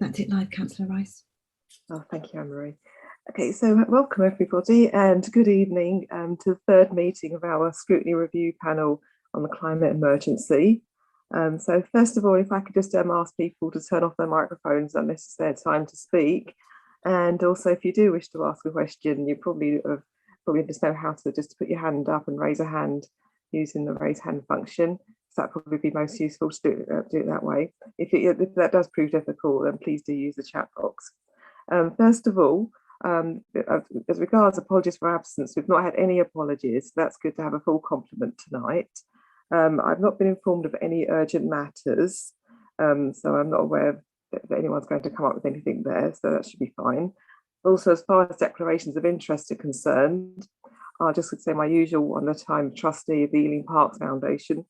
That's it live, Councillor Rice. Oh, thank you, Anne-Marie. Okay, so welcome everybody and good evening to the third meeting of our Scrutiny Review panel on the climate emergency. So first of all, if I could just ask people to turn off their microphones unless it's their time to speak. And also, if you do wish to ask a question, you probably just know how to just put your hand up and raise a hand using the raise hand function. So that probably be most useful to do it that way. If that does prove difficult, then please do use the chat box. First of all, as regards apologies for absence, we've not had any apologies. That's good to have a full complement tonight. I've not been informed of any urgent matters, so I'm not aware that anyone's going to come up with anything there, so that should be fine. Also, as far as declarations of interest are concerned, I'll just say my usual one-time trustee of the Ealing Parks Foundation.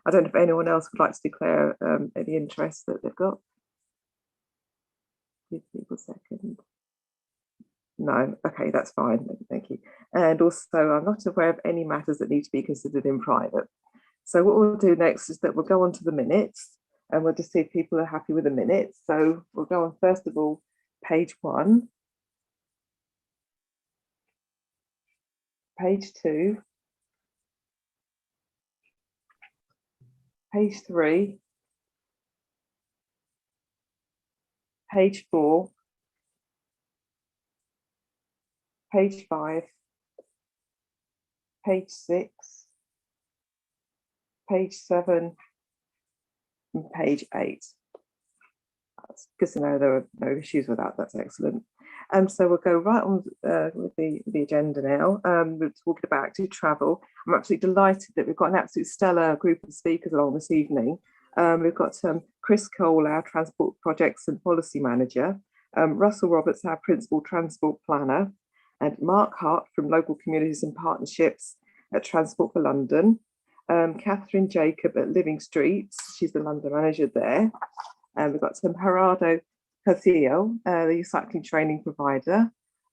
I don't know if anyone else would like to declare any interest that they've got. Give people a second. No, okay, that's fine, thank you. And also, I'm not aware of any matters that need to be considered in private. So what we'll do next is that we'll go on to the minutes and we'll just see if people are happy with the minutes. So we'll go on, first of all, page 1, page 2, page 3, page 4, page 5, page 6, page 7, and page 8. That's good to know there are no issues with that. That's excellent. So we'll go right on with the agenda now. We're talking about active travel. I'm absolutely delighted that we've got an absolute stellar group of speakers along this evening. We've got Chris Cole, our Transport Projects and Policy Manager, Russell Roberts, our Principal Transport Planner, and Mark Hart from Local Communities and Partnerships at Transport for London, Catherine Jacob at Living Streets, she's the London manager there. We've got Gerardo Castillo, the cycling training provider,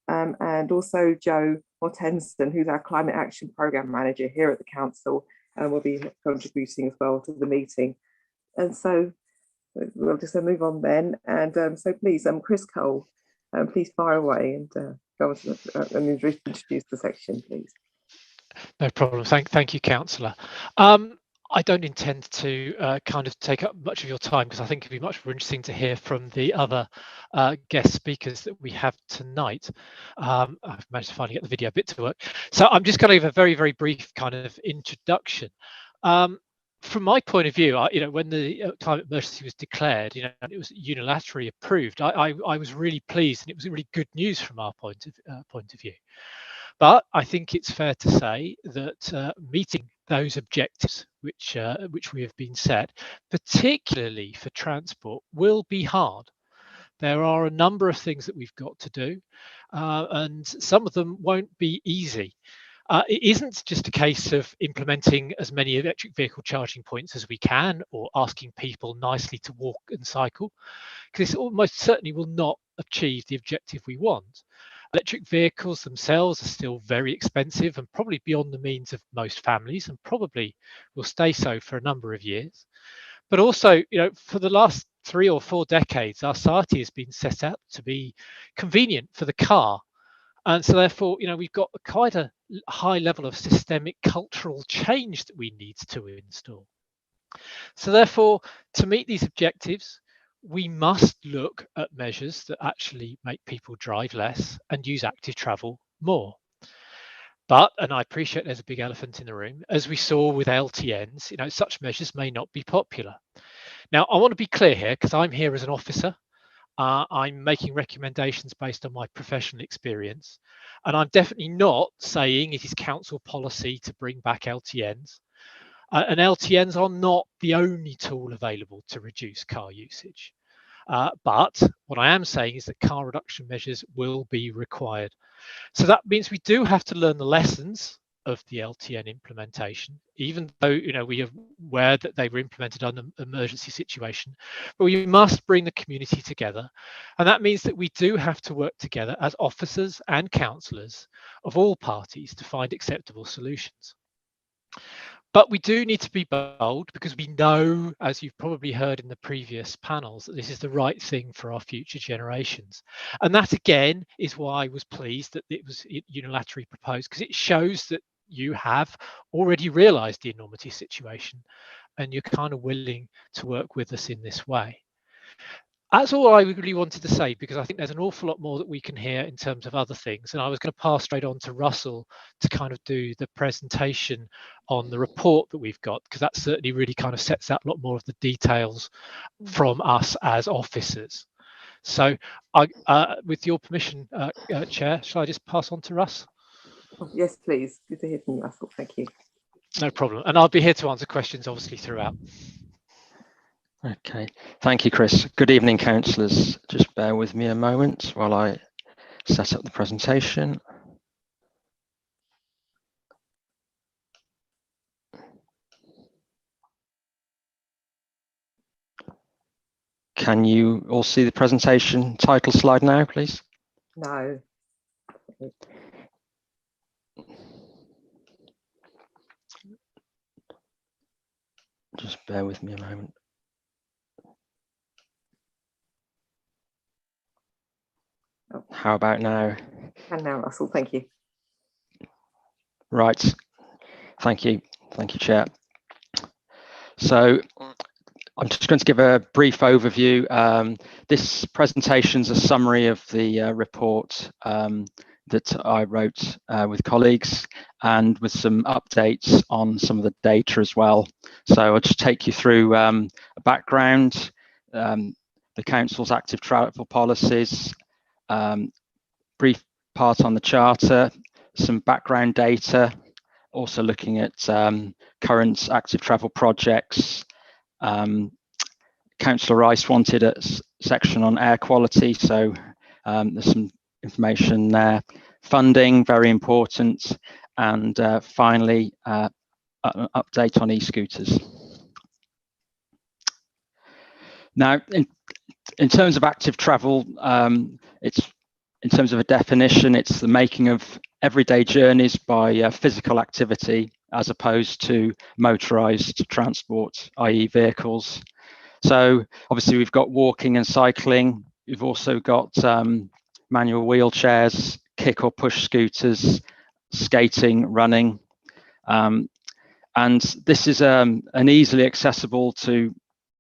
and also Joe Mortensen, who's our Climate Action Programme Manager here at the Council, and will be contributing as well to the meeting. And so we'll just move on then. And so please, Chris Cole, please fire away and go on to and introduce the section, please. No problem. Thank you, Councillor. I don't intend to kind of take up much of your time because I think it'd be much more interesting to hear from the other guest speakers that we have tonight. I've managed to finally get the video bit to work. So I'm just going to give a very, very brief kind of introduction. From my point of view, when the climate emergency was declared, and it was unilaterally approved, I was really pleased, and it was really good news from our point of view. But I think it's fair to say that meeting those objectives which we have been set, particularly for transport, will be hard. There are a number of things that we've got to do, and some of them won't be easy. It isn't just a case of implementing as many electric vehicle charging points as we can, or asking people nicely to walk and cycle, because this almost certainly will not achieve the objective we want. Electric vehicles themselves are still very expensive and probably beyond the means of most families, and probably will stay so for a number of years. But also, for the last 3 or 4 decades, our society has been set up to be convenient for the car. And so therefore, we've got quite a high level of systemic cultural change that we need to install. So therefore, to meet these objectives, we must look at measures that actually make people drive less and use active travel more. But, and I appreciate there's a big elephant in the room, as we saw with LTNs, such measures may not be popular. Now, I want to be clear here, because I'm here as an officer. I'm making recommendations based on my professional experience, and I'm definitely not saying it is council policy to bring back LTNs. And LTNs are not the only tool available to reduce car usage. But what I am saying is that car reduction measures will be required. So that means we do have to learn the lessons of the LTN implementation, even though we are aware that they were implemented under an emergency situation, but we must bring the community together. And that means that we do have to work together as officers and councillors of all parties to find acceptable solutions. But we do need to be bold, because we know, as you've probably heard in the previous panels, that this is the right thing for our future generations. And that, again, is why I was pleased that it was unilaterally proposed, because it shows that you have already realised the enormity situation and you're kind of willing to work with us in this way. That's all I really wanted to say, because I think there's an awful lot more that we can hear in terms of other things. And I was going to pass straight on to Russell to kind of do the presentation on the report that we've got, because that certainly really kind of sets out a lot more of the details from us as officers. So with your permission, Chair, shall I just pass on to Russ? Oh, yes, please. Good to hear from you, Russell. Thank you. No problem. And I'll be here to answer questions, obviously, throughout. Okay, thank you, Chris. Good evening, councillors. Just bear with me a moment while I set up the presentation. Can you all see the presentation title slide now, please? No. Just bear with me a moment. How about now? And now, Russell, thank you. Right, thank you, Chair. So I'm just going to give a brief overview. This presentation is a summary of the report that I wrote with colleagues, and with some updates on some of the data as well. So I'll just take you through a background, the Council's active travel policies, brief part on the Charter, some background data, also looking at current active travel projects. Councillor Rice wanted a section on air quality, so there's some information there. Funding, very important, and finally, an update on e-scooters. Now, in terms of active travel, in terms of a definition, it's the making of everyday journeys by physical activity as opposed to motorised transport, i.e. vehicles. So obviously we've got walking and cycling. We've also got manual wheelchairs, kick or push scooters, skating, running. And this is an easily accessible to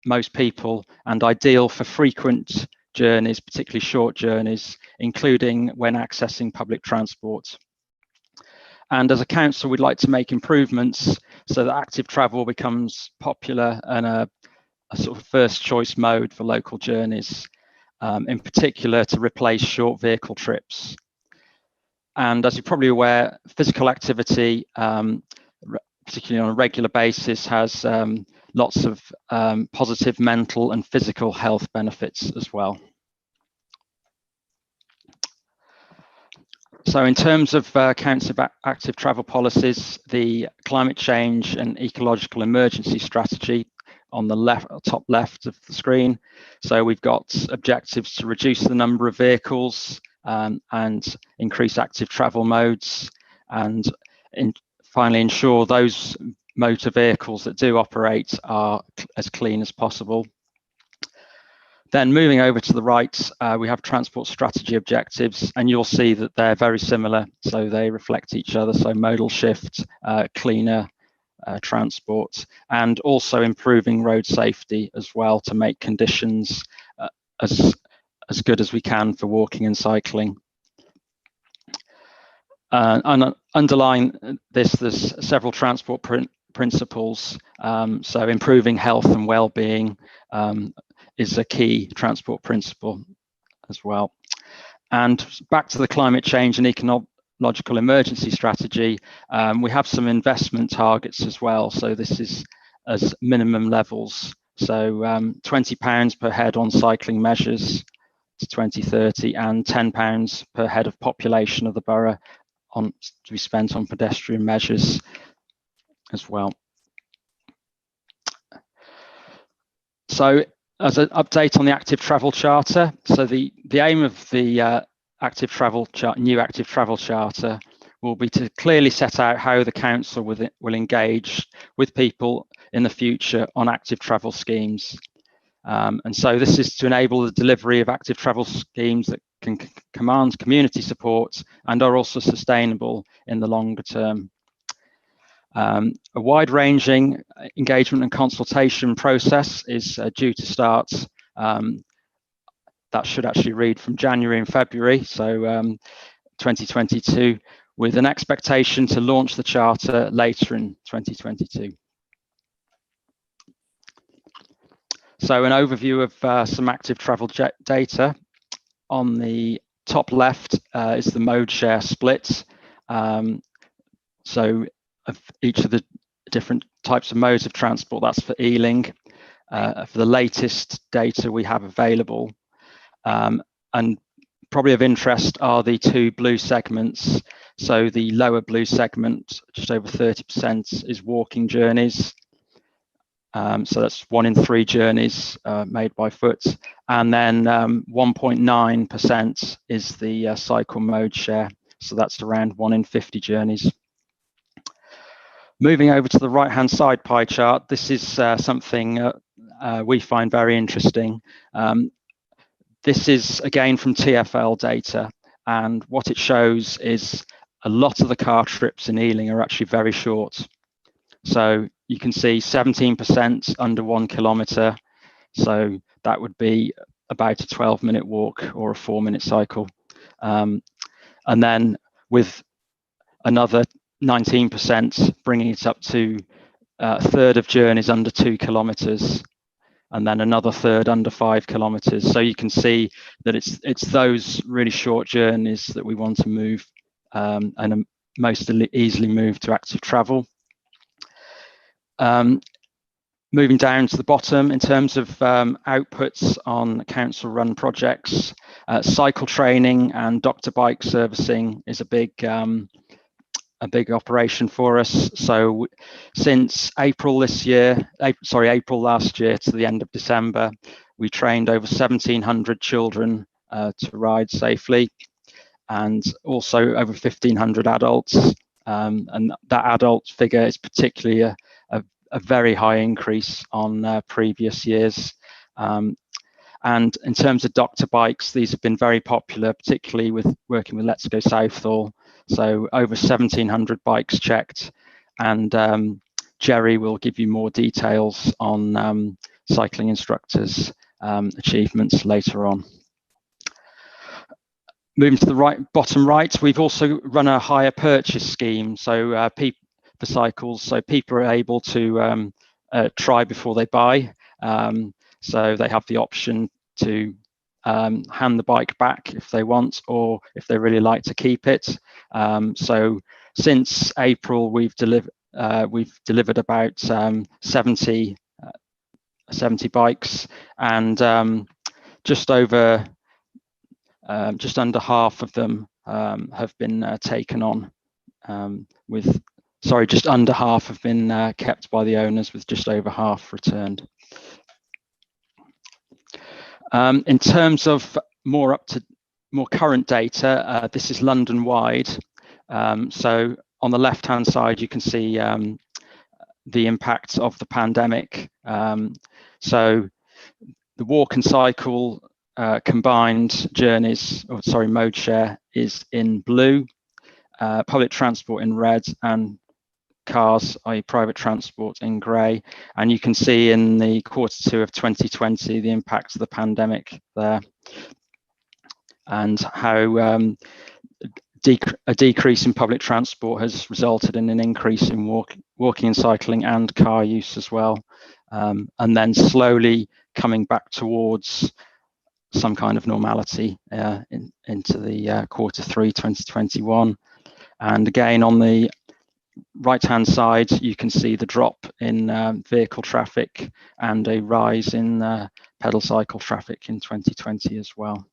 most people and ideal for frequent journeys, particularly short journeys, including when accessing public transport. And as a council, we'd like to make improvements so that active travel becomes popular and a sort of first choice mode for local journeys, in particular to replace short vehicle trips. And as you're probably aware, physical activity, particularly on a regular basis, has lots of positive mental and physical health benefits as well. So in terms of council active travel policies, the climate change and ecological emergency strategy on the top left of the screen. So we've got objectives to reduce the number of vehicles and increase active travel modes, and finally ensure those motor vehicles that do operate are as clean as possible. Then moving over to the right, we have transport strategy objectives, and you'll see that they're very similar, so they reflect each other. So modal shift, cleaner transport, and also improving road safety as well to make conditions as good as we can for walking and cycling. And underlying this, there's several transport principles. So improving health and well-being is a key transport principle as well. And back to the climate change and ecological emergency strategy, we have some investment targets as well. So this is as minimum levels. So £20 per head on cycling measures to 2030, and £10 per head of population of the borough to be spent on pedestrian measures as well. So as an update on the active travel charter, so the aim of the new active travel charter will be to clearly set out how the council will engage with people in the future on active travel schemes. And so this is to enable the delivery of active travel schemes that can command community support and are also sustainable in the longer term. A wide-ranging engagement and consultation process is due to start. That should actually read from January and February, so 2022, with an expectation to launch the charter later in 2022. So an overview of some active travel data. On the top left is the mode share split. So of each of the different types of modes of transport, that's for Ealing, for the latest data we have available. And probably of interest are the two blue segments. So the lower blue segment, just over 30%, is walking journeys. So that's 1 in 3 journeys made by foot. And then 1.9% is the cycle mode share. So that's around 1 in 50 journeys. Moving over to the right-hand side pie chart, this is something we find very interesting. This is again from TfL data, and what it shows is a lot of the car trips in Ealing are actually very short. So you can see 17% under 1 kilometre, so that would be about a 12-minute walk or a 4-minute cycle. And then with another 19% bringing it up to a third of journeys under 2 kilometres, and then another third under 5 kilometres. So you can see that it's those really short journeys that we want to move and most easily move to active travel. Moving down to the bottom, in terms of outputs on council-run projects, cycle training and doctor bike servicing is a big operation for us. So since April last year to the end of December, we trained over 1,700 children to ride safely, and also over 1,500 adults. And that adult figure is particularly a very high increase on previous years. And in terms of doctor bikes, these have been very popular, particularly with working with Let's Go Southall. So over 1,700 bikes checked, and Jerry will give you more details on cycling instructors' achievements later on. Moving to the bottom right, we've also run a hire purchase scheme. So for cycles, so people are able to try before they buy. So they have the option to hand the bike back if they want, or if they really like to keep it. So since April, we've delivered about 70 bikes, and just under half of them have been taken on. Just under half have been kept by the owners, with just over half returned. In terms of more current data, this is London-wide. So on the left-hand side, you can see the impact of the pandemic. So the walk and cycle combined journeys, mode share, is in blue, public transport in red, and cars, i.e. private transport, in grey. And you can see in the Q2 of 2020 the impact of the pandemic there, and how a decrease in public transport has resulted in an increase in walking and cycling and car use as well, and then slowly coming back towards some kind of normality into the Q3 2021. And again, on the right-hand side, you can see the drop in vehicle traffic and a rise in pedal cycle traffic in 2020 as well.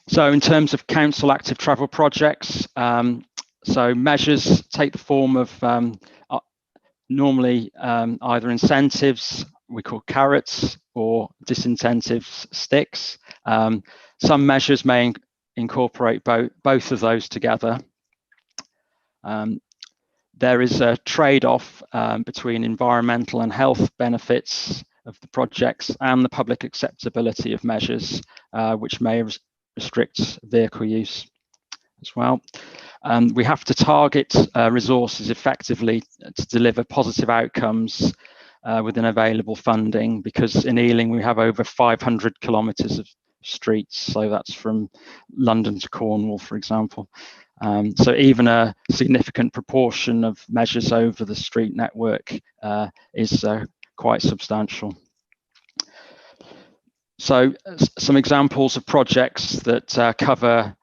So in terms of council active travel projects, so measures take the form of normally either incentives, we call carrots, or disincentives, sticks. Some measures may incorporate both of those together. There is a trade-off between environmental and health benefits of the projects and the public acceptability of measures, which may restrict vehicle use as well. We have to target resources effectively to deliver positive outcomes within available funding, because in Ealing we have over 500 kilometres of streets, so that's from London to Cornwall, for example. So even a significant proportion of measures over the street network is quite substantial. So some examples of projects that cover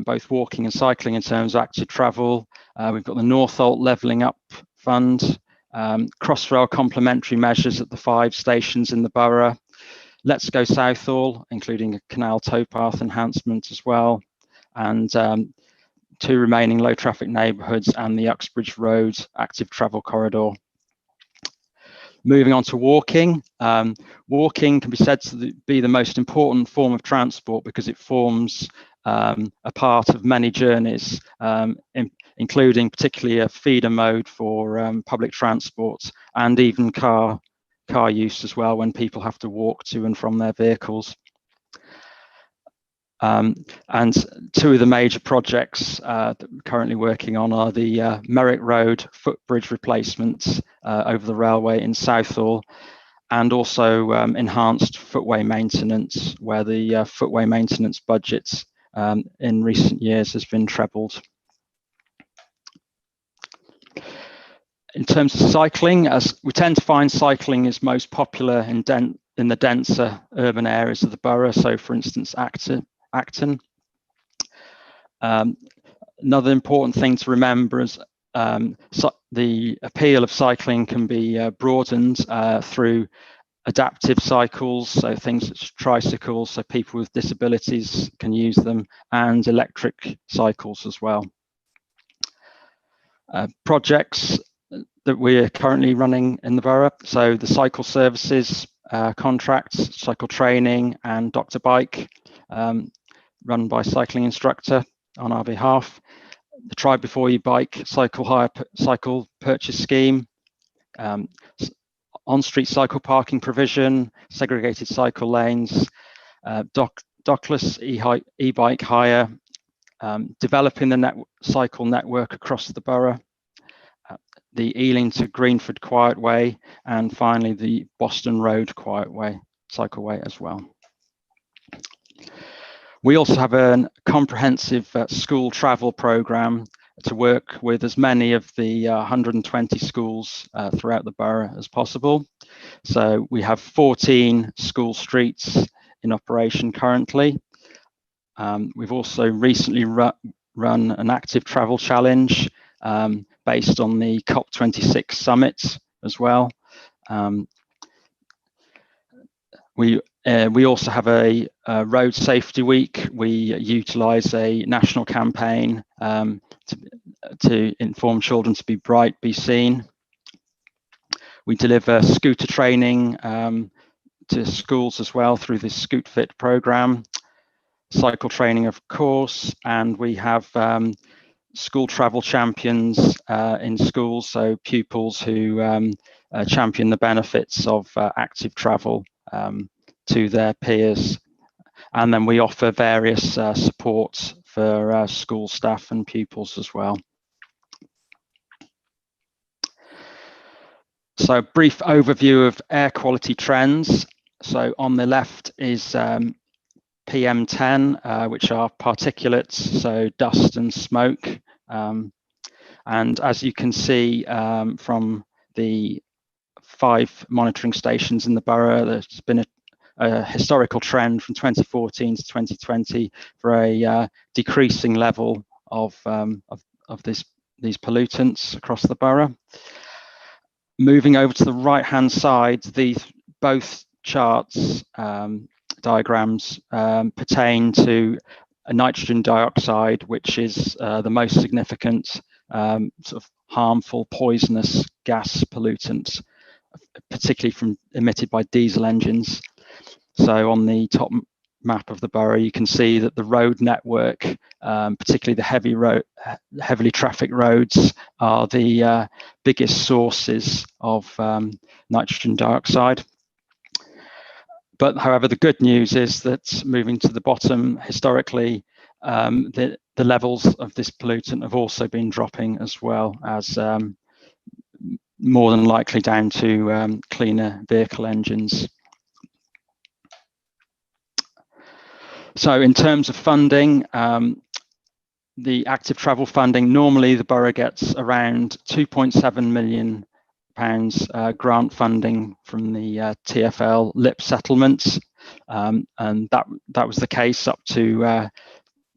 both walking and cycling in terms of active travel. We've got the Northolt Levelling Up Fund, Crossrail complementary measures at the 5 stations in the borough, Let's Go Southall, including a canal towpath enhancement as well, and 2 remaining low traffic neighbourhoods and the Uxbridge Road active travel corridor. Moving on to walking. Walking can be said to be the most important form of transport because it forms a part of many journeys, including particularly a feeder mode for public transport and even car use as well, when people have to walk to and from their vehicles. And 2 of the major projects that we're currently working on are the Merrick Road footbridge replacements over the railway in Southall, and also enhanced footway maintenance, where the footway maintenance budget in recent years has been trebled. In terms of cycling, as we tend to find cycling is most popular in the denser urban areas of the borough, so for instance Acton. Another important thing to remember is the appeal of cycling can be broadened through adaptive cycles, so things such as tricycles, so people with disabilities can use them, and electric cycles as well. Projects that we're currently running in the borough, so the cycle services contracts, cycle training and Dr. Bike, run by cycling instructor on our behalf. The Try Before You Bike cycle purchase scheme, on-street cycle parking provision, segregated cycle lanes, dockless e-bike hire, developing the cycle network across the borough, the Ealing to Greenford Quiet Way, and finally the Boston Road Quiet Way cycleway as well. We also have a comprehensive school travel programme to work with as many of the 120 schools throughout the borough as possible. So we have 14 school streets in operation currently. We've also recently run an active travel challenge based on the COP26 summit as well. We also have a road safety week. We utilise a national campaign to inform children to be bright, be seen. We deliver scooter training to schools as well through the Scoot Fit programme, cycle training of course, and we have school travel champions in schools, so pupils who champion the benefits of active travel to their peers. And then we offer various supports for school staff and pupils as well. So a brief overview of air quality trends. So on the left is PM10, which are particulates, so dust and smoke. And as you can see from the 5 monitoring stations in the borough, there's been a historical trend from 2014 to 2020 for a decreasing level of these pollutants across the borough. Moving over to the right-hand side, both charts, diagrams pertain to nitrogen dioxide, which is the most significant sort of harmful, poisonous gas pollutant, particularly emitted by diesel engines. So on the top map of the borough, you can see that the road network, particularly the heavily trafficked roads, are the biggest sources of nitrogen dioxide. But however, the good news is that moving to the bottom, historically, the levels of this pollutant have also been dropping as well, as more than likely down to cleaner vehicle engines. So in terms of funding, the active travel funding, normally the borough gets around £2.7 million grant funding from the TfL LIP settlements, and that was the case up to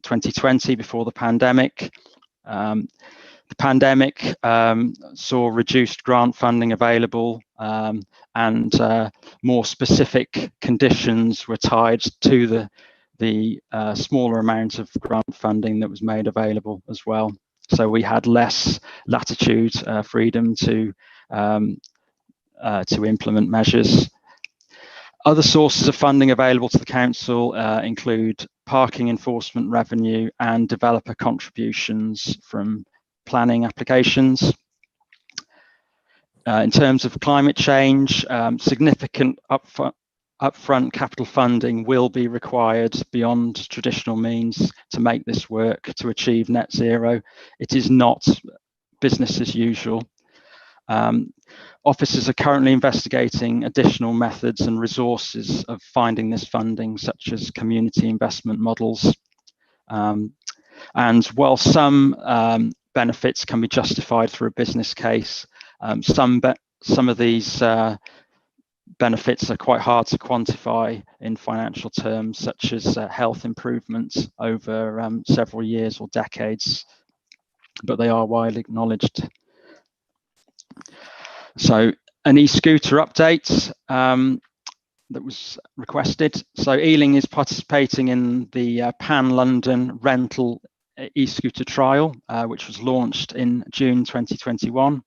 2020, before the pandemic. The pandemic saw reduced grant funding available, and more specific conditions were tied to the smaller amount of grant funding that was made available as well. So we had less latitude, freedom to implement measures. Other sources of funding available to the council include parking enforcement revenue and developer contributions from planning applications. In terms of climate change, significant upfront capital funding will be required beyond traditional means to make this work to achieve net zero. It is not business as usual. Officers are currently investigating additional methods and resources of finding this funding, such as community investment models. And while some benefits can be justified through a business case, some of these benefits are quite hard to quantify in financial terms, such as health improvements over several years or decades, but they are widely acknowledged. So an e-scooter update that was requested. So Ealing is participating in the Pan-London rental e-scooter trial, which was launched in June 2021.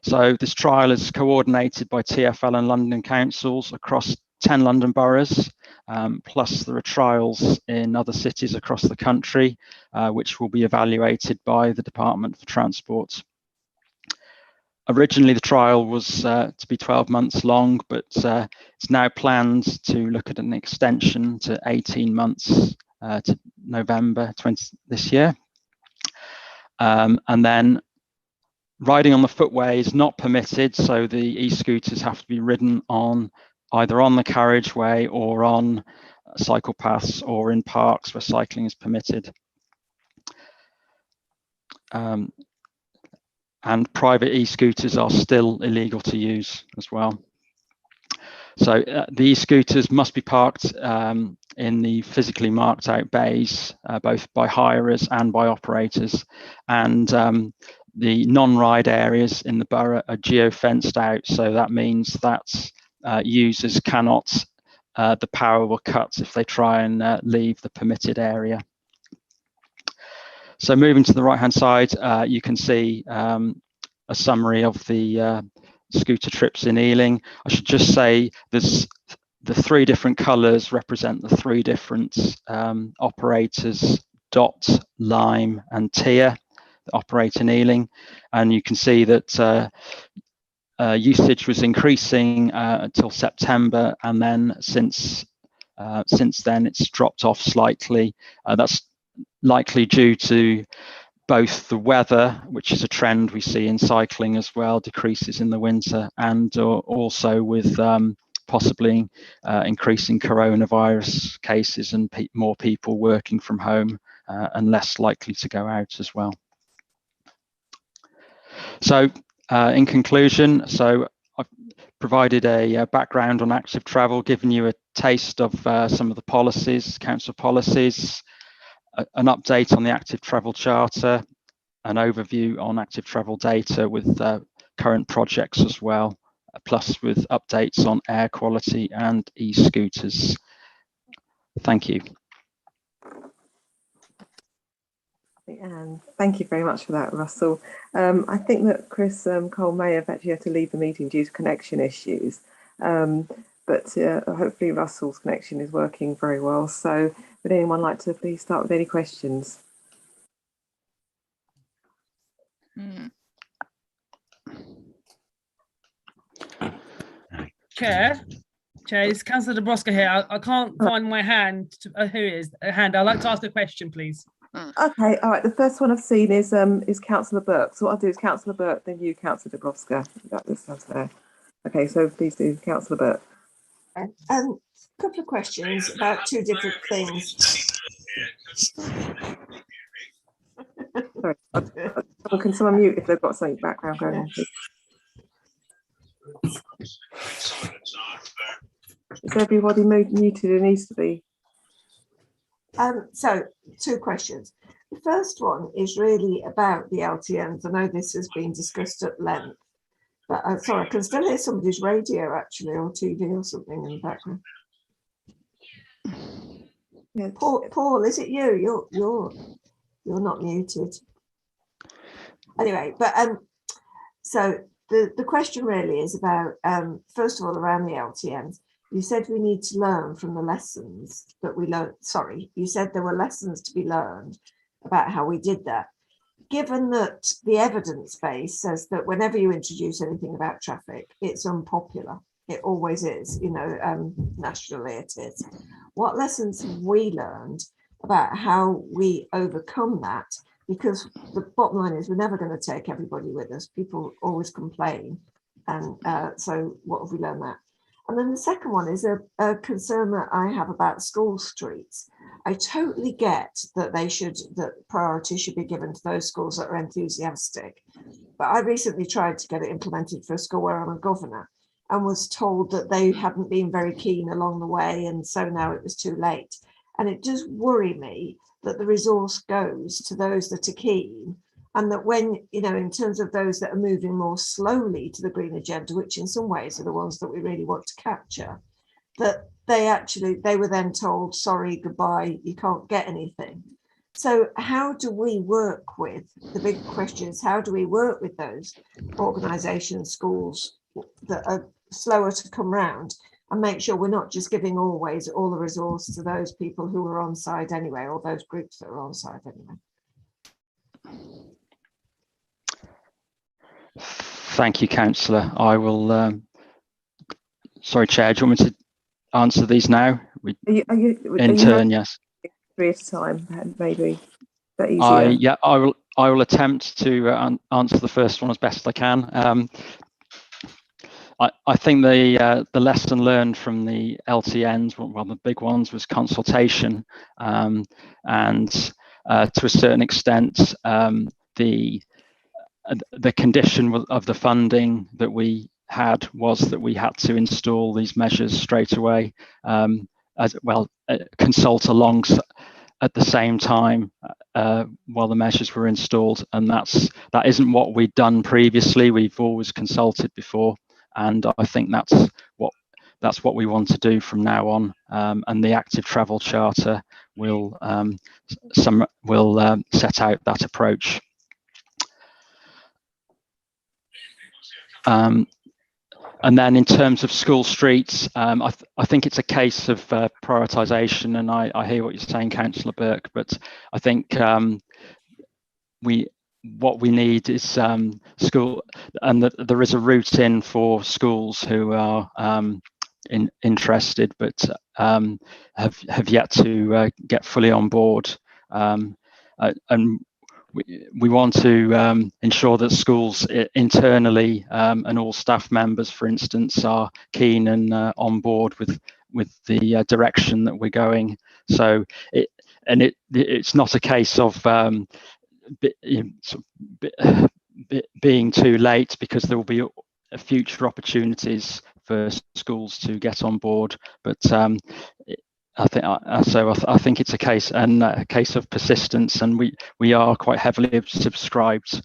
So this trial is coordinated by TfL and London councils across 10 London boroughs, plus there are trials in other cities across the country, which will be evaluated by the Department for Transport. Originally, the trial was to be 12 months long, but it's now planned to look at an extension to 18 months to November this year. And then riding on the footway is not permitted, so the e-scooters have to be ridden on either on the carriageway or on cycle paths or in parks where cycling is permitted. And private e-scooters are still illegal to use as well. So the e-scooters must be parked in the physically marked out bays, both by hirers and by operators. And the non-ride areas in the borough are geo-fenced out. So that means that users cannot, the power will cut if they try and leave the permitted area. So moving to the right-hand side, you can see a summary of the scooter trips in Ealing. I should just say there's the three different colours represent the three different operators, Dot, Lime and Tia, that operate in Ealing. And you can see that usage was increasing until September, and then since then it's dropped off slightly. That's likely due to both the weather, which is a trend we see in cycling as well, decreases in the winter, and also with possibly increasing coronavirus cases and more people working from home and less likely to go out as well. So in conclusion, so I've provided a background on active travel, given you a taste of some of the policies, council policies, an update on the active travel charter, an overview on active travel data with current projects as well, plus with updates on air quality and e-scooters. Thank you. And thank you very much for that, Russell. I think that Chris Cole may have actually had to leave the meeting due to connection issues. but hopefully Russell's connection is working very well. So would anyone like to please start with any questions? Chair, it's Councillor Dabrowska here. I can't find my hand. Who is a hand? I'd like to ask a question, please. Okay, all right. The first one I've seen is Councillor Burke. So what I'll do is Councillor Burke, then you, Councillor Dabrowska. That sounds fair. Okay, so please do, Councillor Burke. A couple of questions about two different things. Sorry, can someone mute if they've got something background going on, please? Is everybody muted? It needs to be. So, two questions. The first one is really about the LTNs. I know this has been discussed at length, but sorry, I can still hear somebody's radio actually, or TV or something in the background. Yeah. Paul, is it you? You're not muted. Anyway, but so the question really is about first of all around the LTNs. You said we need to learn from the lessons that we learned. Sorry, you said there were lessons to be learned about how we did that. Given that the evidence base says that whenever you introduce anything about traffic, it's unpopular. It always is, you know, nationally it is. What lessons have we learned about how we overcome that? Because the bottom line is we're never going to take everybody with us. People always complain. And so what have we learned that? And then the second one is a concern that I have about school streets. I totally get that that priority should be given to those schools that are enthusiastic. But I recently tried to get it implemented for a school where I'm a governor and was told that they hadn't been very keen along the way. And so now it was too late. And it does worry me that the resource goes to those that are keen. And that when, you know, in terms of those that are moving more slowly to the green agenda, which in some ways are the ones that we really want to capture, that they were then told, sorry, goodbye, you can't get anything. So how do we work with, the big question is, how do we work with those organisations, schools that are slower to come round and make sure we're not just giving always all the resource to those people who are on side anyway, or those groups that are on side anyway? Thank you, Councillor. I will. Sorry, Chair. Do you want me to answer these now? In turn, yes. 3 at a time, maybe. Is that easier? Yeah, I will attempt to answer the first one as best I can. I think the lesson learned from the LTNs, well, the big ones, was consultation, and to a certain extent, the condition of the funding that we had was that we had to install these measures straight away, as well, consult along at the same time while the measures were installed, and that isn't what we'd done previously. We've always consulted before, and I think that's what we want to do from now on. And the Active Travel Charter will set out that approach. And then in terms of school streets, I think it's a case of prioritisation, and I hear what you're saying, Councillor Burke, but I think what we need is school, and that there is a route in for schools who are interested but have yet to get fully on board, and we want to ensure that schools internally and all staff members, for instance, are keen and on board with the direction that we're going. So it's not a case of being too late, because there will be future opportunities for schools to get on board. But I think it's a case of persistence, and we are quite heavily subscribed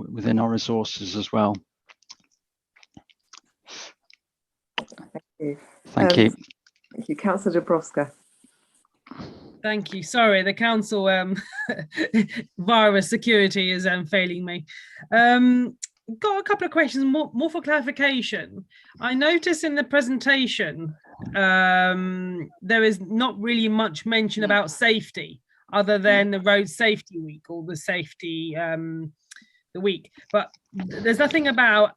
within our resources as well. Thank you. Thank you. Thank you, Councillor Dabrowska. Thank you. Sorry, the council virus security is failing me. Got a couple of questions more for clarification. I noticed in the presentation there is not really much mention about safety other than the road safety week or the safety the week, but there's nothing about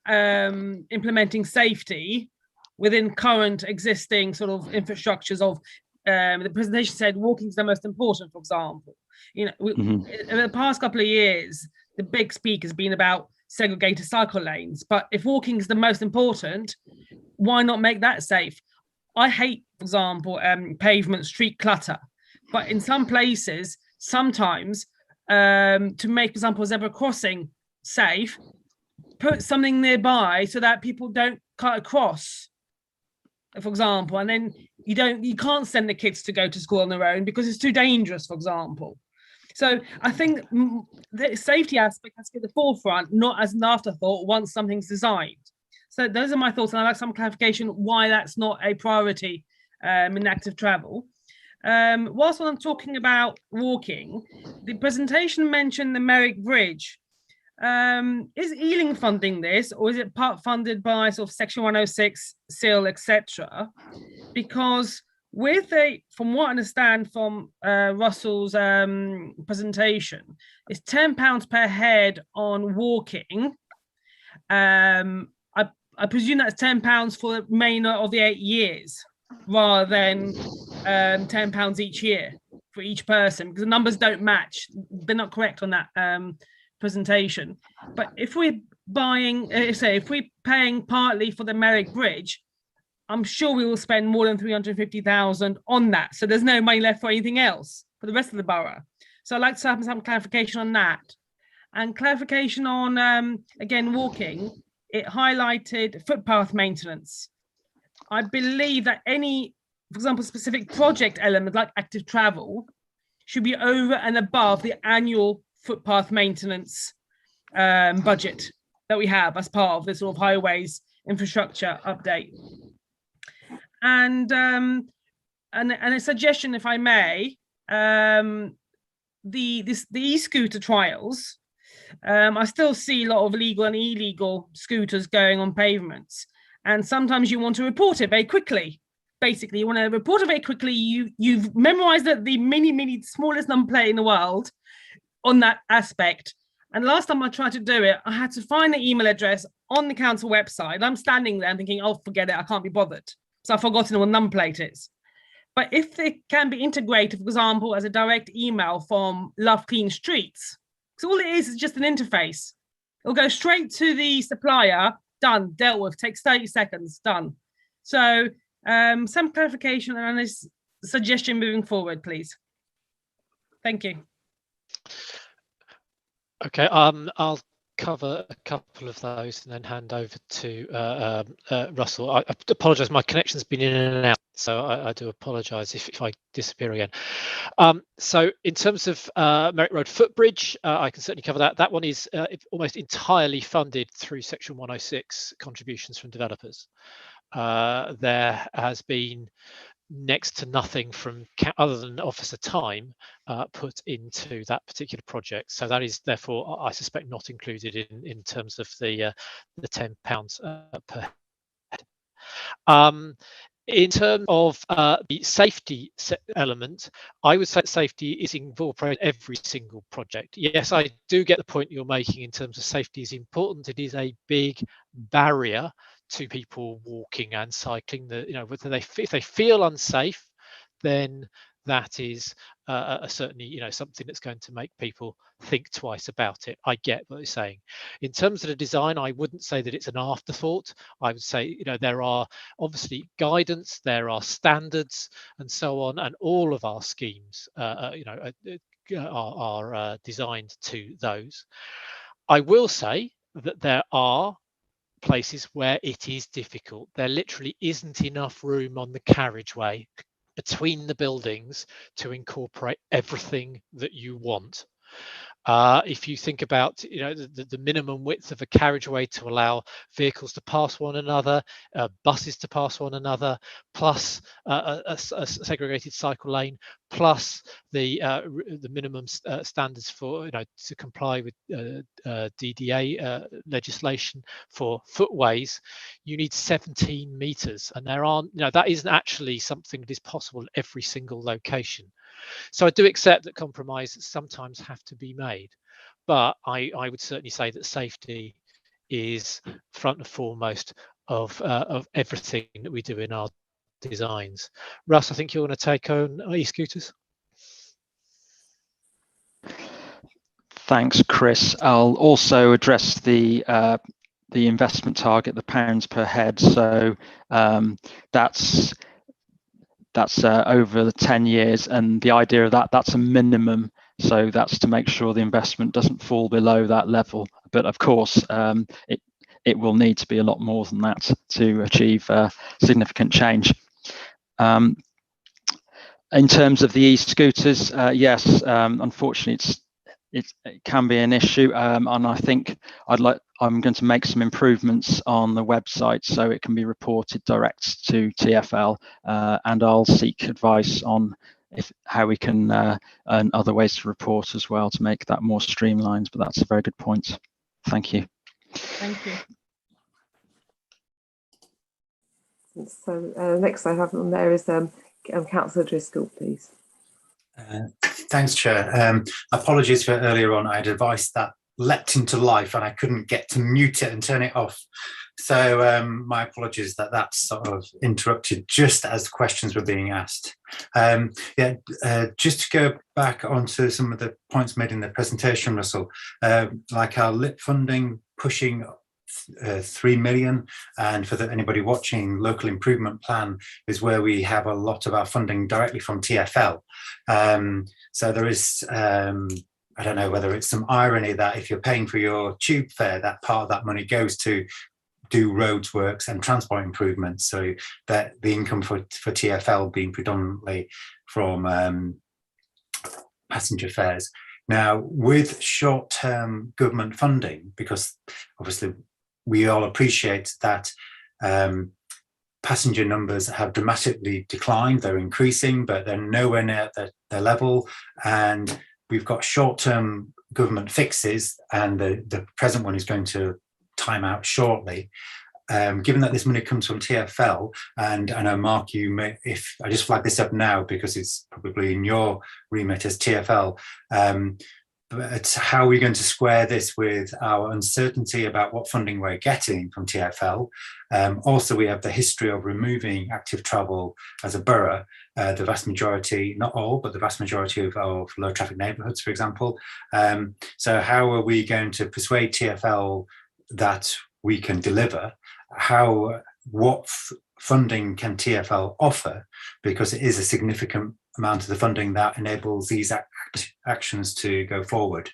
implementing safety within current existing sort of infrastructures of the presentation said walking is the most important, for example. You know, in the past couple of years, the big speak has been about segregated cycle lanes, but if walking is the most important, why not make that safe? I hate, for example, pavement street clutter, but in some places, sometimes to make, for example, a zebra crossing safe, put something nearby so that people don't cut across, for example, and then you can't send the kids to go to school on their own because it's too dangerous, for example. So I think the safety aspect has to be at the forefront, not as an afterthought once something's designed. So those are my thoughts, and I'd like some clarification why that's not a priority in active travel. Whilst I'm talking about walking, the presentation mentioned the Merrick Bridge. Is Ealing funding this, or is it part funded by sort of Section 106, SIL, etc.? Because from what I understand from Russell's presentation, it's £10 per head on walking. I presume that's £10 for the remainder of the 8 years, rather than £10 each year for each person, because the numbers don't match. They're not correct on that presentation. But if we're buying, if we're paying partly for the Merrick Bridge, I'm sure we will spend more than 350,000 on that. So there's no money left for anything else for the rest of the borough. So I'd like to have some clarification on that. And clarification on, again, walking, it highlighted footpath maintenance. I believe that any, for example, specific project element like active travel should be over and above the annual footpath maintenance budget that we have as part of the sort of highways infrastructure update. And a suggestion, if I may, the e-scooter trials, I still see a lot of legal and illegal scooters going on pavements, and sometimes you want to report it very quickly. Basically, you want to report it very quickly. You've memorized the mini smallest number plate in the world on that aspect. And last time I tried to do it, I had to find the email address on the council website. I'm standing there and thinking, oh, forget it, I can't be bothered. So I've forgotten what number plate is. But if it can be integrated, for example, as a direct email from Love Clean Streets, so all it is just an interface. It'll go straight to the supplier, done, dealt with, takes 30 seconds, done. So some clarification and a suggestion moving forward, please. Thank you. Okay, I'll cover a couple of those and then hand over to Russell. I apologise, my connection's been in and out, so I do apologise if I disappear again. So in terms of Merrick Road footbridge, I can certainly cover that. That one is almost entirely funded through Section 106 contributions from developers. There has been next to nothing from other than officer time put into that particular project, so that is therefore I suspect not included in terms of the £10 per head. In terms of the safety element, I would say safety is incorporated in every single project. Yes, I do get the point you're making in terms of safety is important. It is a big barrier to people walking and cycling. Whether if they feel unsafe, then that is certainly something that's going to make people think twice about it. I get what you're saying. In terms of the design, I wouldn't say that it's an afterthought. I would say there are obviously guidance, there are standards, and so on, and all of our schemes are designed to those. I will say that there are places where it is difficult. There literally isn't enough room on the carriageway between the buildings to incorporate everything that you want. If you think about, the minimum width of a carriageway to allow vehicles to pass one another, buses to pass one another, plus a segregated cycle lane, plus the minimum standards for, to comply with DDA legislation for footways, you need 17 meters, and there aren't, that isn't actually something that is possible at every single location. So I do accept that compromises sometimes have to be made, but I would certainly say that safety is front and foremost of everything that we do in our designs. Russ, I think you want to take on e-scooters. Thanks, Chris. I'll also address the investment target, the pounds per head. So that's over the 10 years, and the idea of that's a minimum. So that's to make sure the investment doesn't fall below that level. But of course, it will need to be a lot more than that to achieve significant change. In terms of the e-scooters, yes, unfortunately, it can be an issue, and I think I'm going to make some improvements on the website so it can be reported direct to TfL, and I'll seek advice on how we can earn other ways to report as well to make that more streamlined. But that's a very good point. Thank you. Thank you. So next I have on there is Councillor Driscoll, please. Thanks, Chair. Apologies for earlier on. I had a device that leapt into life and I couldn't get to mute it and turn it off. So my apologies that sort of interrupted just as the questions were being asked. Just to go back onto some of the points made in the presentation, Russell, like our LIP funding pushing 3 million, and for anybody watching, local improvement plan is where we have a lot of our funding directly from TfL. So there is, I don't know whether it's some irony that if you're paying for your tube fare, that part of that money goes to do roads works and transport improvements, so that the income for TfL being predominantly from passenger fares. Now, with short-term government funding, because obviously we all appreciate that passenger numbers have dramatically declined, they're increasing, but they're nowhere near their level. And we've got short-term government fixes, and the present one is going to time out shortly. Given that this money comes from TfL, and I know, Mark, you may, if I just flag this up now because it's probably in your remit as TfL, but how are we going to square this with our uncertainty about what funding we're getting from TfL? Also, we have the history of removing active travel as a borough. The vast majority, not all, but the vast majority of low traffic neighbourhoods, for example. So how are we going to persuade TfL that we can deliver? What funding can TfL offer? Because it is a significant amount of the funding that enables these actions to go forward.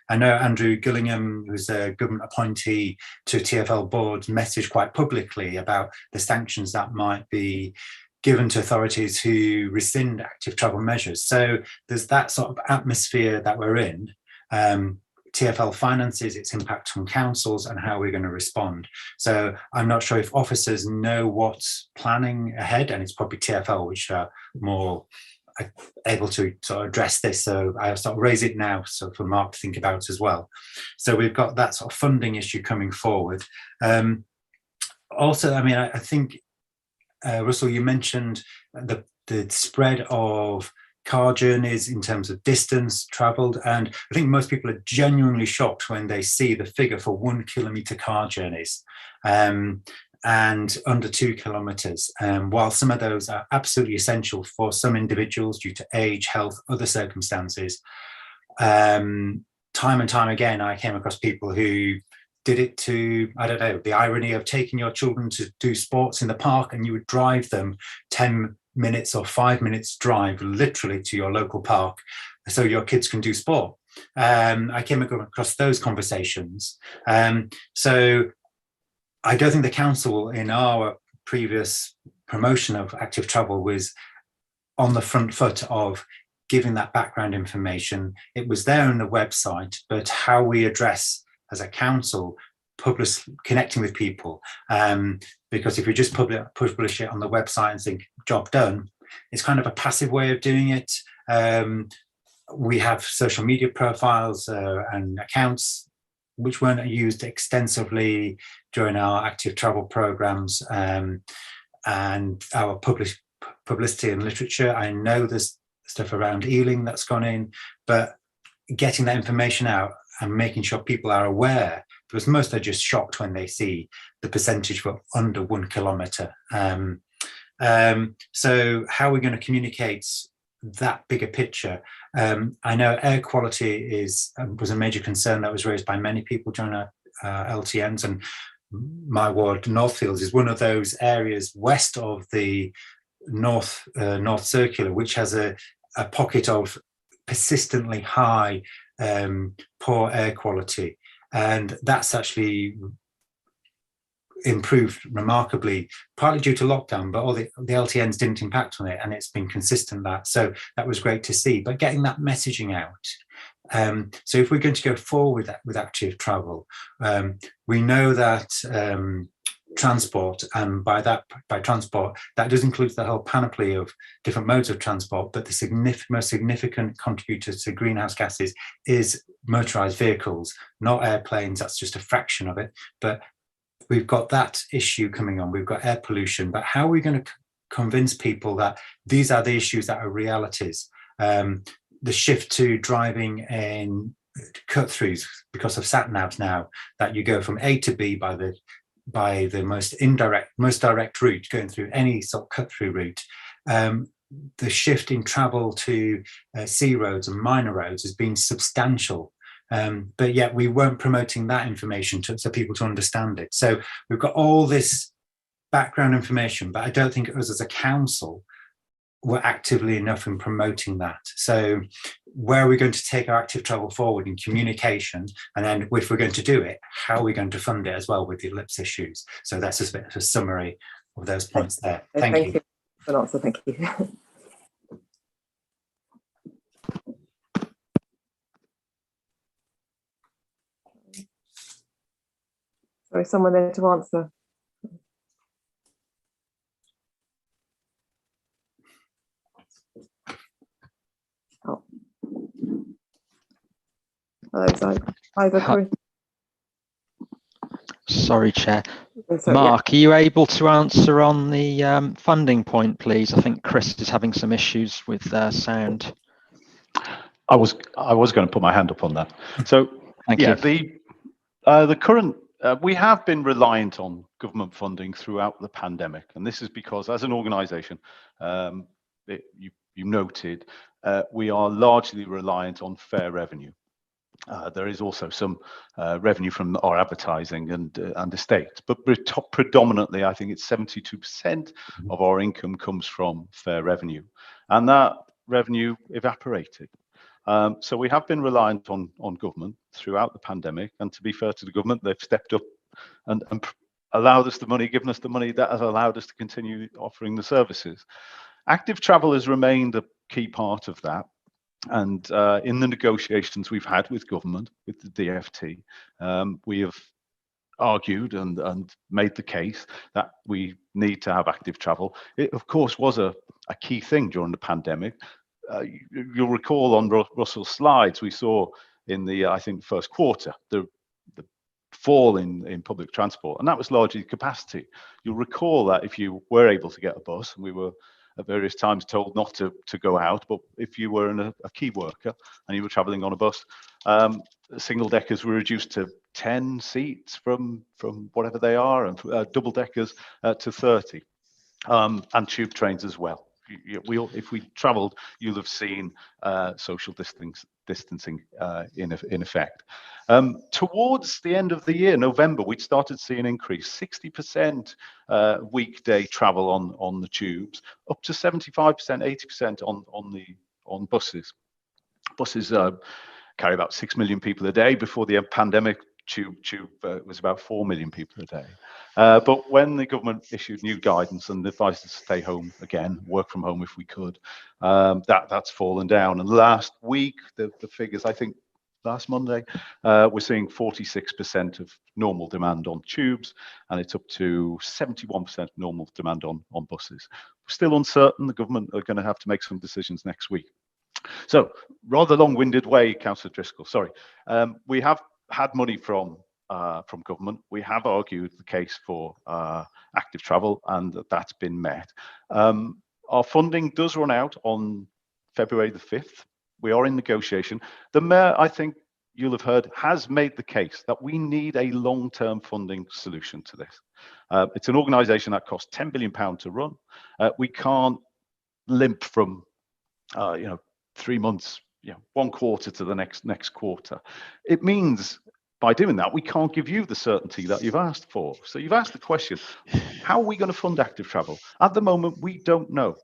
I know Andrew Gillingham, who's a government appointee to TfL board, messaged quite publicly about the sanctions that might be given to authorities who rescind active travel measures. So there's that sort of atmosphere that we're in. TfL finances its impact on councils and how we're going to respond. So I'm not sure if officers know what's planning ahead, and it's probably TfL which are more able to sort of address this. So I'll sort of raise it now, so for Mark to think about as well. So we've got that sort of funding issue coming forward. Also, I mean, I think, Russell, you mentioned the spread of car journeys in terms of distance travelled, and I think most people are genuinely shocked when they see the figure for 1 kilometre car journeys and under 2 kilometres. While some of those are absolutely essential for some individuals due to age, health, other circumstances, time and time again I came across people who did it to, I don't know, the irony of taking your children to do sports in the park, and you would drive them 10 minutes or 5 minutes drive literally to your local park so your kids can do sport. I came across those conversations. So I don't think the council in our previous promotion of active travel was on the front foot of giving that background information. It was there on the website, but how we address as a council connecting with people, because if we just publish it on the website and think job done, it's kind of a passive way of doing it. We have social media profiles and accounts which weren't used extensively during our active travel programs, and our publicity and literature. I know there's stuff around Ealing that's gone in, but getting that information out and making sure people are aware, because most are just shocked when they see the percentage for under 1 kilometre. So how are we going to communicate that bigger picture? I know air quality was a major concern that was raised by many people during our LTNs, and my ward, Northfields, is one of those areas west of the North Circular, which has a pocket of persistently high poor air quality, and that's actually improved remarkably, partly due to lockdown, but all the LTNs didn't impact on it, and it's been consistent so that was great to see. But getting that messaging out, so if we're going to go forward with active travel, we know that transport, and by transport that does include the whole panoply of different modes of transport, but the most significant contributor to greenhouse gases is motorized vehicles, not airplanes. That's just a fraction of it, but we've got that issue coming on. We've got air pollution, but how are we going to convince people that these are the issues that are realities? The shift to driving in cut-throughs because of sat-navs now, that you go from A to B by the most direct route, going through any sort of cut-through route. The shift in travel to C roads and minor roads has been substantial. But yet we weren't promoting that information so people to understand it. So we've got all this background information, but I don't think us as a council were actively enough in promoting that. So where are we going to take our active travel forward in communication? And then if we're going to do it, how are we going to fund it as well with the ellipse issues? So that's just a bit of a summary of those points there. Thank you. For an answer, thank you. Sorry, someone there to answer. Oh. Hello, either Chris. Sorry, Chair. So, Mark, are you able to answer on the funding point, please? I think Chris is having some issues with sound. I was going to put my hand up on that. So Thank you. The current we have been reliant on government funding throughout the pandemic, and this is because, as an organisation, you noted, we are largely reliant on fair revenue. There is also some revenue from our advertising and estates, but predominantly, I think it's 72% of our income comes from fair revenue, and that revenue evaporated. So we have been reliant on government throughout the pandemic, and to be fair to the government, they've stepped up and allowed us the money, given us the money that has allowed us to continue offering the services. Active travel has remained a key part of that. And in the negotiations we've had with government, with the DfT, we have argued and made the case that we need to have active travel. It, of course, was a key thing during the pandemic. You'll recall on Russell's slides, we saw in the, I think, first quarter, the fall in public transport, and that was largely capacity. You'll recall that if you were able to get a bus, and we were at various times told not to go out, but if you were a key worker and you were travelling on a bus, single deckers were reduced to 10 seats from whatever they are, and double deckers to 30, and tube trains as well. If we travelled, you'll have seen social distancing in effect. Towards the end of the year, November, we'd started to see an increase, 60% weekday travel on the tubes, up to 75%, 80% on buses. Buses carry about 6 million people a day. Before the pandemic, tube was about 4 million people a day. But when the government issued new guidance and advised us to stay home again, work from home if we could, that's fallen down. And last week, the figures, I think last Monday, we're seeing 46% of normal demand on tubes, and it's up to 71% normal demand on buses. We're still uncertain. The government are going to have to make some decisions next week. So, rather long-winded way, Councillor Driscoll, sorry. We have had money from government. We have argued the case for active travel, and that's been met. Our funding does run out on February the 5th. We are in negotiation. The Mayor, I think you'll have heard, has made the case that we need a long-term funding solution to this. It's an organisation that costs £10 billion to run. We can't limp from 3 months, 1 quarter to the next quarter. It means by doing that, we can't give you the certainty that you've asked for. So you've asked the question, how are we going to fund active travel? At the moment, we don't know.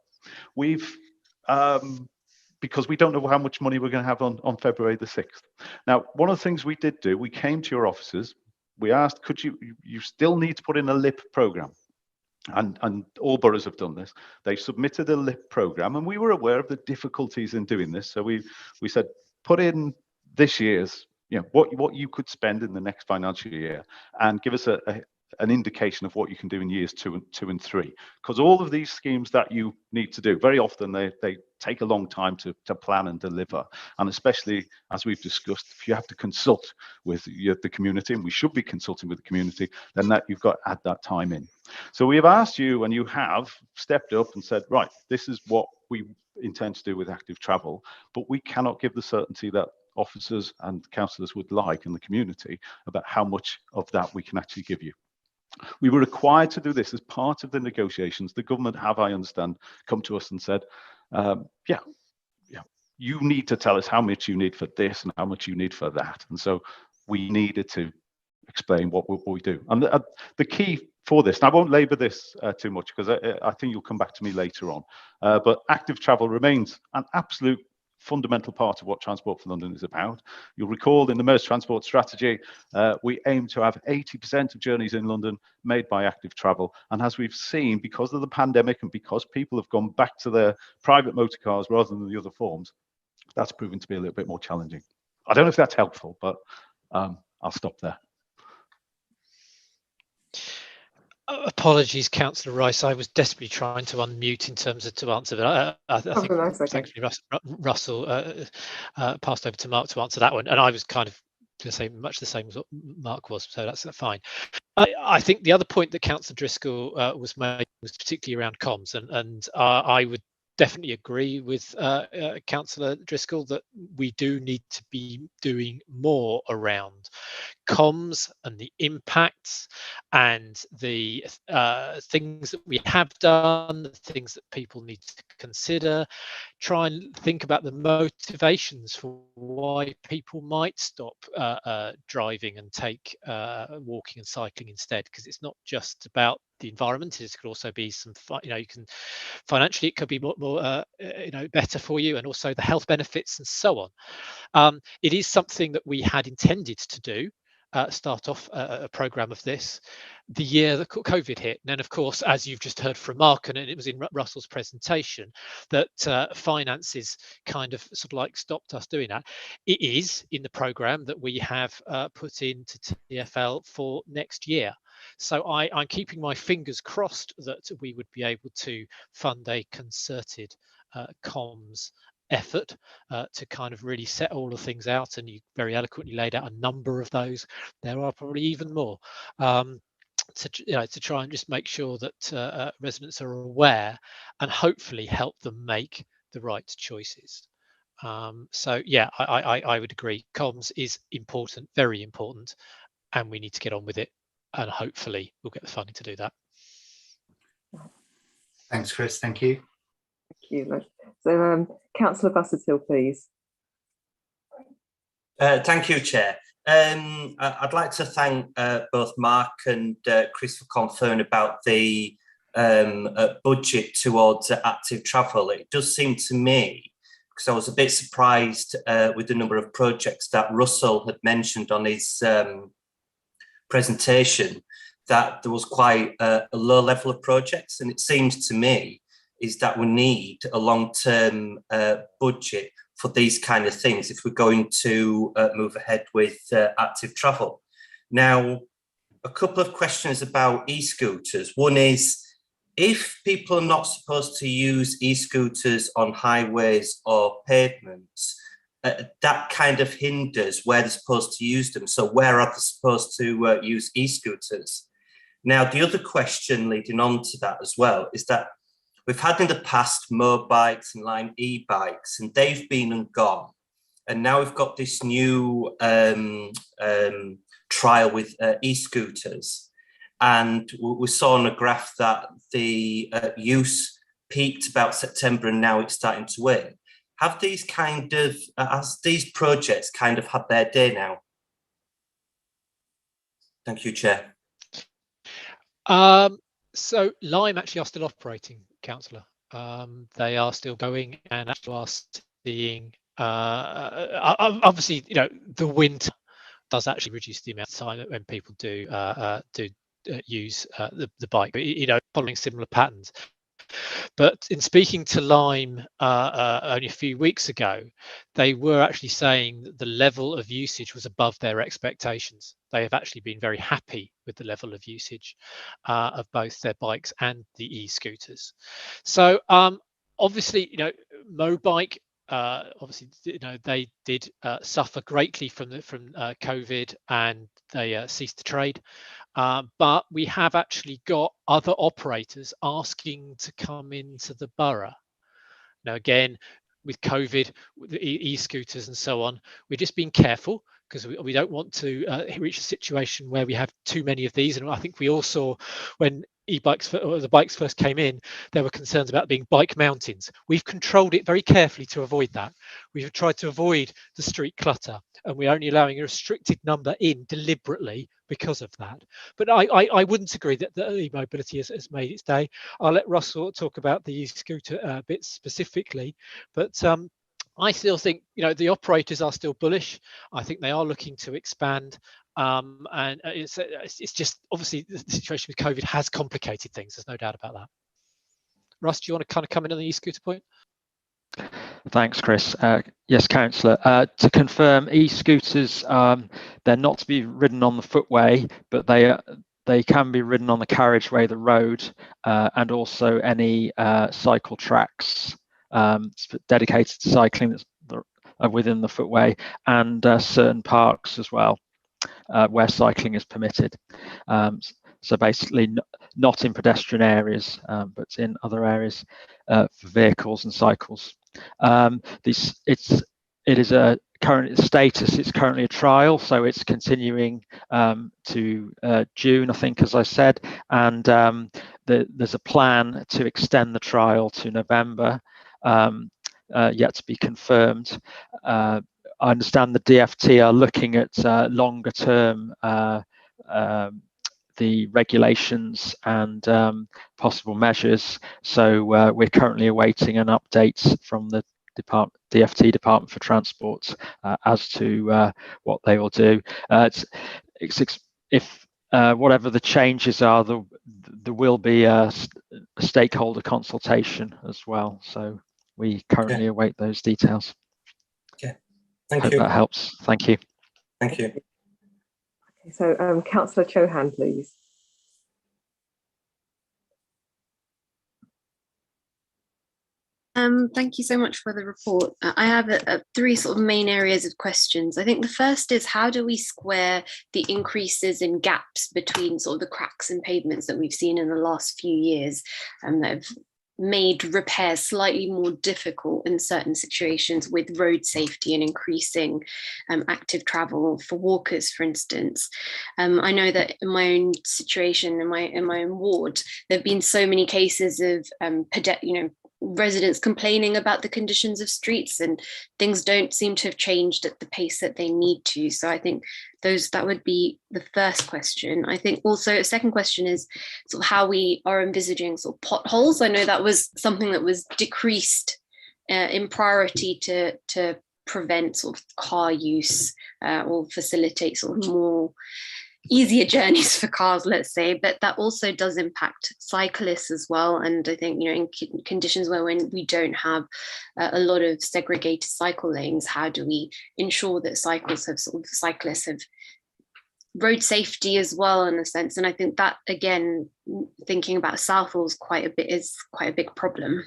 Because we don't know how much money we're going to have on February the 6th. Now, one of the things we did do, we came to your offices, we asked, could you still need to put in a LIP programme? And all boroughs have done this. They submitted a LIP programme, and we were aware of the difficulties in doing this. So we said, put in this year's, what you could spend in the next financial year, and give us an indication of what you can do in years two and three. Because all of these schemes that you need to do, very often they take a long time to plan and deliver. And especially, as we've discussed, if you have to consult with the community, and we should be consulting with the community, then that you've got to add that time in. So we have asked you, and you have stepped up and said, right, this is what we intend to do with active travel, but we cannot give the certainty that officers and councillors would like in the community about how much of that we can actually give you. We were required to do this as part of the negotiations. The government have, I understand, come to us and said, you need to tell us how much you need for this and how much you need for that. And so we needed to explain what we do. And the key for this, and I won't labour this too much because I think you'll come back to me later on, but active travel remains an absolute fundamental part of what Transport for London is about. You'll recall in the Mayor's Transport Strategy, we aim to have 80% of journeys in London made by active travel. And as we've seen, because of the pandemic and because people have gone back to their private motor cars rather than the other forms, that's proven to be a little bit more challenging. I don't know if that's helpful, but I'll stop there. Apologies, Councillor Rice. I was desperately trying to unmute in terms of to answer, but I think thankfully Russell passed over to Mark to answer that one, and I was kind of going to say much the same as what Mark was, so that's fine. I think the other point that Councillor Driscoll was making was particularly around comms, and I would definitely agree with Councillor Driscoll that we do need to be doing more around comms and the impacts and the things that we have done, the things that people need to consider, try and think about the motivations for why people might stop driving and take walking and cycling instead, because it's not just about the environment. It could also be some, you can financially, it could be more better for you, and also the health benefits and so on. It is something that we had intended to do, start off a program of this the year that COVID hit. And then, of course, as you've just heard from Mark, and it was in Russell's presentation, that finances kind of sort of like stopped us doing that. It is in the program that we have put into TfL for next year. So I'm keeping my fingers crossed that we would be able to fund a concerted comms effort to kind of really set all the things out, and you very eloquently laid out a number of those. There are probably even more to try and just make sure that residents are aware and hopefully help them make the right choices. So yeah, I would agree. Comms is important, very important, and we need to get on with it, and hopefully we'll get the funding to do that. Thanks, Chris. Thank you. Thank you. So, Councillor Busuttil, please. Thank you, Chair. I'd like to thank both Mark and Chris for confirming about the budget towards active travel. It does seem to me, because I was a bit surprised with the number of projects that Russell had mentioned on his presentation that there was quite a low level of projects, and it seems to me is that we need a long-term budget for these kind of things if we're going to move ahead with active travel. Now, a couple of questions about e-scooters. One is, if people are not supposed to use e-scooters on highways or pavements, that kind of hinders where they're supposed to use them. So where are they supposed to use e-scooters? Now, the other question leading on to that as well is that we've had in the past motorbikes and Lime e-bikes, and they've been and gone. And now we've got this new trial with e-scooters. And we saw on a graph that the use peaked about September, and now it's starting to wane. Have these has these projects kind of had their day now? Thank you, Chair. So Lime actually are still operating, Councillor. They are still going and actually are seeing, obviously, the winter does actually reduce the amount of time when people do use the bike, following similar patterns. But in speaking to Lime only a few weeks ago, they were actually saying that the level of usage was above their expectations. They have actually been very happy with the level of usage of both their bikes and the e-scooters. So obviously, Mobike, obviously, they did suffer greatly from COVID, and they ceased to trade. But we have actually got other operators asking to come into the borough. Now, again, with COVID, with the e-scooters and so on, we're just being careful because we don't want to reach a situation where we have too many of these. And I think we all saw when the bikes first came in, there were concerns about being bike mountains. We've controlled it very carefully to avoid that. We've tried to avoid the street clutter, and we're only allowing a restricted number in deliberately because of that. But I wouldn't agree that the e-mobility has made its day. I'll let Russell talk about the e-scooter bit specifically, but I still think the operators are still bullish. I think they are looking to expand, and it's just obviously the situation with COVID has complicated things. There's no doubt about that. Russ, do you want to kind of come in on the e-scooter point? Thanks, Chris. Yes, Councillor. To confirm, e-scooters, they're not to be ridden on the footway, but they can be ridden on the carriageway, the road, and also any cycle tracks dedicated to cycling that's within the footway, and certain parks as well, where cycling is permitted. So basically not in pedestrian areas, but in other areas for vehicles and cycles. It is a current status. It's currently a trial, so it's continuing to June, I think, as I said, and there's a plan to extend the trial to November, yet to be confirmed. I understand the DFT are looking at longer term the regulations and possible measures. So we're currently awaiting an update from the DFT Department for Transport as to what they will do. If whatever the changes are, there will be a stakeholder consultation as well. So we currently await those details. Okay, thank you. Hope that helps. Thank you. Thank you. Okay, so Councillor Chohan, please. Thank you so much for the report. I have three sort of main areas of questions. I think the first is, how do we square the increases in gaps between sort of the cracks in pavements that we've seen in the last few years that have made repairs slightly more difficult in certain situations with road safety and increasing active travel for walkers, for instance. I know that in my own situation, in my own ward, there have been so many cases of residents complaining about the conditions of streets, and things don't seem to have changed at the pace that they need to. So I think that would be the first question. I think also a second question is sort of how we are envisaging sort of potholes. I know that was something that was decreased in priority to prevent sort of car use or facilitate sort of more easier journeys for cars, let's say, but that also does impact cyclists as well. And I think, in conditions where when we don't have a lot of segregated cycle lanes, how do we ensure that cyclists have road safety as well, in a sense? And I think that, again, thinking about Southall is quite a big problem.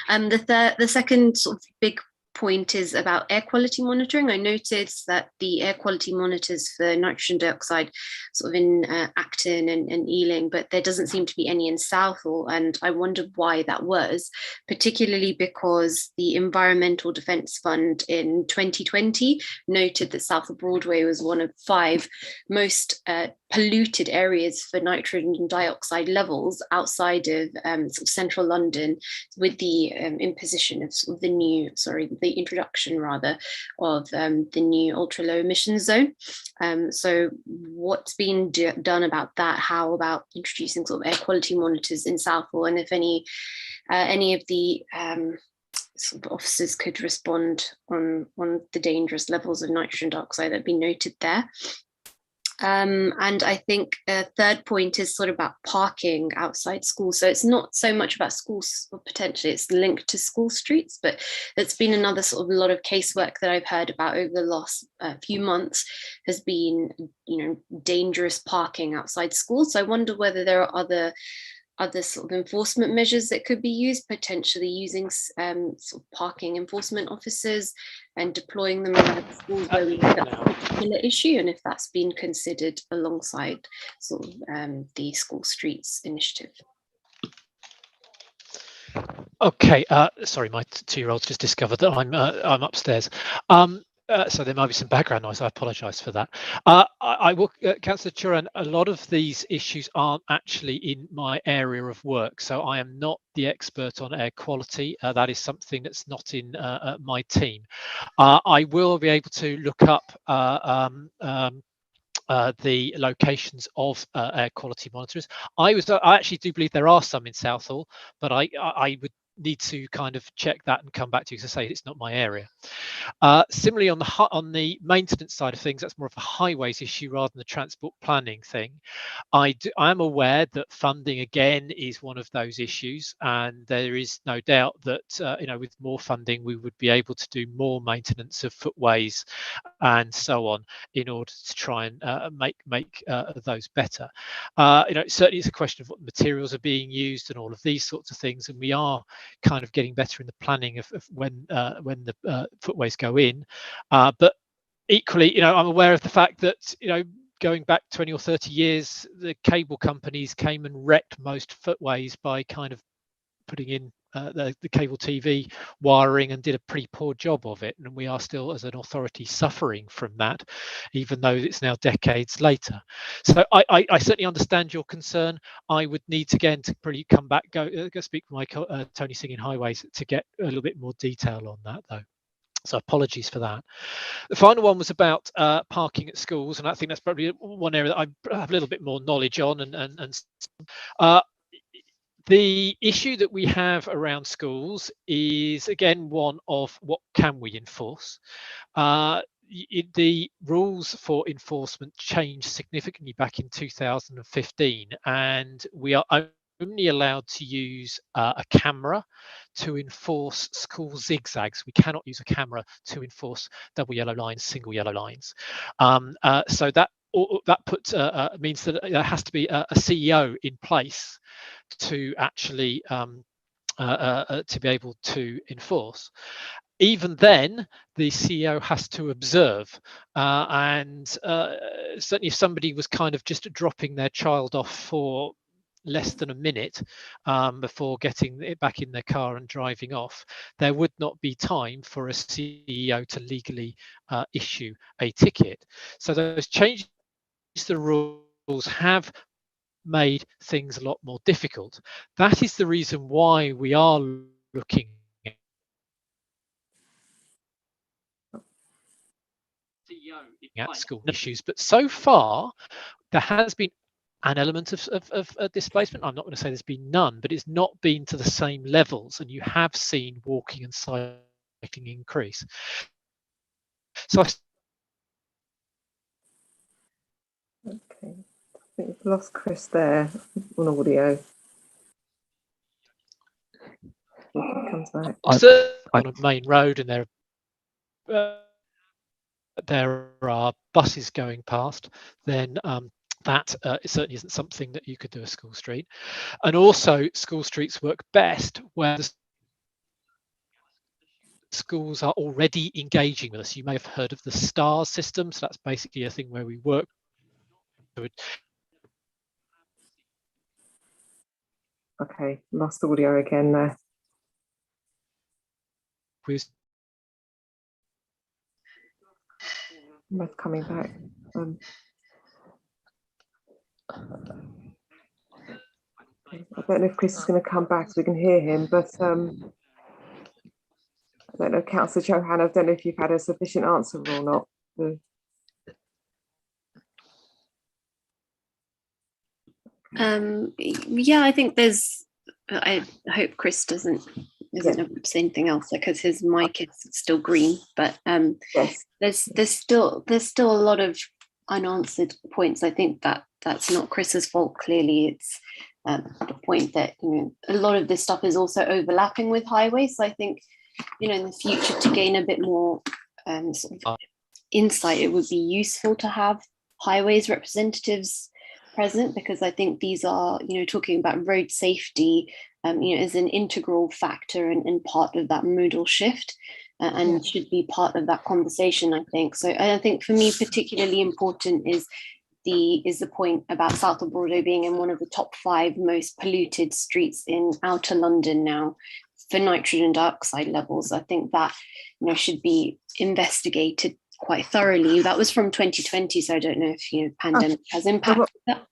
The second sort of big point is about air quality monitoring. I noticed that the air quality monitors for nitrogen dioxide sort of in Acton and Ealing, but there doesn't seem to be any in Southall, and I wondered why that was, particularly because the Environmental Defence Fund in 2020 noted that Southall Broadway was one of 5 most polluted areas for nitrogen dioxide levels outside of sort of central London, with the imposition of sort of the introduction rather of the new ultra low emissions zone. So what's been done about that? How about introducing sort of air quality monitors in Southall, and if any of the sort of officers could respond on the dangerous levels of nitrogen dioxide that have been noted there. And I think a third point is sort of about parking outside schools. So it's not so much about schools, or potentially it's linked to school streets, but it's been another sort of a lot of casework that I've heard about over the last few months has been, dangerous parking outside schools. So I wonder whether there are other sort of enforcement measures that could be used, potentially using sort of parking enforcement officers and deploying them around schools where we have that particular issue, and if that's been considered alongside sort of the school streets initiative. Okay, sorry, my 2-year-old's just discovered that I'm upstairs. So there might be some background noise. I apologise for that. I will, Councillor Turan, a lot of these issues aren't actually in my area of work, so I am not the expert on air quality. That is something that's not in my team. I will be able to look up the locations of air quality monitors. I actually do believe there are some in Southall, but I would need to kind of check that and come back to you, because I say it's not my area. Similarly, on the maintenance side of things, that's more of a highways issue rather than the transport planning thing. I am aware that funding again is one of those issues, and there is no doubt that with more funding we would be able to do more maintenance of footways and so on in order to try and make those better. Certainly it's a question of what materials are being used and all of these sorts of things, and we are kind of getting better in the planning of when the footways go in, but equally, I'm aware of the fact that going back 20 or 30 years, the cable companies came and wrecked most footways by kind of putting in the cable TV wiring, and did a pretty poor job of it, and we are still as an authority suffering from that, even though it's now decades later. So I certainly understand your concern. I would need to probably come back, go speak with my Tony Singh in Highways to get a little bit more detail on that, though. So apologies for that. The final one was about parking at schools, and I think that's probably one area that I have a little bit more knowledge on. The issue that we have around schools is, again, one of what can we enforce. The rules for enforcement changed significantly back in 2015, and we are only allowed to use a camera to enforce school zigzags. We cannot use a camera to enforce double yellow lines, single yellow lines. So that means that there has to be a CEO in place to actually to be able to enforce. Even then, the CEO has to observe, and certainly if somebody was kind of just dropping their child off for less than a minute before getting it back in their car and driving off, there would not be time for a CEO to legally issue a ticket. So those changes to the rules have made things a lot more difficult. That is the reason why we are looking at school issues. But so far, there has been an element of displacement. I'm not going to say there's been none, but it's not been to the same levels, and you have seen walking and cycling increase. So lost Chris there on audio. He comes back. On a main road, and there are buses going past, then that it certainly isn't something that you could do a school street. And also, school streets work best where the schools are already engaging with us. You may have heard of the STARS system. So that's basically a thing where we work with. Okay, lost audio again there. Both coming back. I don't know if Chris is going to come back so we can hear him, but I don't know, Councillor Johanna, I don't know if you've had a sufficient answer or not. Yeah, I think I hope Chris isn't saying anything else because his mic is still green, but yes. there's still a lot of unanswered points. I think that's not Chris's fault. Clearly, it's the point that a lot of this stuff is also overlapping with highways. So I think in the future, to gain a bit more sort of insight, it would be useful to have highways representatives present, because I think these are talking about road safety is an integral factor and part of that modal shift, and should be part of that conversation, I think. So I think for me particularly important is the point about South of Broadway being in one of the top 5 most polluted streets in outer London now for nitrogen dioxide levels. I think that should be investigated quite thoroughly. That was from 2020, so I don't know if pandemic has impacted that.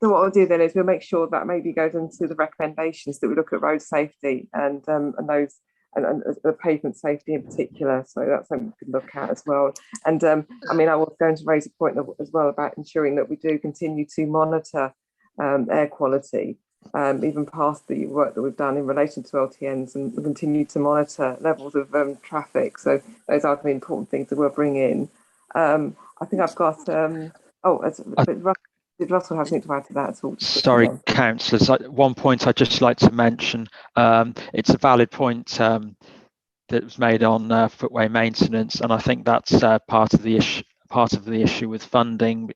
So what I'll do then is we'll make sure that maybe goes into the recommendations, that we look at road safety and those and the pavement safety in particular. So that's something we can look at as well. And I mean, I was going to raise a point as well about ensuring that we do continue to monitor air quality, even past the work that we've done in relation to LTNs, and we continue to monitor levels of traffic. So those are the important things that we'll bring in. I think I've got did Russell have something to add to that at all? Sorry, councillors. One point I'd just like to mention. It's a valid point that was made on footway maintenance, and I think that's part of the issue with funding,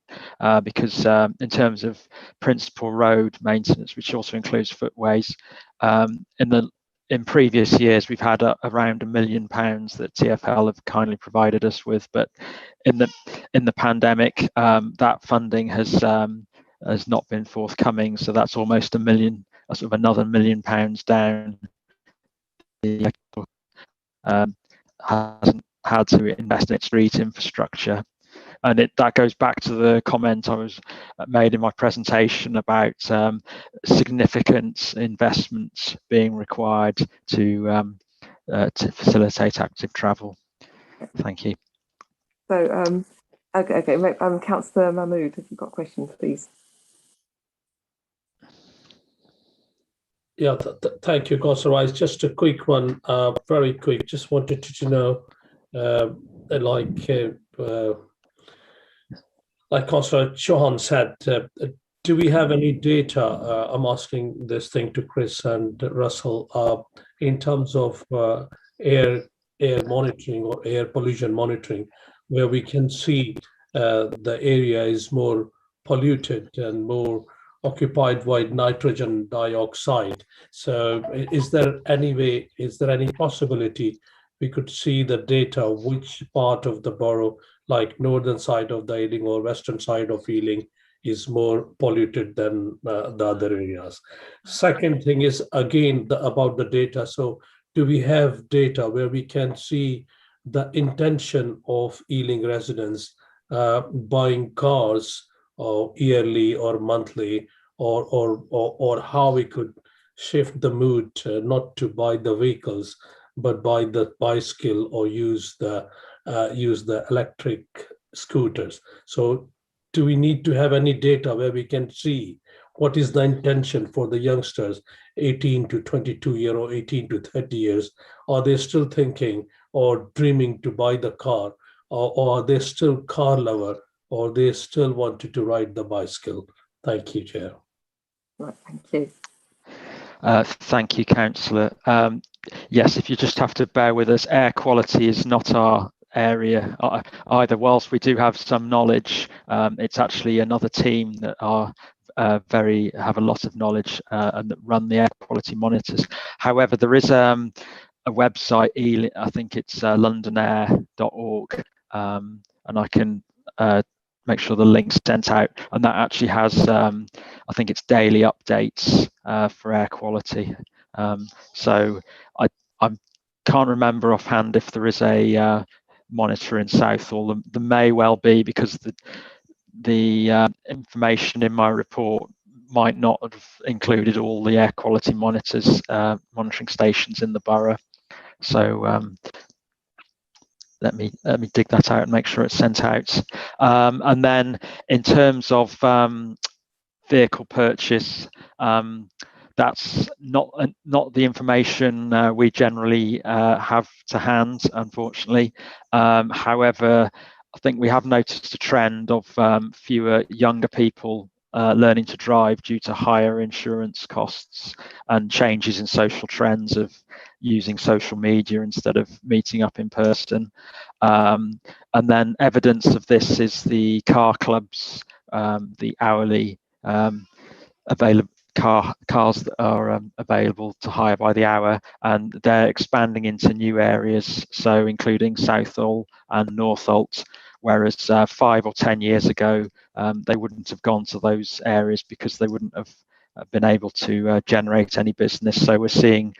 because in terms of principal road maintenance, which also includes footways, in previous years we've had around £1 million that TfL have kindly provided us with, but in the pandemic that funding has not been forthcoming, so that's almost £1 million, sort of another £1 million down. Hasn't had to invest in its street infrastructure. And that goes back to the comment I was made in my presentation about significant investments being required to facilitate active travel. Thank you. So, okay, Councillor Mahmood, have you got questions, please? Yeah, thank you, Councillor Rice. Just a quick one, very quick. Just wanted to know, like Councillor Chauhan said, do we have any data? I'm asking this thing to Chris and Russell, in terms of air monitoring or air pollution monitoring, where we can see the area is more polluted and more occupied by nitrogen dioxide. So is there any possibility we could see the data, which part of the borough, like northern side of the Ealing or western side of Ealing, is more polluted than the other areas? Second thing is, again, about the data. So do we have data where we can see the intention of Ealing residents buying cars yearly or monthly, or how we could shift the mood not to buy the vehicles but buy the bicycle or use the electric scooters? So do we need to have any data where we can see what is the intention for the youngsters 18 to 22 years or 18 to 30 years? Are they still thinking or dreaming to buy the car, or are they still car lover, or they still wanted to ride the bicycle? Thank you, Chair. Right, thank you. Thank you, Councillor. Yes, if you just have to bear with us, air quality is not our area either. Whilst we do have some knowledge, it's actually another team that are have a lot of knowledge and that run the air quality monitors. However, there is a website, I think it's londonair.org, and I can make sure the link's sent out, and that actually has I think it's daily updates for air quality. So I can't remember offhand if there is a monitor in Southall. There may well be, because the information in my report might not have included all the air quality monitors monitoring stations in the borough. So let me dig that out and make sure it's sent out. And then in terms of vehicle purchase, that's not the information we generally have to hand, unfortunately. However, I think we have noticed a trend of fewer younger people learning to drive due to higher insurance costs and changes in social trends of using social media instead of meeting up in person. And then evidence of this is the car clubs, the hourly available cars that are available to hire by the hour, and they're expanding into new areas, so including Southall and Northolt, whereas 5 or 10 years ago they wouldn't have gone to those areas because they wouldn't have been able to generate any business. So we're seeing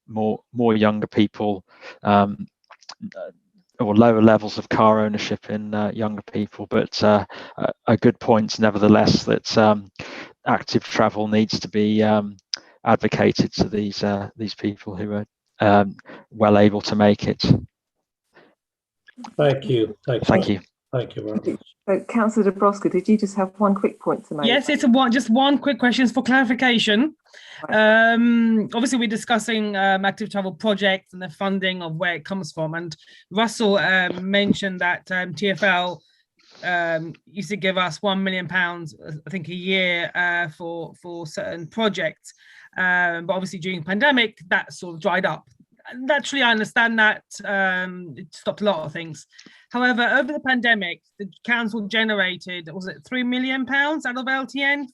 more younger people or lower levels of car ownership in younger people, but a good point nevertheless that active travel needs to be advocated to these people who are well able to make it. Thank you. Thank you. Thank you very much. So, Councillor Dabrowska, did you just have one quick point to make? Yes, it's just one quick question for clarification. Obviously, we're discussing active travel projects and the funding of where it comes from. And Russell mentioned that TfL used to give us £1 million, I think, a year for certain projects. But obviously, during the pandemic, that sort of dried up. Naturally, I understand that it stopped a lot of things. However, over the pandemic, the council generated, was it £3 million out of LTN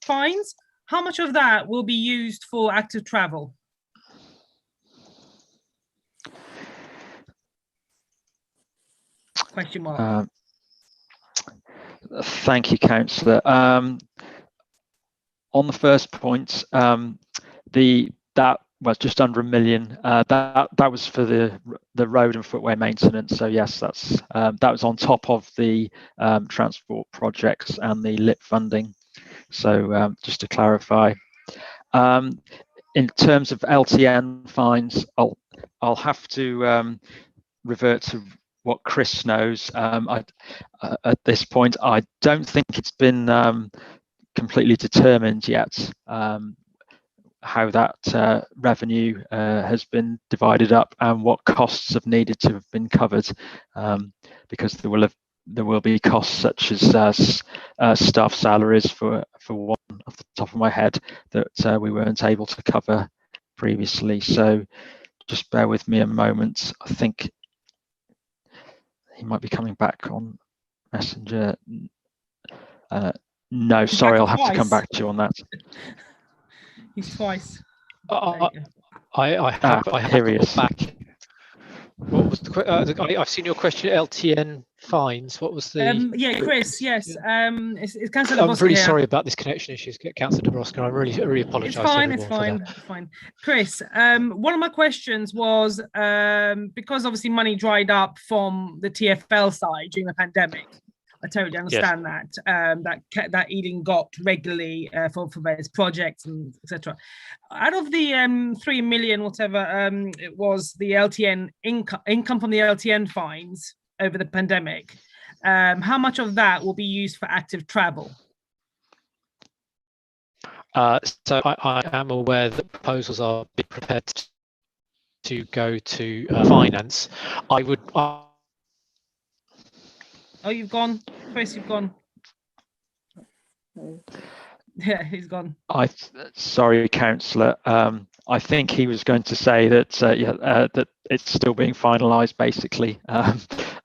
fines? How much of that will be used for active travel? Question mark. Thank you, Councillor. On the first point, that was just under £1 million. That was for the road and footway maintenance. So yes, that was on top of the transport projects and the LIP funding. So just to clarify, in terms of LTN fines, I'll have to revert to what Chris knows. At this point, I don't think it's been completely determined yet how that revenue has been divided up and what costs have needed to have been covered, because there will be costs such as staff salaries for one off the top of my head that we weren't able to cover previously. So just bear with me a moment. I think he might be coming back on Messenger. No, sorry, I'll have to come back to you on that. He's twice. I have here he is. back. What was the I've seen your question. LTN fines. What was the? Yeah, Chris. Yes. It's Councillor I'm Dabrowska really here. sorry about this connection issues, Councillor Dabrowska. I really apologise. It's fine. It's fine. It's fine. Chris, one of my questions was because obviously money dried up from the TfL side during the pandemic. I totally understand that Ealing got regularly for various projects and etc. Out of the 3 million, whatever it was, the LTN income from the LTN fines over the pandemic, how much of that will be used for active travel? So I am aware that proposals are being prepared to go to finance. I would. Oh, you've gone, Chris. You've gone. So, Yeah, he's gone. Sorry, Councillor. I think he was going to say that that it's still being finalised, basically, and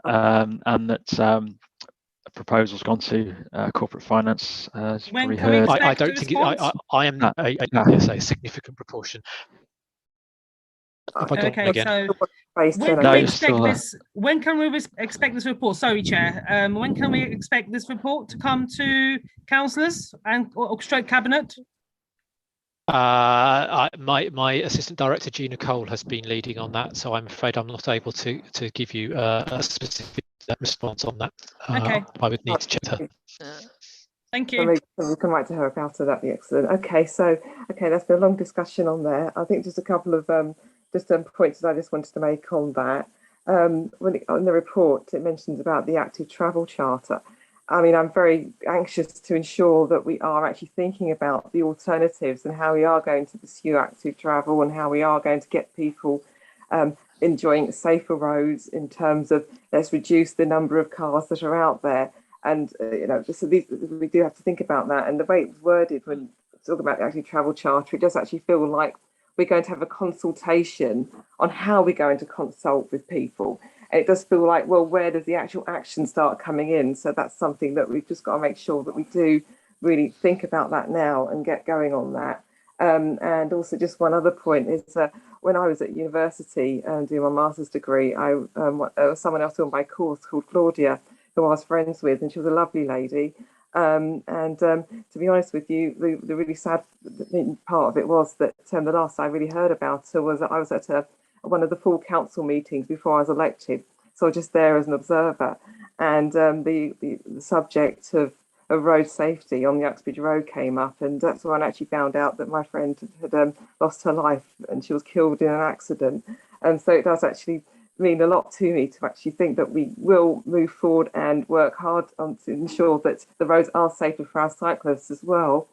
that a proposal's gone to corporate finance. As you've When probably can we heard. expect I don't a think response? I am yes, a significant proportion. Have I gone Okay, again? so based when on can No, we you're expect still there. this? When can we expect this report? Sorry, Chair. When can we expect this report to come to councillors and or stroke cabinet? My assistant director Gina Cole has been leading on that, so I'm afraid I'm not able to give you a specific response on that. Okay. I would need to check her. Thank So you. maybe we can write to her about it. That'd be excellent. Okay, so that's been a long discussion on there. I think just a couple of points that I just wanted to make on that. On the report, it mentions about the active travel charter. I mean, I'm very anxious to ensure that we are actually thinking about the alternatives and how we are going to pursue active travel and how we are going to get people enjoying safer roads in terms of let's reduce the number of cars that are out there. And so we do have to think about that. And the way it's worded when talking about the active travel charter, it does actually feel like we're going to have a consultation on how we're going to consult with people. And it does feel like, well, where does the actual action start coming in? So that's something that we've just got to make sure that we do really think about that now and get going on that. And also just one other point is when I was at university doing my master's degree, someone else on my course called Claudia, who I was friends with, and she was a lovely lady. To be honest with you, the really sad part of it was that the last I really heard about her was that I was at one of the full council meetings before I was elected. So I was just there as an observer. And the subject of road safety on the Uxbridge Road came up. And that's when I actually found out that my friend had lost her life and she was killed in an accident. And so it does actually mean a lot to me to actually think that we will move forward and work hard on to ensure that the roads are safer for our cyclists as well.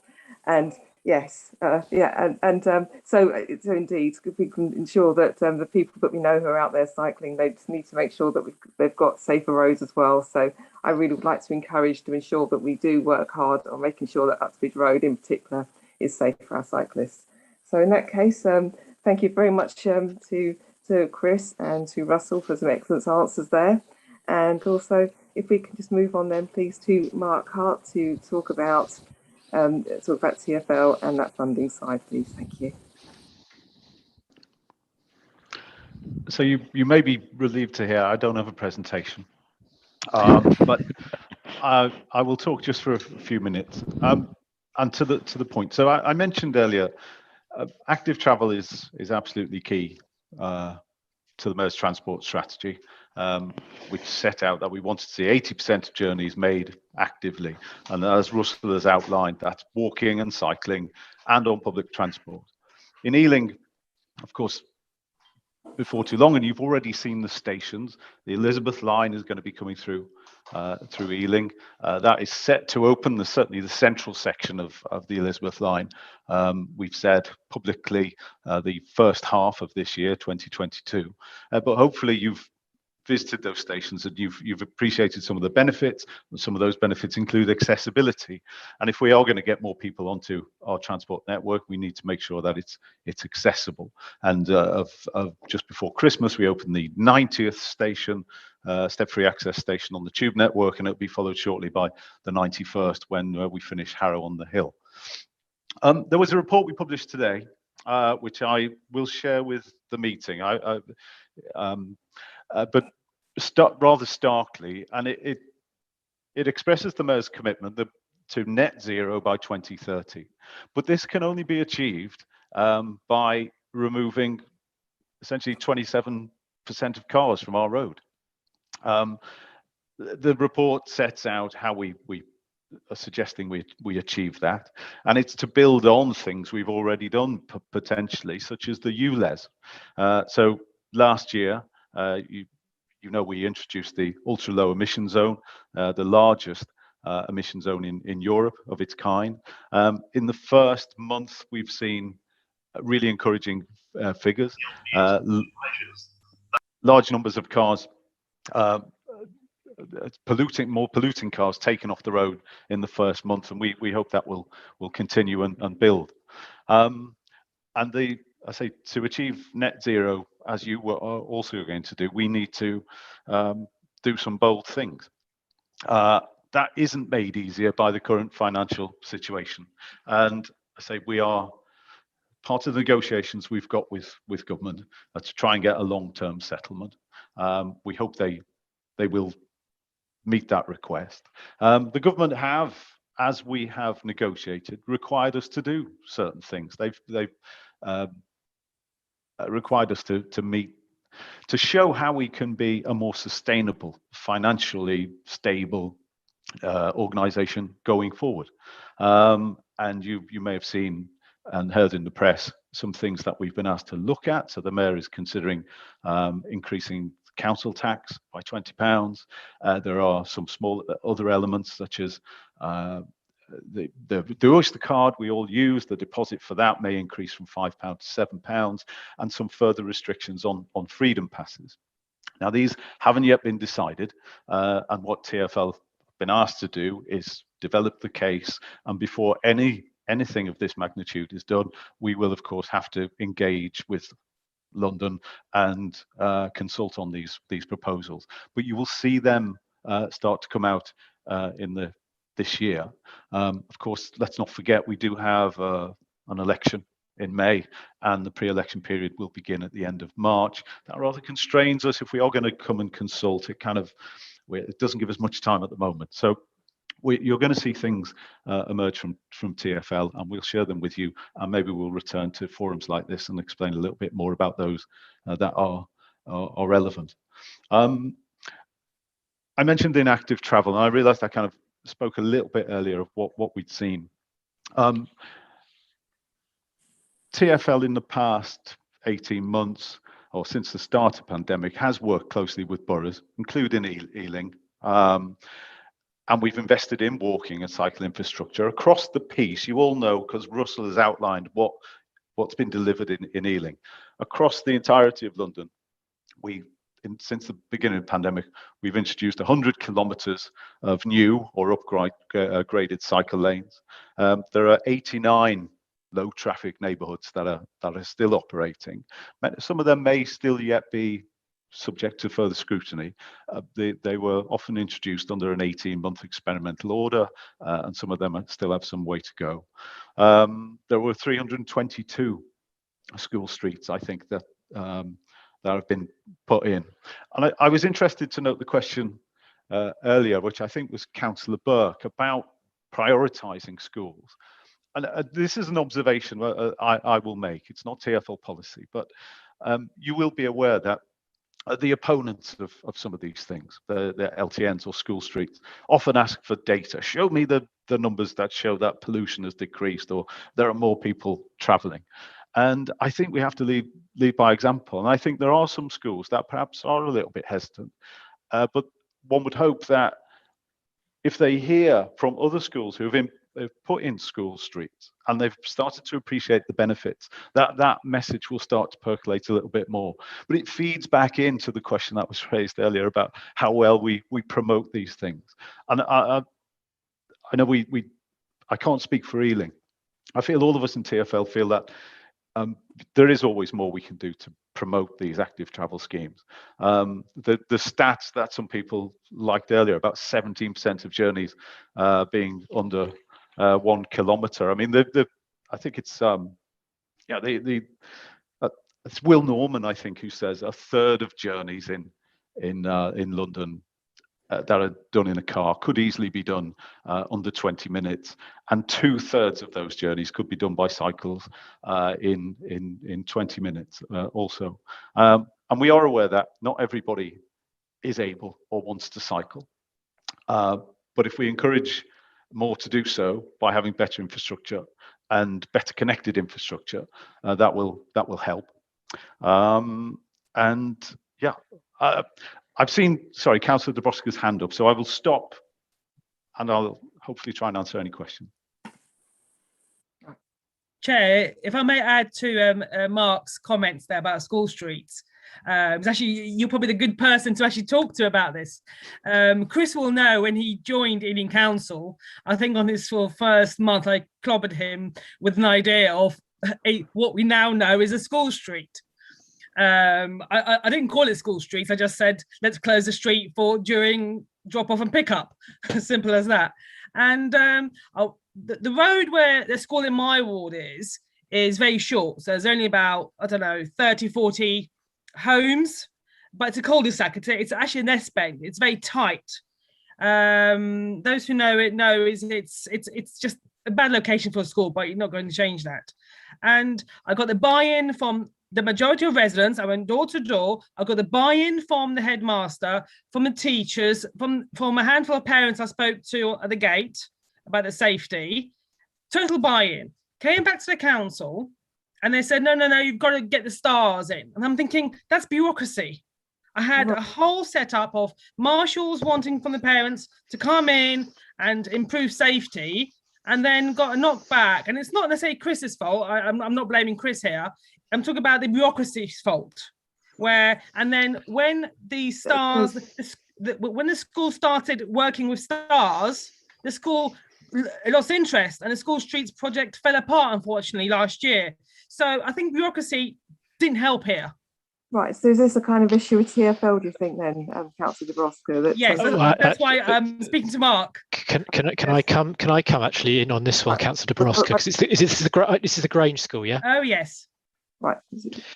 And yes, so indeed, if we can ensure that the people that we know who are out there cycling, they just need to make sure that they've got safer roads as well. So I really would like to encourage to ensure that we do work hard on making sure that Uxbridge Road in particular is safe for our cyclists. So in that case, thank you very much to Chris and to Russell for some excellent answers there. And also, if we can just move on then, please, to Mark Hart to talk about TfL and that funding side, please. Thank you. So you may be relieved to hear I don't have a presentation, but I will talk just for a few minutes. And to the point. So I mentioned earlier, active travel is absolutely key to the Mersey transport strategy, which set out that we wanted to see 80% of journeys made actively. And as Russell has outlined, that's walking and cycling and on public transport. In Ealing, of course, before too long, and you've already seen the stations, the Elizabeth line is going to be coming through Ealing. That is set to open, certainly the central section of the Elizabeth line. We've said publicly the first half of this year, 2022, but hopefully you've visited those stations and you've appreciated some of the benefits. Some of those benefits include accessibility, and if we are going to get more people onto our transport network, we need to make sure that it's accessible. And just before Christmas, we opened the 90th station, step-free access station on the tube network, and it'll be followed shortly by the 91st when we finish Harrow on the Hill. There was a report we published today, which I will share with the meeting. But rather starkly, and it expresses the mayor's commitment to net zero by 2030. But this can only be achieved by removing essentially 27% of cars from our road. The report sets out how we are suggesting we achieve that, and it's to build on things we've already done potentially, such as the ULEZ. So last year, we introduced the ultra low emission zone, the largest emission zone in Europe of its kind. In the first month, we've seen really encouraging figures. Large numbers of cars more polluting cars taken off the road in the first month, and we hope that will continue and build. And I say, to achieve net zero, as you were also going to do, we need to do some bold things. That isn't made easier by the current financial situation. And I say, we are part of the negotiations we've got with government to try and get a long-term settlement. We hope they will meet that request. The government have, as we have negotiated, required us to do certain things. They've required us to show how we can be a more sustainable, financially stable organization going forward. And you may have seen and heard in the press some things that we've been asked to look at. So the mayor is considering increasing council tax by £20. There are some small other elements, such as the Oyster card we all use. The deposit for that may increase from £5 to £7, and some further restrictions on freedom passes. Now, these haven't yet been decided, and what TfL have been asked to do is develop the case, and before anything of this magnitude is done, we will of course have to engage with London and consult on these proposals. But you will see them start to come out in this year. Of course, let's not forget we do have an election in May, and the pre-election period will begin at the end of March. That rather constrains us. If we are going to come and consult, it doesn't give us much time at the moment. So you're going to see things emerge from TfL, and we'll share them with you, and maybe we'll return to forums like this and explain a little bit more about those that are relevant. I mentioned inactive travel, and I realized I kind of spoke a little bit earlier of what we'd seen. TfL in the past 18 months, or since the start of the pandemic, has worked closely with boroughs, including Ealing. And we've invested in walking and cycle infrastructure across the piece. You all know, because Russell has outlined what's been delivered in Ealing. Across the entirety of London, since the beginning of the pandemic, we've introduced 100 kilometres of new or upgraded cycle lanes. There are 89 low traffic neighbourhoods that are still operating. Some of them may still yet be subject to further scrutiny. They were often introduced under an 18-month experimental order, and some of them still have some way to go. There were 322 school streets, I think, that have been put in. And I was interested to note the question earlier, which I think was Councillor Burke, about prioritising schools. And this is an observation I will make. It's not TfL policy, but you will be aware that the opponents of some of these things, the LTNs or school streets, often ask for data. Show me the numbers that show that pollution has decreased, or there are more people travelling. And I think we have to lead by example. And I think there are some schools that perhaps are a little bit hesitant, but one would hope that if they hear from other schools who've put in school streets and they've started to appreciate the benefits, that message will start to percolate a little bit more. But it feeds back into the question that was raised earlier about how well we promote these things. And I know I can't speak for Ealing. I feel all of us in TfL feel that there is always more we can do to promote these active travel schemes. The stats that some people liked earlier, about 17% of journeys being under 1 kilometre. I mean, I think it's it's Will Norman, I think, who says a third of journeys in London that are done in a car could easily be done under 20 minutes, and 2/3 of those journeys could be done by cycles in 20 minutes also. And we are aware that not everybody is able or wants to cycle, but if we encourage more to do so by having better infrastructure and better connected infrastructure, that will help. And yeah, I've seen, sorry, Councillor Dobroska's hand up, so I will stop and I'll hopefully try and answer any question. Chair, if I may add to Mark's comments there about school streets, It's actually, you're probably the good person to actually talk to about this. Chris will know when he joined Ealing Council, I think on his first month, I clobbered him with an idea of what we now know is a school street. I didn't call it school streets. I just said, let's close the street for during drop off and pick up. Simple as that. And the road where the school in my ward is very short. So there's only about, I don't know, 30, 40 homes, but it's a cul-de-sac. It's actually an S-bend. It's very tight. Those who know it know it's just a bad location for a school, but you're not going to change that. And I got the buy-in from the majority of residents. I went door to door. I got the buy-in from the headmaster, from the teachers, from a handful of parents I spoke to at the gate about the safety. Total buy-in. Came back to the council and they said, no, you've got to get the stars in. And I'm thinking, that's bureaucracy. I had a whole setup of marshals wanting from the parents to come in and improve safety, and then got a knockback. And it's not necessarily Chris's fault. I'm not blaming Chris here. I'm talking about the bureaucracy's fault. And then when the stars, when the school started working with stars, the school lost interest and the school streets project fell apart, unfortunately, last year. So I think bureaucracy didn't help here. Right, so is this a kind of issue with TfL, do you think then, Councillor Dabrowska? Yes, that's why I'm speaking to Mark. Can I come actually in on this one, Councillor Dabrowska? Because this is the Grange School, yeah? Oh yes. Right.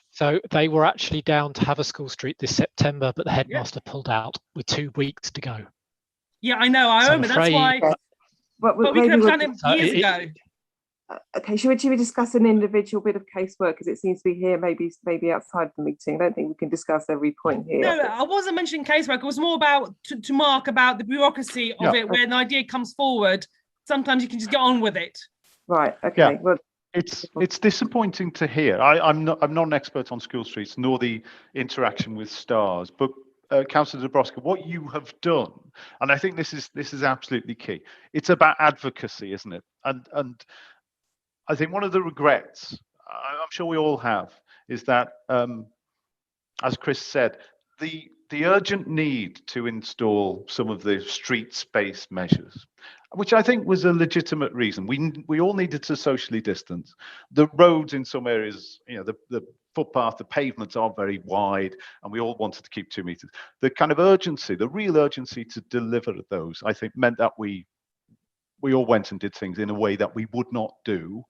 So they were actually down to have a school street this September, but the headmaster pulled out with 2 weeks to go. Yeah, I know. I remember. That's why. But we could have done it years ago. Okay, should we discuss an individual bit of casework, because it seems to be here, maybe outside the meeting? I don't think we can discuss every point here. No, I wasn't mentioning casework. It was more about to Mark about the bureaucracy of it. When an idea comes forward, sometimes you can just get on with it. Right. Okay. Well, it's disappointing to hear. I'm not an expert on school streets nor the interaction with stars, but Councillor Dabrowska, what you have done, and I think this is absolutely key. It's about advocacy, isn't it? And I think one of the regrets, I'm sure we all have, is that, as Chris said, the urgent need to install some of the street space measures, which I think was a legitimate reason. We all needed to socially distance. The roads in some areas, the footpath, the pavements are very wide, and we all wanted to keep 2 meters. The kind of urgency, the real urgency to deliver those, I think, meant that we all went and did things in a way that we would not do.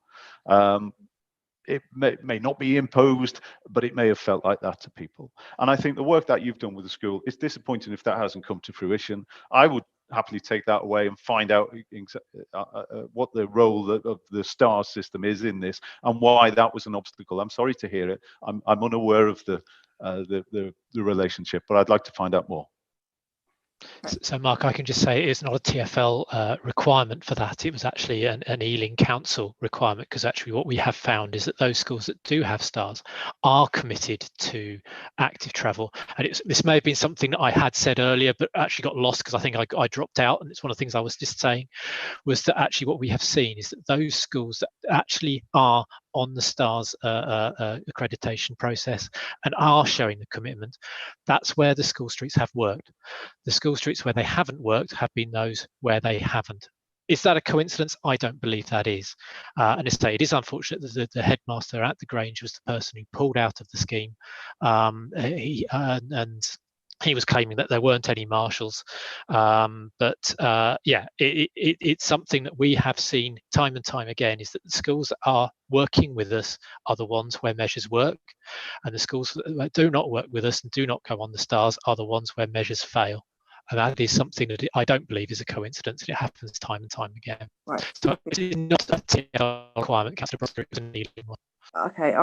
It may not be imposed, but it may have felt like that to people. And I think the work that you've done with the school is disappointing if that hasn't come to fruition. I would happily take that away and find out what the role of the STAR system is in this and why that was an obstacle. I'm sorry to hear it. I'm unaware of the relationship, but I'd like to find out more. So, Mark, I can just say it's not a TfL requirement for that. It was actually an Ealing Council requirement, because actually what we have found is that those schools that do have stars are committed to active travel. And this may have been something that I had said earlier, but actually got lost because I think I dropped out. And it's one of the things I was just saying, was that actually what we have seen is that those schools that actually are on the STARS accreditation process and are showing the commitment, that's where the school streets have worked. The school streets where they haven't worked have been those where they haven't. Is that a coincidence? I don't believe that is. And it is unfortunate that the headmaster at the Grange was the person who pulled out of the scheme. He was claiming that there weren't any marshals, it's something that we have seen time and time again, is that the schools that are working with us are the ones where measures work, and the schools that do not work with us and do not go on the stars are the ones where measures fail. And that is something that I don't believe is a coincidence. It happens time and time again. Right. So it's not a TfL requirement, Councillor Broster, it was an Ealing one. Okay,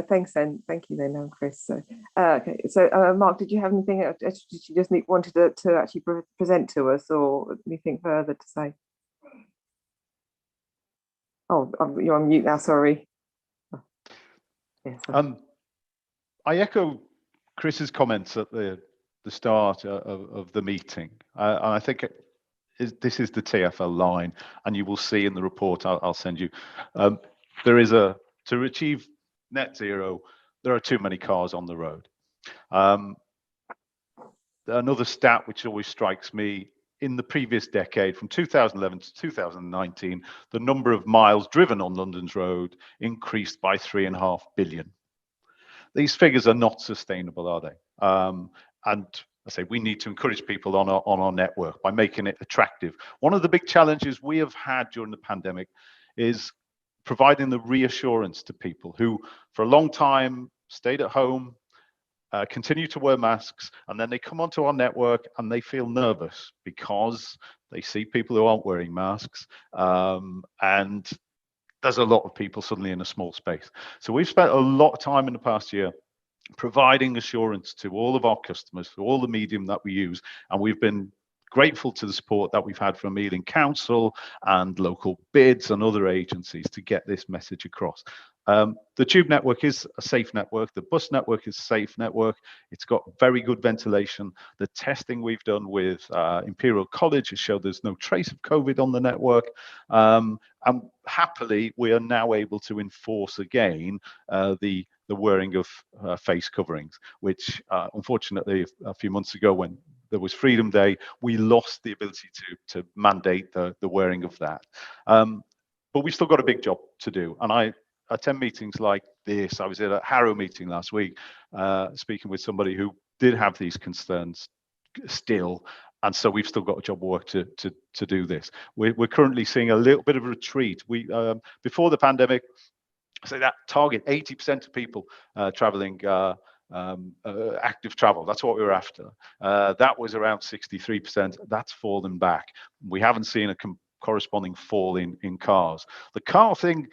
thanks then. Thank you then, Chris. So, Mark, did you have anything? Did you just wanted to actually present to us, or anything further to say? Oh, you're on mute now. Sorry. Oh, yes. I echo Chris's comments at the start of the meeting, and I think this is the TfL line, and you will see in the report I'll send you. There is to achieve net zero, there are too many cars on the road. Another stat which always strikes me, in the previous decade, from 2011 to 2019, the number of miles driven on London's road increased by 3.5 billion. These figures are not sustainable, are they? And I say we need to encourage people on our network by making it attractive. One of the big challenges we have had during the pandemic is providing the reassurance to people who, for a long time, stayed at home, continue to wear masks, and then they come onto our network and they feel nervous because they see people who aren't wearing masks, and there's a lot of people suddenly in a small space. So we've spent a lot of time in the past year providing assurance to all of our customers, to all the medium that we use, and we've been grateful to the support that we've had from Ealing Council and local bids and other agencies to get this message across. The tube network is a safe network. The bus network is a safe network. It's got very good ventilation. The testing we've done with Imperial College has showed there's no trace of COVID on the network. And happily, we are now able to enforce again the wearing of face coverings, which unfortunately a few months ago when there was Freedom Day, we lost the ability to mandate the wearing of that. But we've still got a big job to do. And I attend meetings like this. I was at a Harrow meeting last week, speaking with somebody who did have these concerns still. And so we've still got a job of work to do this. We're currently seeing a little bit of a retreat. We before the pandemic, so that target 80% of people traveling active travel, that's what we were after. That was around 63%. That's fallen back. We haven't seen a corresponding fall in cars. The car thing,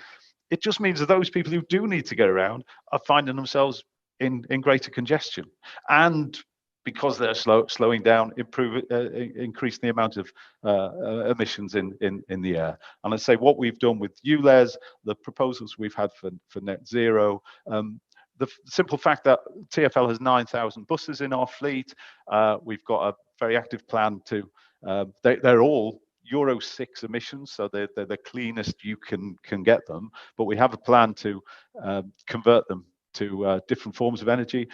it just means that those people who do need to get around are finding themselves in greater congestion, and because they're slowing down, increasing the amount of emissions in the air. And I'd say what we've done with ULEZ, the proposals we've had for net zero, the simple fact that TfL has 9,000 buses in our fleet, we've got a very active plan to, they're all Euro 6 emissions, so they're the cleanest you can get them, but we have a plan to convert them to different forms of energy,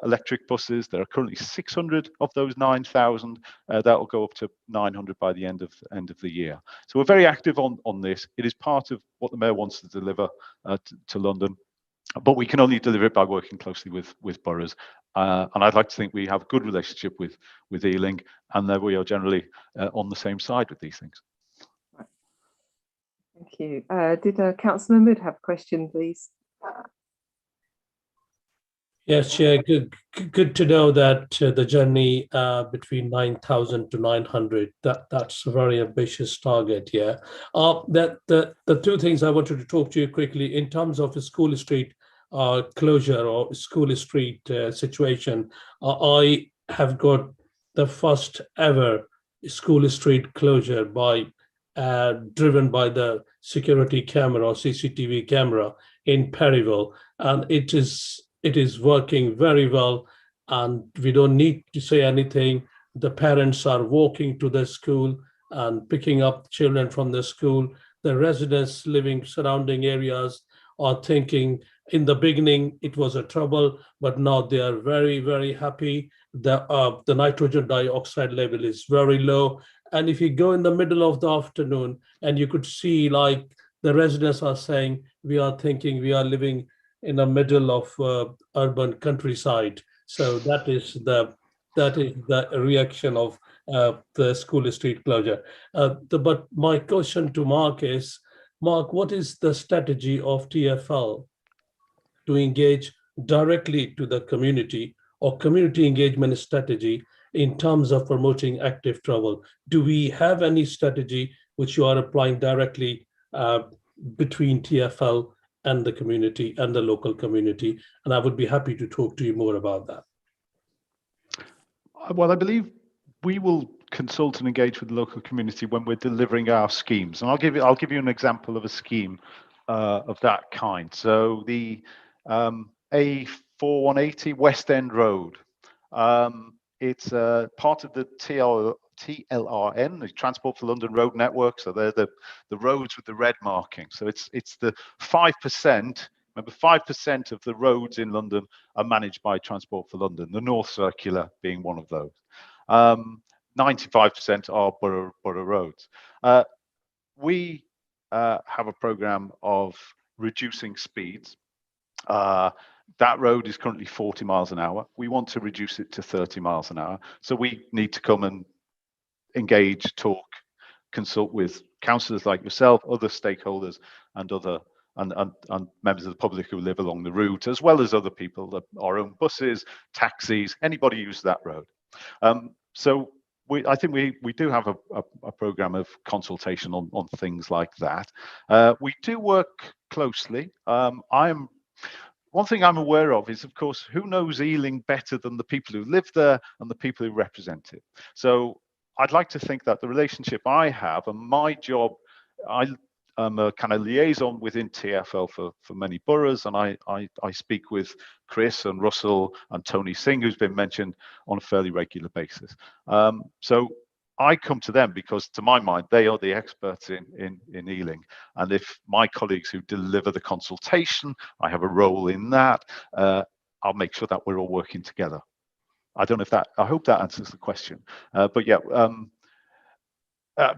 electric buses. There are currently 600 of those 9,000. That will go up to 900 by the end of the year. So we're very active on this. It is part of what the Mayor wants to deliver to London, but we can only deliver it by working closely with boroughs. And I'd like to think we have a good relationship with Ealing, and that we are generally on the same side with these things. Thank you. Did Councillor Mahmood have a question, please? Yes, Chair. Good to know that the journey between 9,000 to 900, that's a very ambitious target. Yeah. The two things I wanted to talk to you quickly in terms of the School Street closure or School Street situation. I have got the first ever School Street closure driven by the security camera or CCTV camera in Perryville, and it is working very well, and we don't need to say anything. The parents are walking to the school and picking up children from the school. The residents living surrounding areas are thinking in the beginning it was a trouble, but now they are very, very happy. The nitrogen dioxide level is very low. And if you go in the middle of the afternoon and you could see like the residents are saying, we are thinking we are living in the middle of urban countryside. So that is the reaction of the School Street closure. But my question to Mark is, Mark, what is the strategy of TfL to engage directly to the community or community engagement strategy in terms of promoting active travel? Do we have any strategy which you are applying directly between TfL and the community and the local community? And I would be happy to talk to you more about that. Well, I believe we will consult and engage with the local community when we're delivering our schemes. And I'll give you an example of a scheme of that kind. So the A4180 West End Road. It's part of the TLRN, the Transport for London Road Network. So they're the roads with the red marking. So it's the 5%. Remember, 5% of the roads in London are managed by Transport for London, the North Circular being one of those. 95% are borough roads. We have a programme of reducing speeds. That road is currently 40 miles an hour. We want to reduce it to 30 miles an hour. So we need to come and engage, talk, consult with councillors like yourself, other stakeholders, and other and members of the public who live along the route, as well as other people, our own buses, taxis, anybody who uses that road. So I think we do have a programme of consultation on things like that. We do work closely. One thing I'm aware of is, of course, who knows Ealing better than the people who live there and the people who represent it. So I'd like to think that the relationship I have and my job, I'm a kind of liaison within TfL for many boroughs, and I speak with Chris and Russell and Tony Singh, who's been mentioned, on a fairly regular basis. So I come to them because, to my mind, they are the experts in Ealing. And if my colleagues who deliver the consultation, I have a role in that, I'll make sure that we're all working together. I don't know if I hope that answers the question. But yeah,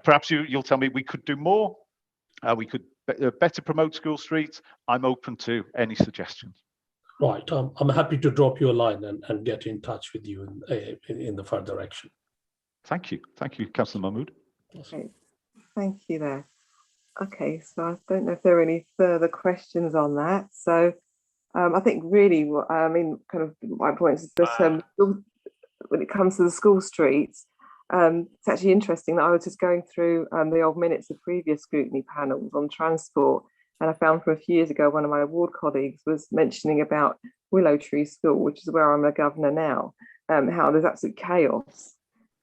perhaps you'll tell me we could do more. We could better promote school streets. I'm open to any suggestions. Right. I'm happy to drop you a line and get in touch with you in the further action. Thank you, Councillor Mahmood. Okay, thank you there. Okay, so I don't know if there are any further questions on that. So I think really what kind of my point is that when it comes to the school streets, it's actually interesting that I was just going through the old minutes of previous scrutiny panels on transport, and I found from a few years ago one of my ward colleagues was mentioning about Willow Tree School, which is where I'm a governor now, how there's absolute chaos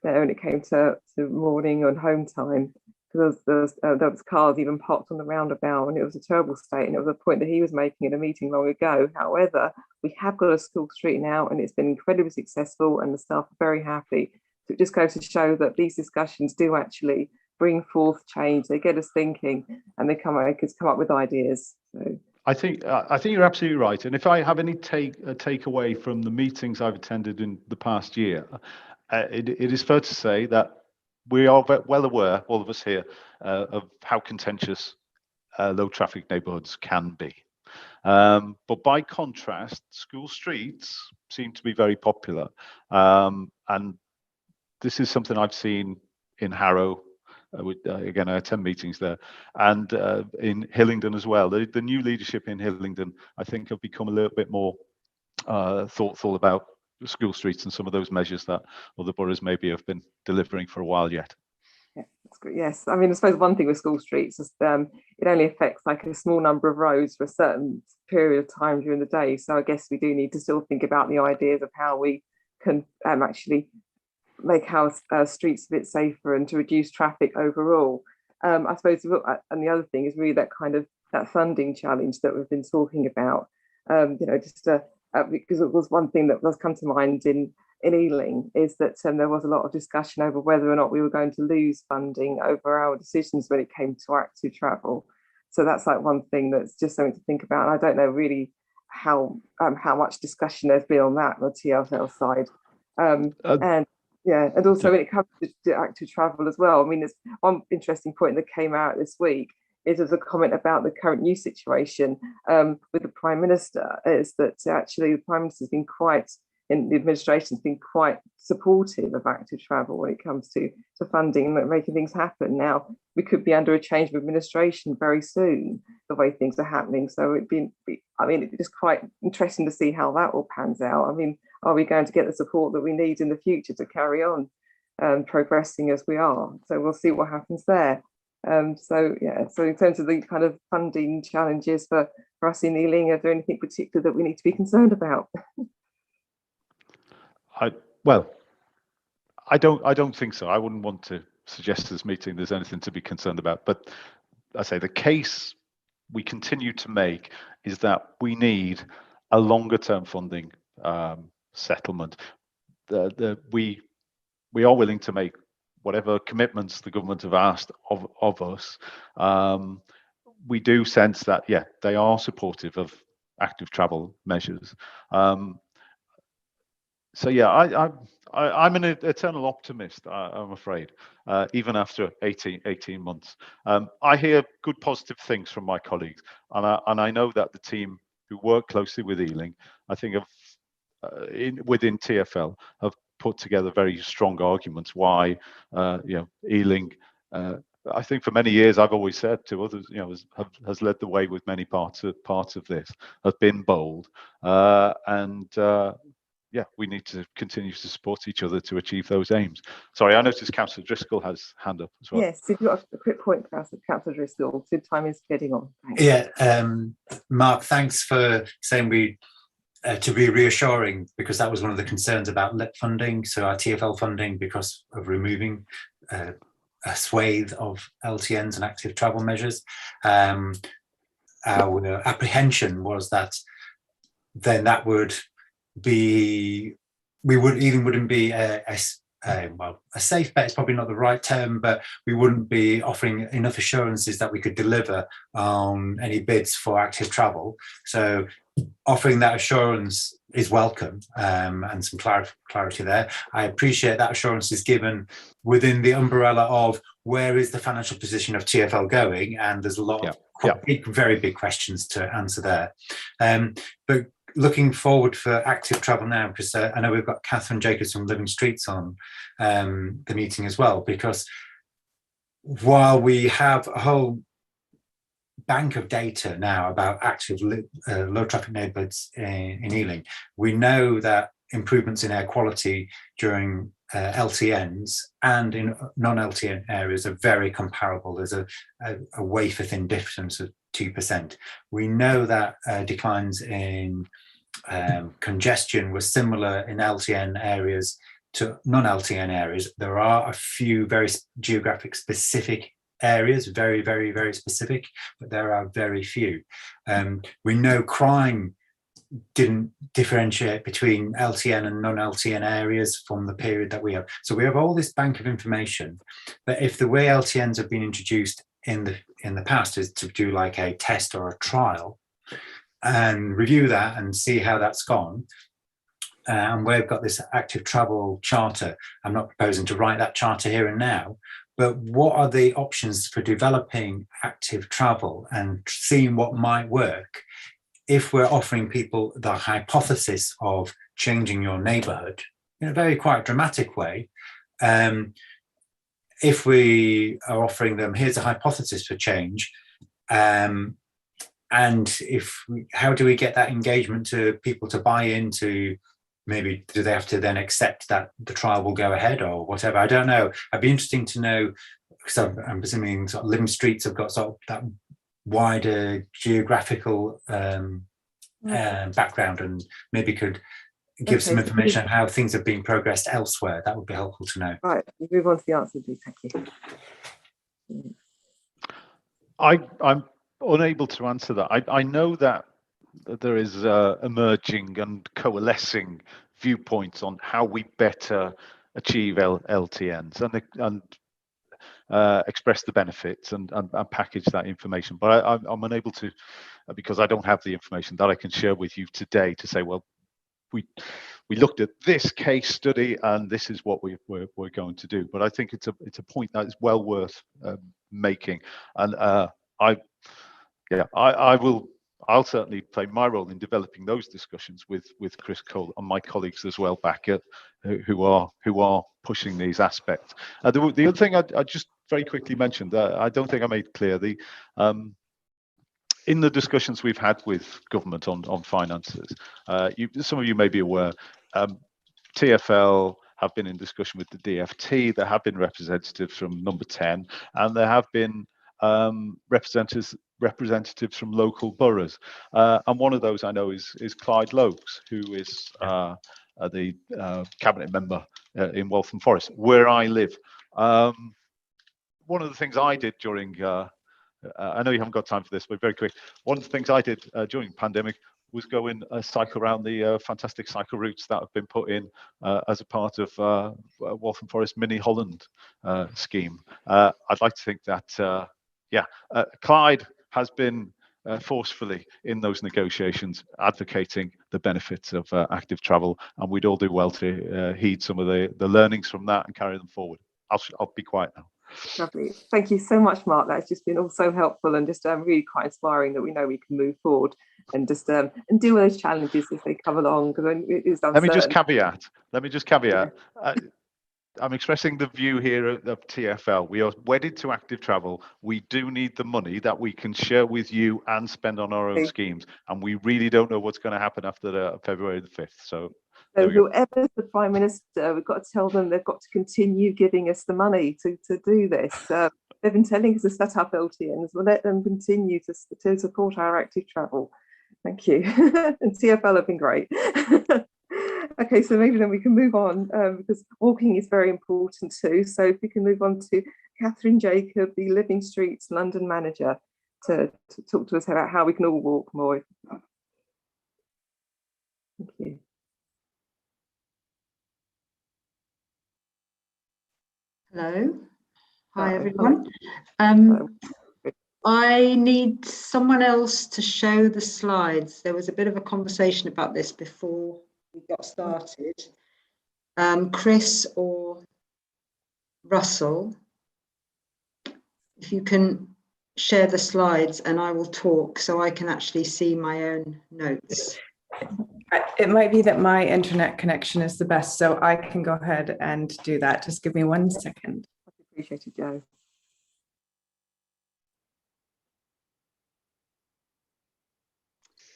there when it came to morning and home time, because there was cars even parked on the roundabout, and it was a terrible state, and it was a point that he was making in a meeting long ago. However, we have got a school street now, and it's been incredibly successful, and the staff are very happy. So it just goes to show that these discussions do actually bring forth change. They get us thinking, and they come up with ideas. So I think you're absolutely right. And if I have any takeaway from the meetings I've attended in the past year, it is fair to say that we are well aware, all of us here, of how contentious low traffic neighbourhoods can be. But by contrast, school streets seem to be very popular. And this is something I've seen in Harrow. Again, I attend meetings there, and in Hillingdon as well. The new leadership in Hillingdon, I think, have become a little bit more thoughtful about school streets and some of those measures that other boroughs maybe have been delivering for a while yet. Yeah, that's good. Yes, I mean, I suppose one thing with school streets is it only affects like a small number of roads for a certain period of time during the day. So I guess we do need to still think about the ideas of how we can actually make our streets a bit safer and to reduce traffic overall. I suppose, and the other thing is really that funding challenge that we've been talking about. Because it was one thing that does come to mind in Ealing is that there was a lot of discussion over whether or not we were going to lose funding over our decisions when it came to active travel. So that's like one thing that's just something to think about. And I don't know really how much discussion there's been on that on the TfL side. And also when it comes to active travel as well, I mean, there's one interesting point that came out this week is there's a comment about the current news situation with the Prime Minister, is that actually the Prime Minister's been the administration's been quite supportive of active travel when it comes to funding and making things happen. Now, we could be under a change of administration very soon, the way things are happening. So it'd be just quite interesting to see how that all pans out. I mean, are we going to get the support that we need in the future to carry on progressing as we are? So we'll see what happens there. So in terms of the kind of funding challenges for us in Ealing, are there anything particular that we need to be concerned about? I don't think so. I wouldn't want to suggest to this meeting there's anything to be concerned about. But I say the case we continue to make is that we need a longer term funding settlement. We are willing to make whatever commitments the government have asked of us. We do sense that, they are supportive of active travel measures. So yeah, I'm an eternal optimist, I'm afraid, even after 18 months. I hear good positive things from my colleagues, and I know that the team who work closely with Ealing, I think within TfL, have put together very strong arguments why Ealing, I think for many years I've always said to others, has led the way with many parts of this, have been bold, yeah, we need to continue to support each other to achieve those aims. Sorry, I noticed Councillor Driscoll has hand up as well. Yes, if you've got a quick point, Councillor Driscoll, so time is getting on. Thanks. Yeah, Mark, thanks for saying to be reassuring, because that was one of the concerns about LIP funding, so our TfL funding, because of removing a swathe of LTNs and active travel measures. Our apprehension was that then that would be, wouldn't be a safe bet is probably not the right term, but we wouldn't be offering enough assurances that we could deliver on any bids for active travel. So offering that assurance is welcome, and some clarity there. I appreciate that assurance is given within the umbrella of where is the financial position of TfL going, and there's a lot of very big questions to answer there. But looking forward for active travel now, because I know we've got Catherine Jacobs from Living Streets on the meeting as well, because while we have a whole bank of data now about active low traffic neighbourhoods in Ealing, we know that improvements in air quality during LTNs and in non-LTN areas are very comparable. There's a wafer thin difference of 2%. We know that declines in congestion were similar in LTN areas to non-LTN areas. There are a few very geographic specific areas, very, very, very specific, but there are very few. We know crime didn't differentiate between LTN and non-LTN areas from the period that we have. So we have all this bank of information, but if the way LTNs have been introduced in the past is to do like a test or a trial and review that and see how that's gone, and we've got this active travel charter. I'm not proposing to write that charter here and now, but what are the options for developing active travel and seeing what might work if we're offering people the hypothesis of changing your neighbourhood in a very quite dramatic way? If we are offering them, here's a hypothesis for change, and how do we get that engagement to people to buy into? Maybe do they have to then accept that the trial will go ahead or whatever? I don't know. I'd be interesting to know, because I'm presuming sort of Living Streets have got sort of that wider geographical background, and maybe could give some information on how things have been progressed elsewhere. That would be helpful to know. Right, we'll move on to the answer, please. Thank you. I'm unable to answer that. I know that there is emerging and coalescing viewpoints on how we better achieve LTNs and express the benefits and package that information. But I'm unable to, because I don't have the information that I can share with you today to say, well, we looked at this case study and this is what we're going to do. But I think it's a point that is well worth making, and I'll certainly play my role in developing those discussions with Chris Cole and my colleagues as well back at who are pushing these aspects. The other thing I just very quickly mentioned, I don't think I made clear, in the discussions we've had with government on finances, some of you may be aware, TfL have been in discussion with the DFT. There have been representatives from Number 10, and there have been representatives from local boroughs, and one of those I know is Clyde Lokes, who is the cabinet member in Waltham Forest, where I live. One of the things I did during, I know you haven't got time for this, but very quick, one of the things I did during the pandemic was go in a cycle around the fantastic cycle routes that have been put in as a part of Waltham Forest Mini Holland scheme. I'd like to think that, Clyde has been forcefully in those negotiations, advocating the benefits of active travel, and we'd all do well to heed some of the learnings from that and carry them forward. I'll be quiet now. Lovely. Thank you so much, Mark. That's just been all so helpful and just really quite inspiring that we know we can move forward and just and deal with those challenges as they come along. Because it is uncertain. Let me just caveat. I'm expressing the view here of TfL. We are wedded to active travel. We do need the money that we can share with you and spend on our own schemes. And we really don't know what's going to happen after February the 5th. So whoever's the Prime Minister, we've got to tell them they've got to continue giving us the money to do this. They've been telling us to set up LTNs. We'll let them continue to support our active travel. Thank you. And TfL have been great. Okay, so maybe then we can move on because walking is very important too. So if we can move on to Catherine Jacob, the Living Streets London manager, to talk to us about how we can all walk more. Thank you. Hello. Hi, everyone. I need someone else to show the slides. There was a bit of a conversation about this before we got started. Chris or Russell, if you can share the slides and I will talk so I can actually see my own notes. It might be that my internet connection is the best, so I can go ahead and do that. Just give me 1 second. Appreciate it, Joe.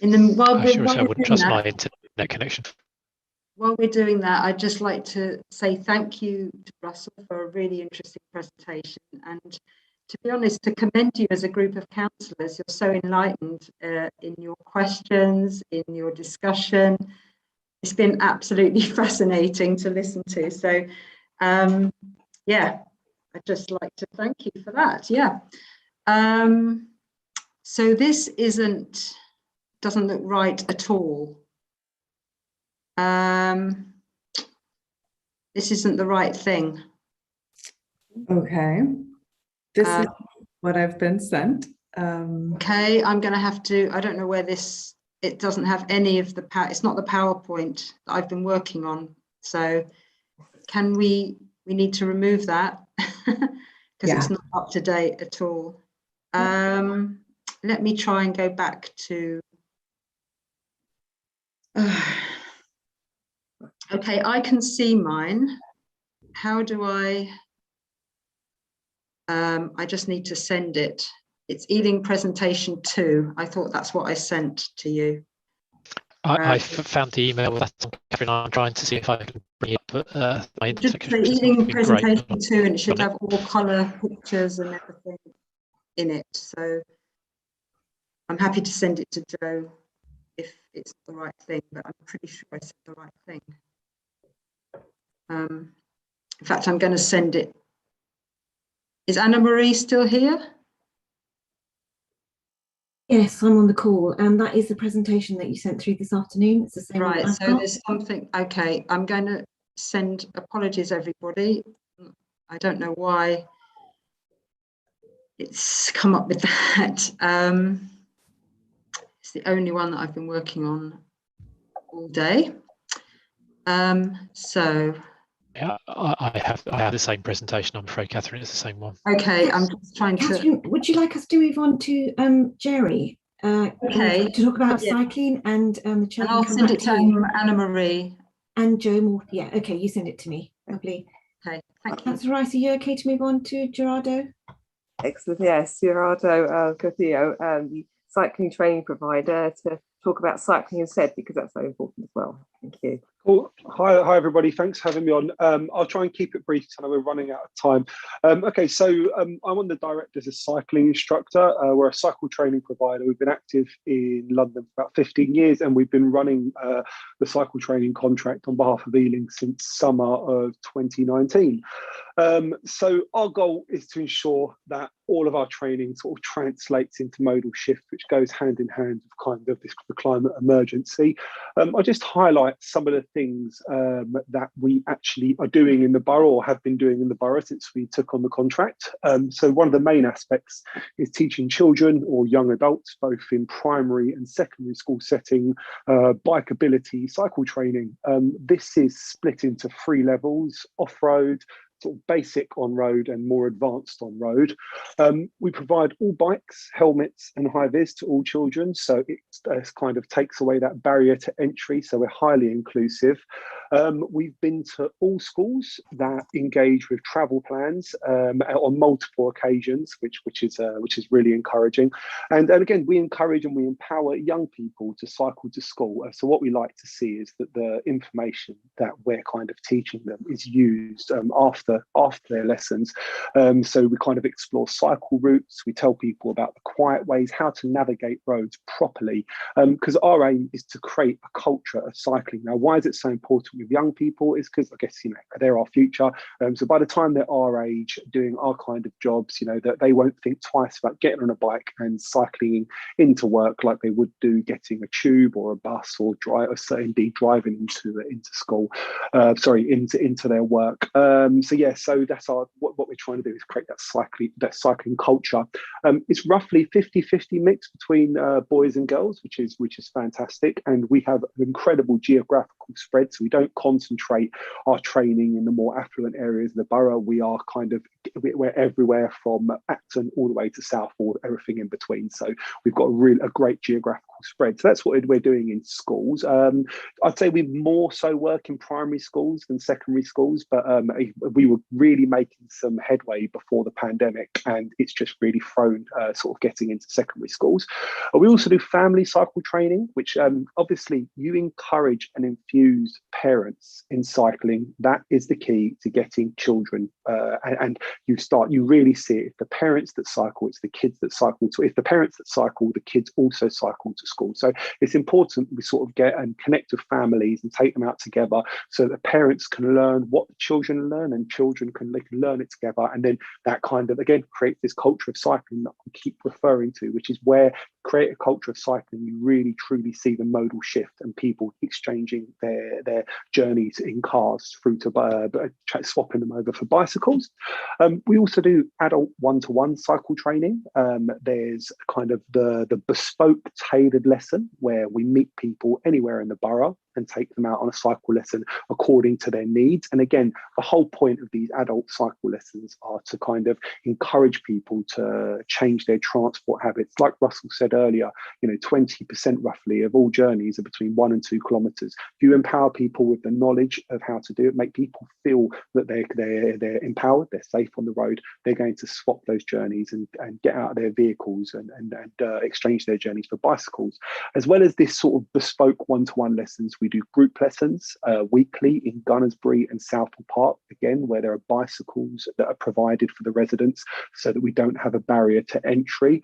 I wouldn't trust my internet connection. While we're doing that, I'd just like to say thank you to Russell for a really interesting presentation, and to be honest, to commend you as a group of councillors. You're so enlightened in your questions, in your discussion. It's been absolutely fascinating to listen to. So, yeah, I'd just like to thank you for that. Yeah. So this doesn't look right at all. This isn't the right thing. Okay. This is what I've been sent. Okay, I'm going to have to, I don't know where it doesn't have any of the it's not the PowerPoint that I've been working on. So can we need to remove that because it's not up to date at all. Let me try and go back to, okay, I can see mine. How do I just need to send it. It's Ealing presentation 2. I thought that's what I sent to you. I found the email with that on Catherine. I'm trying to see if I can bring it up, but my just the Ealing presentation 2, and it should have all colour pictures and everything in it. So I'm happy to send it to Joe if it's the right thing, but I'm pretty sure I said the right thing. In fact, I'm going to send it. Is Anna Marie still here? Yes, I'm on the call, and that is the presentation that you sent through this afternoon. It's the same. Right, so there's something. Okay, I'm going to send apologies, everybody. I don't know why it's come up with that. It's the only one that I've been working on all day. So. Yeah, I have the same presentation. I'm afraid, Catherine, it's the same one. Okay, I'm just trying Catherine, would you like us to move on to Jerry? Okay. To talk about cycling and the chair. And I'll send it to Anna Marie. And Joe Moore. Yeah, okay, you send it to me. Lovely. Okay, thank you. Councillor Rice, are you okay to move on to Gerardo? Excellent, yes, Gerardo Castillo, the cycling training provider, to talk about cycling instead, because that's so important as well. Thank you. Cool. Hi everybody, thanks for having me on. I'll try and keep it brief because I know we're running out of time. Okay, so I'm on the director as a cycling instructor. We're a cycle training provider. We've been active in London for about 15 years, and we've been running the cycle training contract on behalf of Ealing since summer of 2019. So our goal is to ensure that all of our training sort of translates into modal shift, which goes hand in hand with kind of the the climate emergency. I'll just highlight some of the things that we actually are doing in the borough, or have been doing in the borough since we took on the contract. So one of the main aspects is teaching children or young adults, both in primary and secondary school setting, bikeability, cycle training. This is split into 3 levels: off-road, sort of basic on-road, and more advanced on-road. We provide all bikes, helmets and high-vis to all children, so it kind of takes away that barrier to entry, so we're highly inclusive. We've been to all schools that engage with travel plans on multiple occasions, which is really encouraging. And again, we encourage and we empower young people to cycle to school. So what we like to see is that the information that we're kind of teaching them is used after their lessons. So we kind of explore cycle routes. We tell people about the quiet ways, how to navigate roads properly, because our aim is to create a culture of cycling. Now, why is it so important with young people? Is because, I guess, they're our future. So by the time they're our age, doing our kind of jobs, that they won't think twice about getting on a bike and cycling into work like they would do getting a tube or a bus, or indeed driving into school. Into their work. So that's what we're trying to do, is create that cycling culture. It's roughly 50-50 mix between boys and girls, which is fantastic, and we have an incredible geographical spread, so we don't concentrate our training in the more affluent areas of the borough. We're everywhere from Acton all the way to Southall, everything in between, so we've got a great geographical spread. So that's what we're doing in schools. I'd say we more so work in primary schools than secondary schools, but we were really making some headway before the pandemic, and it's just really thrown sort of getting into secondary schools. We also do family cycle training, which obviously you encourage and infuse parents in cycling. That is the key to getting children, and you really see it. If the parents that cycle, it's the kids that cycle. So if the parents that cycle, the kids also cycle to school. So it's important we sort of get and connect with families and take them out together, so that parents can learn what the children learn, and children can learn it together. And then that kind of, again, creates this culture of cycling that I keep referring to, which is where create a culture of cycling, you really truly see the modal shift and people exchanging their journeys in cars through to swapping them over for bicycles. We also do adult one-to-one cycle training. There's kind of the bespoke tailored lesson where we meet people anywhere in the borough and take them out on a cycle lesson according to their needs. And again, the whole point of these adult cycle lessons are to kind of encourage people to change their transport habits. Like Russell said earlier, 20% roughly of all journeys are between 1 and 2 kilometres. If you empower people with the knowledge of how to do it, make people feel that they're empowered, they're safe on the road, they're going to swap those journeys and get out of their vehicles and exchange their journeys for bicycles. As well as this sort of bespoke one-to-one lessons, we do group lessons weekly in Gunnersbury and Southall Park, again, where there are bicycles that are provided for the residents so that we don't have a barrier to entry.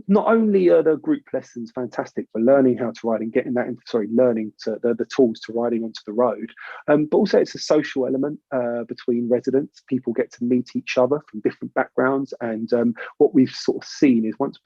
Not only are the group lessons fantastic for learning how to ride and getting learning to the tools to riding onto the road, but also it's a social element between residents. People get to meet each other from different backgrounds, and what we've sort of seen is once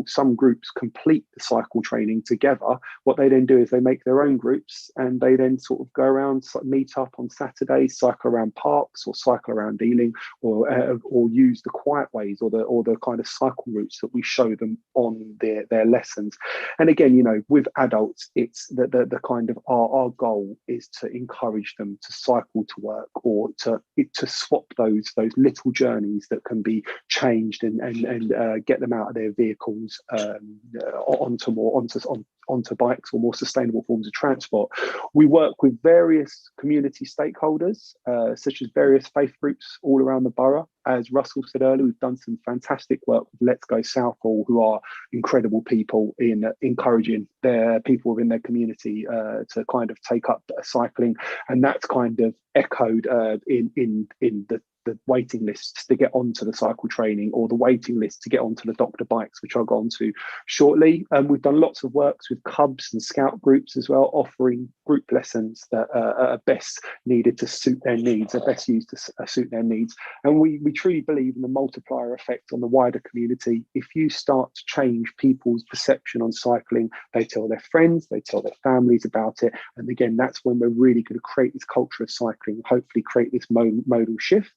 some groups complete the cycle training together, what they then do is they make their own groups, and they then sort of go around, meet up on Saturdays, cycle around parks or cycle around Ealing, or use the quiet ways or the kind of cycle routes that we show them on their lessons. And again, with adults, it's the kind of our goal is to encourage them to cycle to work, or to swap those little journeys that can be changed and get them out of their vehicles onto bikes or more sustainable forms of transport. We work with various community stakeholders, such as various faith groups all around the borough. As Russell said earlier, we've done some fantastic work with Let's Go Southall, who are incredible people in encouraging their people within their community to kind of take up cycling, and that's kind of echoed in the the waiting lists to get onto the cycle training, or the waiting list to get onto the doctor bikes, which I'll go on to shortly. We've done lots of works with Cubs and Scout groups as well, offering group lessons that are best needed to suit their needs, are best used to suit their needs. And we truly believe in the multiplier effect on the wider community. If you start to change people's perception on cycling, they tell their friends, they tell their families about it. And again, that's when we're really going to create this culture of cycling, hopefully create this modal shift.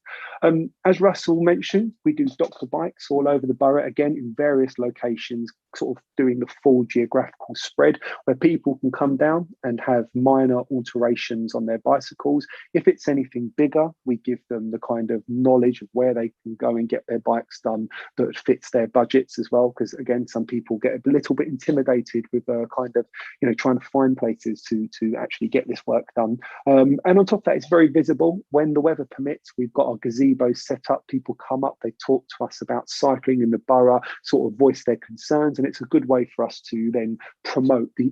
As Russell mentioned, we do doctor bikes all over the borough, again, in various locations, sort of doing the full geographical spread, where people can come down and have minor alterations on their bicycles. If it's anything bigger, we give them the kind of knowledge of where they can go and get their bikes done that fits their budgets as well, because again, some people get a little bit intimidated with kind of, you know, trying to find places to actually get this work done. And on top of that, it's very visible. When the weather permits, we've got our gazebos set up, people come up, they talk to us about cycling in the borough, sort of voice their concerns, and it's a good way for us to then promote the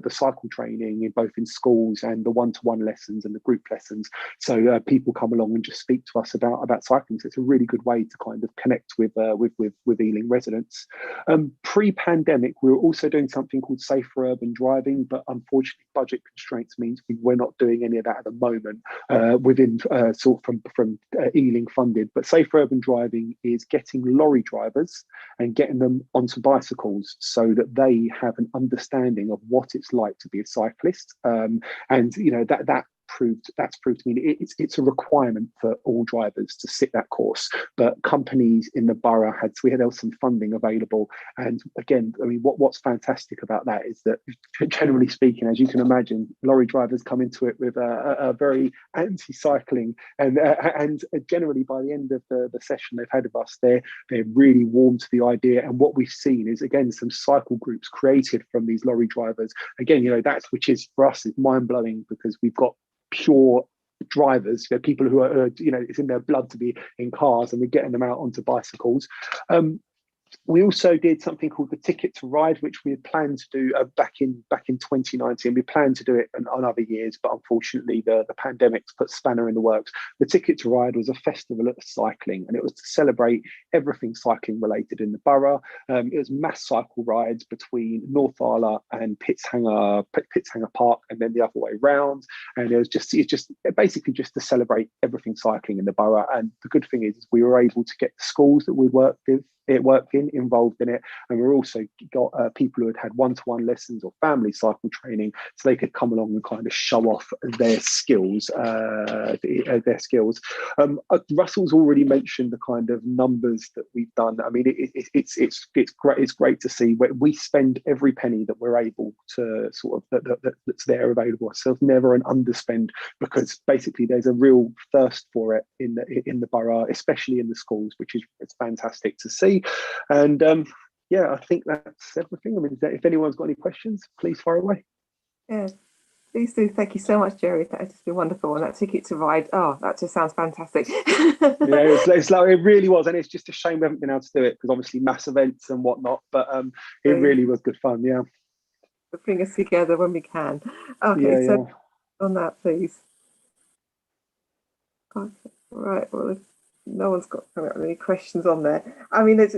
cycle training in both in schools and the one-to-one lessons and the group lessons. So people come along and just speak to us about cycling. So it's a really good way to kind of connect with Ealing residents. Pre-pandemic, we were also doing something called Safer Urban Driving, but unfortunately budget constraints means we're not doing any of that at the moment within sort from Ealing funded. But Safer Urban Driving is getting lorry drivers and getting them onto bicycles so that they have an understanding of what it's like to be a cyclist. And you know, that's proved to mean it's a requirement for all drivers to sit that course. But companies in the borough there was some funding available. And again, I mean, what's fantastic about that is that, generally speaking, as you can imagine, lorry drivers come into it with a very anti-cycling, and generally by the end of the session they've had of us, they're really warm to the idea. And what we've seen is, again, some cycle groups created from these lorry drivers. Again, you know, which is for us is mind-blowing, because we've got pure drivers, you know, people who are, you know, it's in their blood to be in cars, and we're getting them out onto bicycles. We also did something called the Ticket to Ride, which we had planned to do back in 2019. We planned to do it on other years, but unfortunately the pandemic's put spanner in the works. The Ticket to Ride was a festival of cycling, and it was to celebrate everything cycling related in the borough. It was mass cycle rides between North Arla and Pitshanger Park, and then the other way round. And it's just basically just to celebrate everything cycling in the borough. And the good thing is we were able to get the schools that we worked involved in it, and we're also got people who had one-to-one lessons or family cycle training, so they could come along and kind of show off their skills. Russell's already mentioned the kind of numbers that we've done. I mean, it's great to see where we spend every penny that we're able to sort of that's there available. So it's never an underspend, because basically there's a real thirst for it in the borough, especially in the schools, which is it's fantastic to see. And yeah, I think that's everything. I mean, if anyone's got any questions, please fire away. Yeah, please do. Thank you so much, Jerry. That has just been wonderful. And that Ticket to Ride, oh, that just sounds fantastic. Yeah, it's like, it really was. And it's just a shame we haven't been able to do it, because obviously mass events and whatnot, but it really was good fun. Yeah. But bring us together when we can. Okay, yeah, so on that, please. Okay. Right, well, no one's got any questions on there. I mean, it's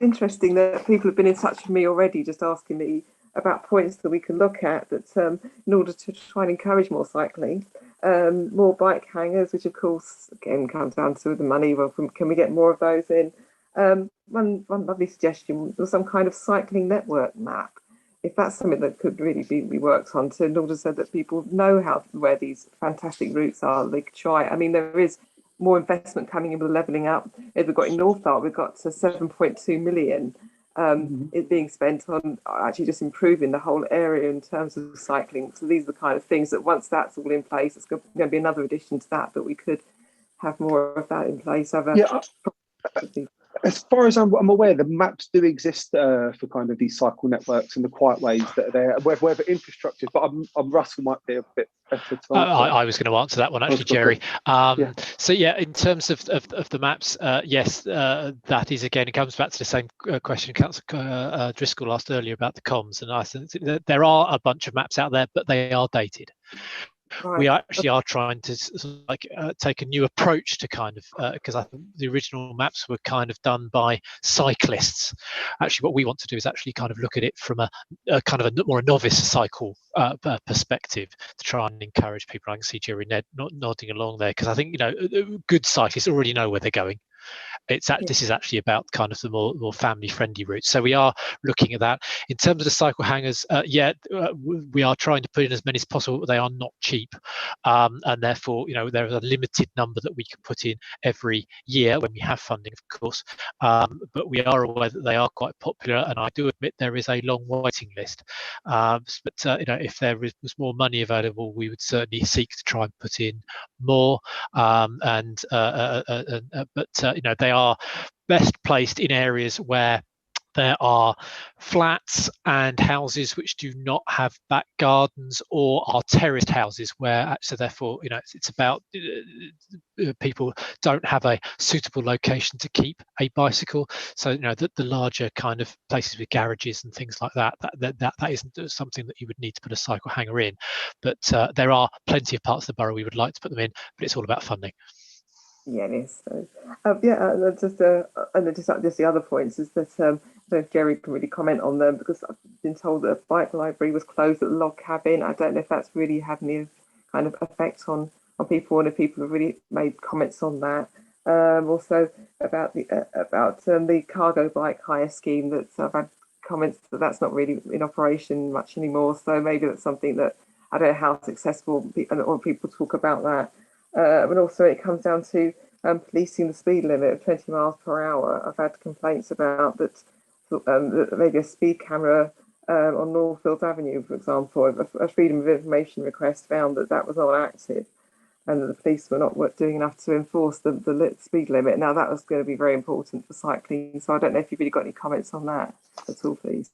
interesting that people have been in touch with me already, just asking me about points that we can look at that in order to try and encourage more cycling, more bike hangers, which of course again comes down to the money. Well, can we get more of those in? One lovely suggestion was some kind of cycling network map. If that's something that could really be worked on, in order so that people know where these fantastic routes are, they could try. I mean, there is more investment coming in with levelling up. As we've got in Northolt, we've got 7.2 million is being spent on actually just improving the whole area in terms of cycling. So these are the kind of things that once that's all in place, it's going to be another addition to that, but we could have more of that in place. As far as I'm aware, the maps do exist for kind of these cycle networks and the quiet ways that are there, whether infrastructure, but Russell might be a bit better to answer. I was going to answer that one actually, Jerry. So yeah, in terms of the maps, yes, that is, again, it comes back to the same question Councillor Driscoll asked earlier about the comms, and I think that there are a bunch of maps out there, but they are dated. Right. We actually are trying to take a new approach to kind of, because I think the original maps were kind of done by cyclists. Actually, what we want to do is actually kind of look at it from a kind of a more novice cycle perspective to try and encourage people. I can see Jerry nodding along there, because I think, you know, good cyclists already know where they're going. This is actually about kind of the more family friendly routes. So we are looking at that. In terms of the cycle hangers, we are trying to put in as many as possible, but they are not cheap. And therefore, you know, there is a limited number that we can put in every year when we have funding, of course. But we are aware that they are quite popular, and I do admit there is a long waiting list. But you know, if there was more money available, we would certainly seek to try and put in more. But you know, they are best placed in areas where there are flats and houses which do not have back gardens, or are terraced houses where actually, therefore, you know, it's about people don't have a suitable location to keep a bicycle. So, you know, the larger kind of places with garages and things like that isn't something that you would need to put a cycle hanger in. But there are plenty of parts of the borough we would like to put them in, but it's all about funding. Yeah, it is. So, just the other points is that I don't know if Jerry can really comment on them, because I've been told that a bike library was closed at the log cabin. I don't know if that's really had any kind of effect on people, and if people have really made comments on that. Also about the cargo bike hire scheme, that I've had comments that that's not really in operation much anymore. So maybe that's something that I don't know how successful or people talk about that. But also it comes down to policing the speed limit of 20 miles per hour. I've had complaints about that maybe a speed camera on Northfield Avenue, for example, a Freedom of Information request found that was not active, and that the police were not doing enough to enforce the speed limit. Now, that was going to be very important for cycling. So I don't know if you've really got any comments on that at all, please.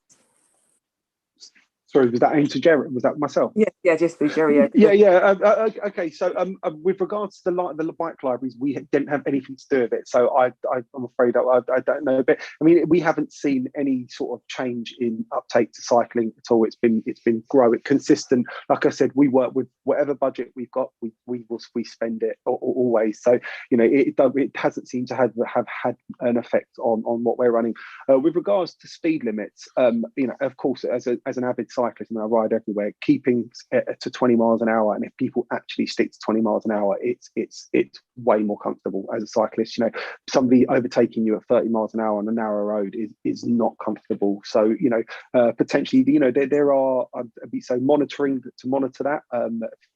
Sorry, was that aimed to Jerry? Was that myself? Yeah, just for Jerry. Okay. So, with regards to the bike libraries, we didn't have anything to do with it. So, I'm afraid I don't know. But I mean, we haven't seen any sort of change in uptake to cycling at all. It's been growing, consistent. Like I said, we work with whatever budget we've got. We spend it always. So, you know, it hasn't seemed to have had an effect on what we're running. With regards to speed limits, you know, of course, as an avid cyclist, and I ride everywhere, keeping to 20 miles an hour, and if people actually stick to 20 miles an hour, it's way more comfortable as a cyclist. You know, somebody overtaking you at 30 miles an hour on a narrow road is not comfortable. So, you know, potentially, you know, there are so monitoring to monitor that,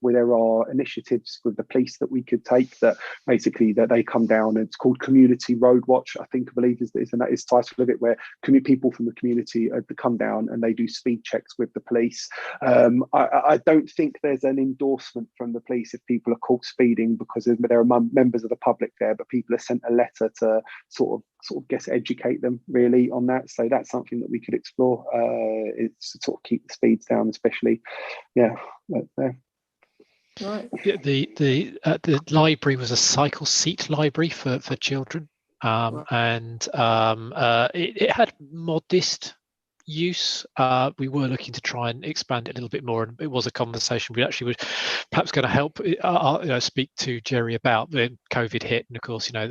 where there are initiatives with the police that we could take, that basically that they come down. It's called Community Road Watch, I believe is the title of it, where people from the community come down and they do speed checks with the police. I don't think there's an endorsement from the police if people are caught speeding, because there are members of the public there, but people are sent a letter to sort of guess educate them really on that. So that's something that we could explore. It's to sort of keep the speeds down, especially. Right. The library was a cycle seat library for children, and it had modest use. We were looking to try and expand it a little bit more, and it was a conversation we actually were perhaps going to help speak to Jerry about when COVID hit, and of course, you know,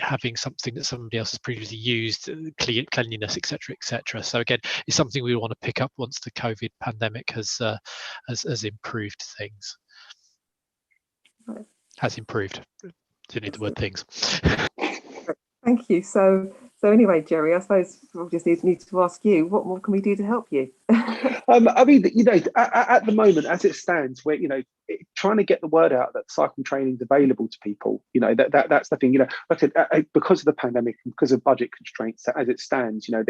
having something that somebody else has previously used, cleanliness, etc. So again, it's something we want to pick up once the COVID pandemic has improved things. Has improved. Didn't need the word things. Thank you. So anyway, Jerry, I suppose we'll just need to ask you, what more can we do to help you? I mean, you know, at the moment, as it stands, we're, you know, trying to get the word out that cycle training is available to people. You know, that's the thing. You know, like I said, because of the pandemic and because of budget constraints, as it stands, you know,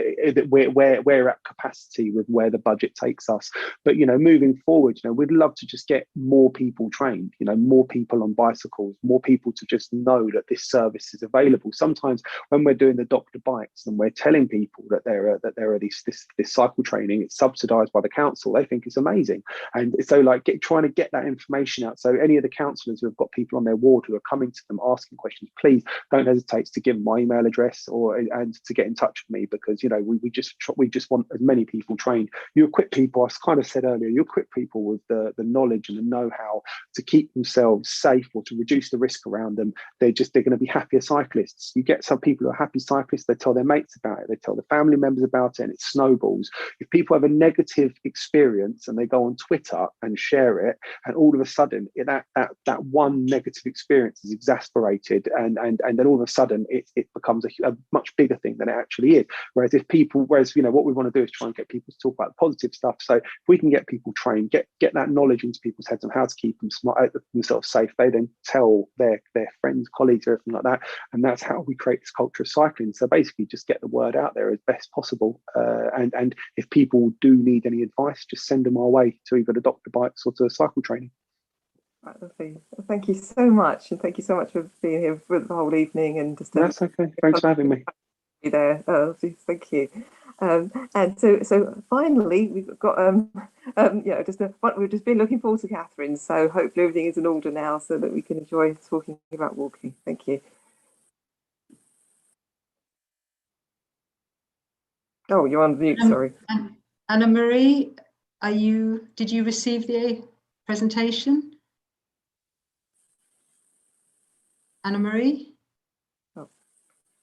we're at capacity with where the budget takes us. But, you know, moving forward, you know, we'd love to just get more people trained. You know, more people on bicycles, more people to just know that this service is available. Sometimes when we're doing the doctor bikes and we're telling people that there are this cycle training, it's subsidised by the council, they think it's amazing. And so, like, trying to get that information information out. So any of the councillors who have got people on their ward who are coming to them asking questions, please don't hesitate to give them my email address and to get in touch with me, because we just want as many people trained. You equip people, I kind of said earlier, you equip people with the knowledge and the know-how to keep themselves safe or to reduce the risk around them. They're going to be happier cyclists. You get some people who are happy cyclists, they tell their mates about it, they tell the family members about it, and it snowballs. If people have a negative experience and they go on Twitter and share it, and all of a sudden that one negative experience is exasperated, and then all of a sudden it becomes a much bigger thing than it actually is. Whereas what we want to do is try and get people to talk about the positive stuff. So if we can get people trained, get that knowledge into people's heads on how to keep themselves safe, they then tell their friends, colleagues, everything like that, and that's how we create this culture of cycling. So basically just get the word out there as best possible, and if people do need any advice, just send them our way to either the Dr. Bikes or to cycle training. Right, lovely. Thank you so much, and thank you so much for being here for the whole evening. And just that's okay. Thanks for having me. There. Oh, thank you. And so finally, we've got we've just been looking forward to Catherine. So hopefully everything is in order now, so that we can enjoy talking about walking. Thank you. Oh, you're on mute. Sorry. Anna Marie, did you receive the presentation? Anna Marie? Oh.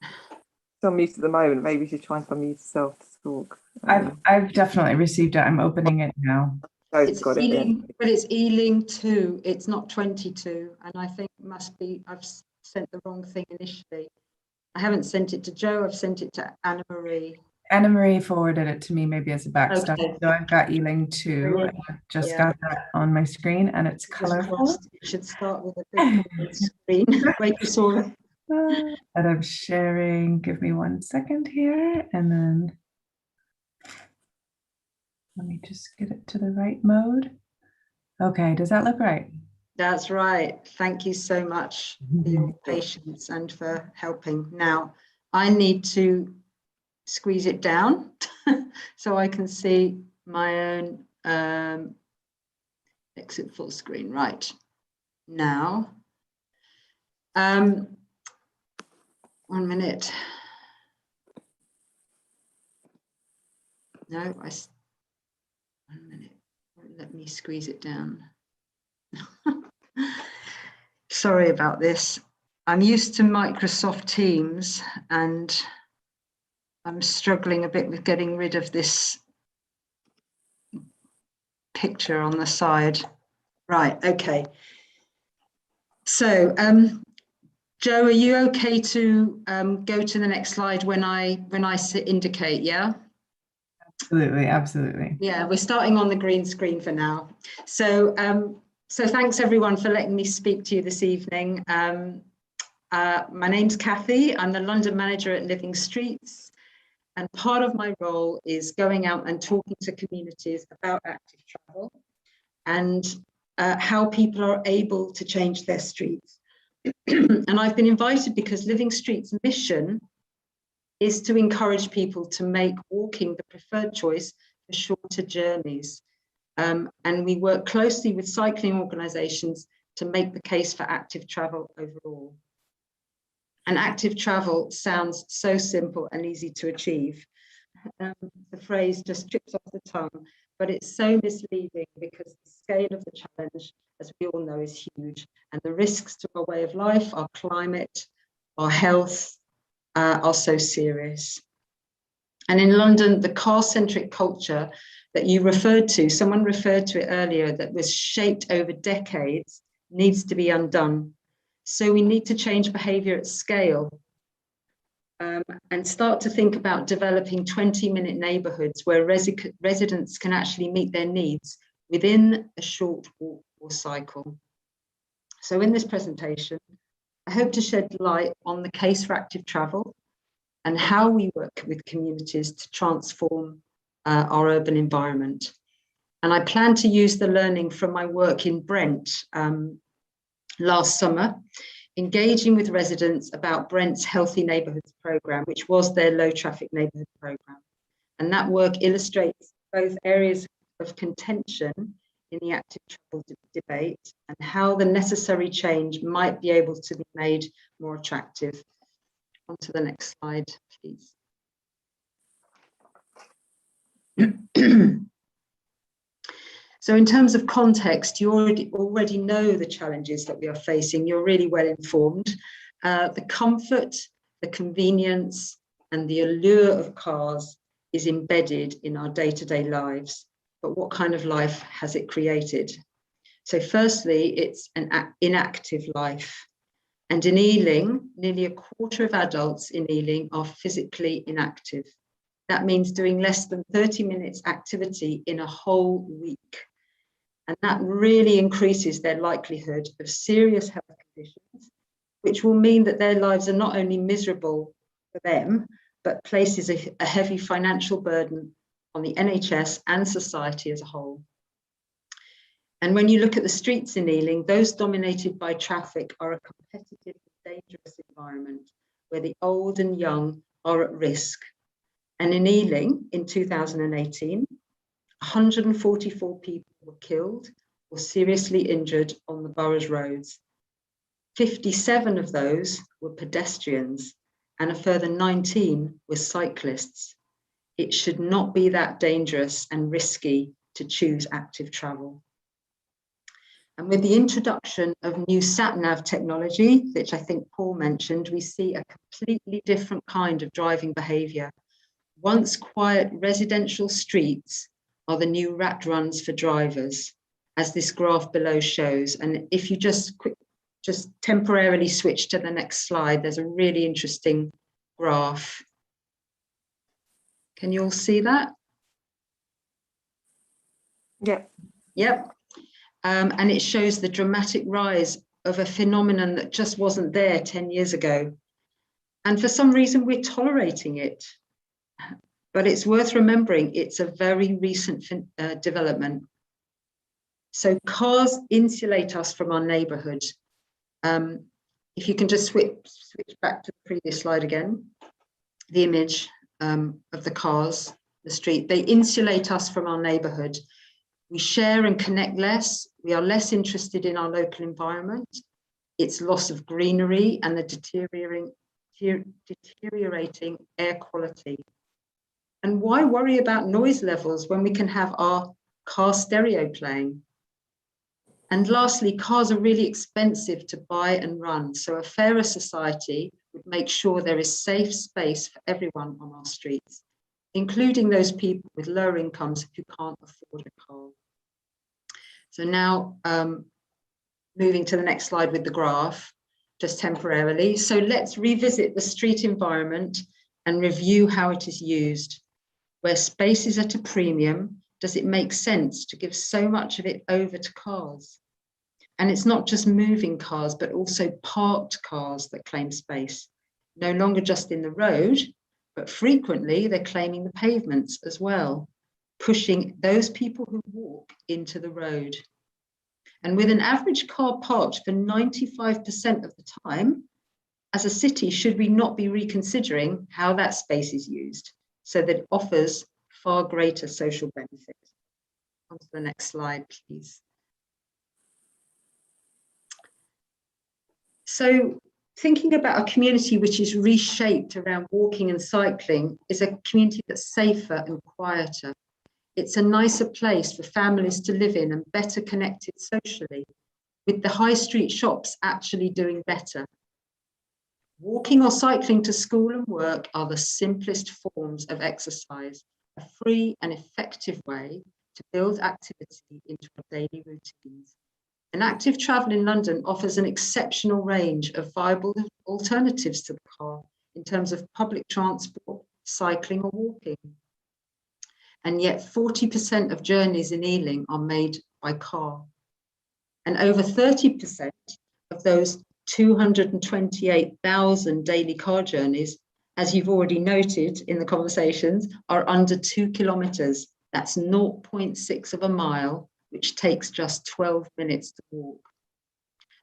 She's on mute at the moment. Maybe she's trying to unmute herself to talk. I've definitely received it. I'm opening it now. It's E-Link 2. It's not 22, and I think it must be. I've sent the wrong thing initially. I haven't sent it to Joe. I've sent it to Anna Marie. Anna Marie forwarded it to me, maybe as a backstop. Okay. So I've got E-Link 2. I've just got that on my screen, and it's colorful. You should start with a big screen. Wait, you saw it. That I'm sharing. Give me 1 second here, and then let me just get it to the right mode. Okay, does that look right? That's right. Thank you so much for your patience and for helping. Now, I need to squeeze it down so I can see my own exit full screen. Right. Now, 1 minute. No, 1 minute. Let me squeeze it down. Sorry about this. I'm used to Microsoft Teams, and I'm struggling a bit with getting rid of this picture on the side. Right, okay. So, Joe, are you okay to go to the next slide when I indicate, yeah? Absolutely, absolutely. Yeah, we're starting on the green screen for now. So, so thanks everyone for letting me speak to you this evening. My name's Kathy. I'm the London manager at Living Streets. And part of my role is going out and talking to communities about active travel and how people are able to change their streets. And I've been invited because Living Streets' mission is to encourage people to make walking the preferred choice for shorter journeys. And we work closely with cycling organisations to make the case for active travel overall. And active travel sounds so simple and easy to achieve. The phrase just trips off the tongue, but it's so misleading because the scale of the challenge, as we all know, is huge. And the risks to our way of life, our climate, our health are so serious. And in London, the car-centric culture that you referred to, someone referred to it earlier, that was shaped over decades, needs to be undone. So we need to change behaviour at scale and start to think about developing 20-minute neighbourhoods where residents can actually meet their needs within a short walk or cycle. So in this presentation, I hope to shed light on the case for active travel and how we work with communities to transform our urban environment. And I plan to use the learning from my work in Brent last summer, engaging with residents about Brent's Healthy Neighbourhoods programme, which was their low traffic neighbourhood programme. And that work illustrates both areas of contention in the active travel debate and how the necessary change might be able to be made more attractive. On to the next slide, please. So in terms of context, you already know the challenges that we are facing. You're really well informed. The comfort, the convenience, and the allure of cars is embedded in our day-to-day lives. But what kind of life has it created? So firstly, it's an inactive life. And in Ealing, nearly a quarter of adults in Ealing are physically inactive. That means doing less than 30 minutes activity in a whole week. And that really increases their likelihood of serious health conditions, which will mean that their lives are not only miserable for them, but places a heavy financial burden on the NHS and society as a whole. And when you look at the streets in Ealing, those dominated by traffic are a competitive and dangerous environment where the old and young are at risk. And in Ealing, in 2018, 144 people were killed or seriously injured on the borough's roads. 57 of those were pedestrians and a further 19 were cyclists. It should not be that dangerous and risky to choose active travel. And with the introduction of new sat-nav technology, which I think Paul mentioned, we see a completely different kind of driving behaviour. Once quiet residential streets are the new rat runs for drivers, as this graph below shows. And if you just temporarily switch to the next slide, there's a really interesting graph. Can you all see that? Yep. Yep. And it shows the dramatic rise of a phenomenon that just wasn't there 10 years ago. And for some reason, we're tolerating it. But it's worth remembering it's a very recent development. So cars insulate us from our neighbourhood. If you can just switch back to the previous slide again, the image of the cars, the street, they insulate us from our neighbourhood. We share and connect less. We are less interested in our local environment. It's loss of greenery and the deteriorating air quality. And why worry about noise levels when we can have our car stereo playing? And lastly, cars are really expensive to buy and run. So a fairer society would make sure there is safe space for everyone on our streets, including those people with lower incomes who can't afford a car. So now moving to the next slide with the graph, just temporarily. So let's revisit the street environment and review how it is used. Where space is at a premium, does it make sense to give so much of it over to cars? And it's not just moving cars, but also parked cars that claim space, no longer just in the road, but frequently they're claiming the pavements as well, pushing those people who walk into the road. And with an average car parked for 95% of the time, as a city, should we not be reconsidering how that space is used so that it offers far greater social benefit? On to the next slide, please. So thinking about a community which is reshaped around walking and cycling is a community that's safer and quieter. It's a nicer place for families to live in and better connected socially, with the high street shops actually doing better. Walking or cycling to school and work are the simplest forms of exercise, a free and effective way to build activity into our daily routines. And active travel in London offers an exceptional range of viable alternatives to the car in terms of public transport, cycling or walking. And yet 40% of journeys in Ealing are made by car. And over 30% of those 228,000 daily car journeys, as you've already noted in the conversations, are under 2 kilometres. That's 0.6 of a mile, which takes just 12 minutes to walk.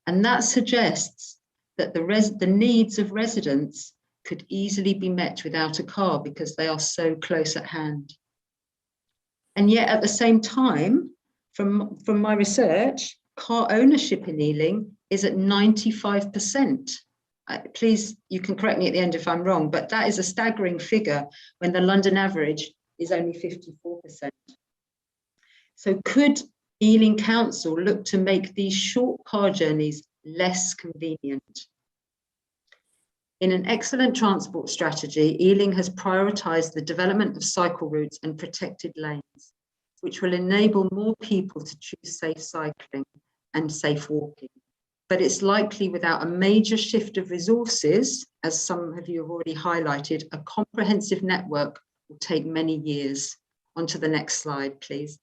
And that suggests that the needs of residents could easily be met without a car because they are so close at hand. And yet at the same time, From my research, car ownership in Ealing is at 95%. Please, you can correct me at the end if I'm wrong, but that is a staggering figure when the London average is only 54%. So could Ealing Council look to make these short car journeys less convenient? In an excellent transport strategy, Ealing has prioritised the development of cycle routes and protected lanes, which will enable more people to choose safe cycling and safe walking. But it's likely without a major shift of resources, as some of you have already highlighted, a comprehensive network will take many years. On to the next slide, please.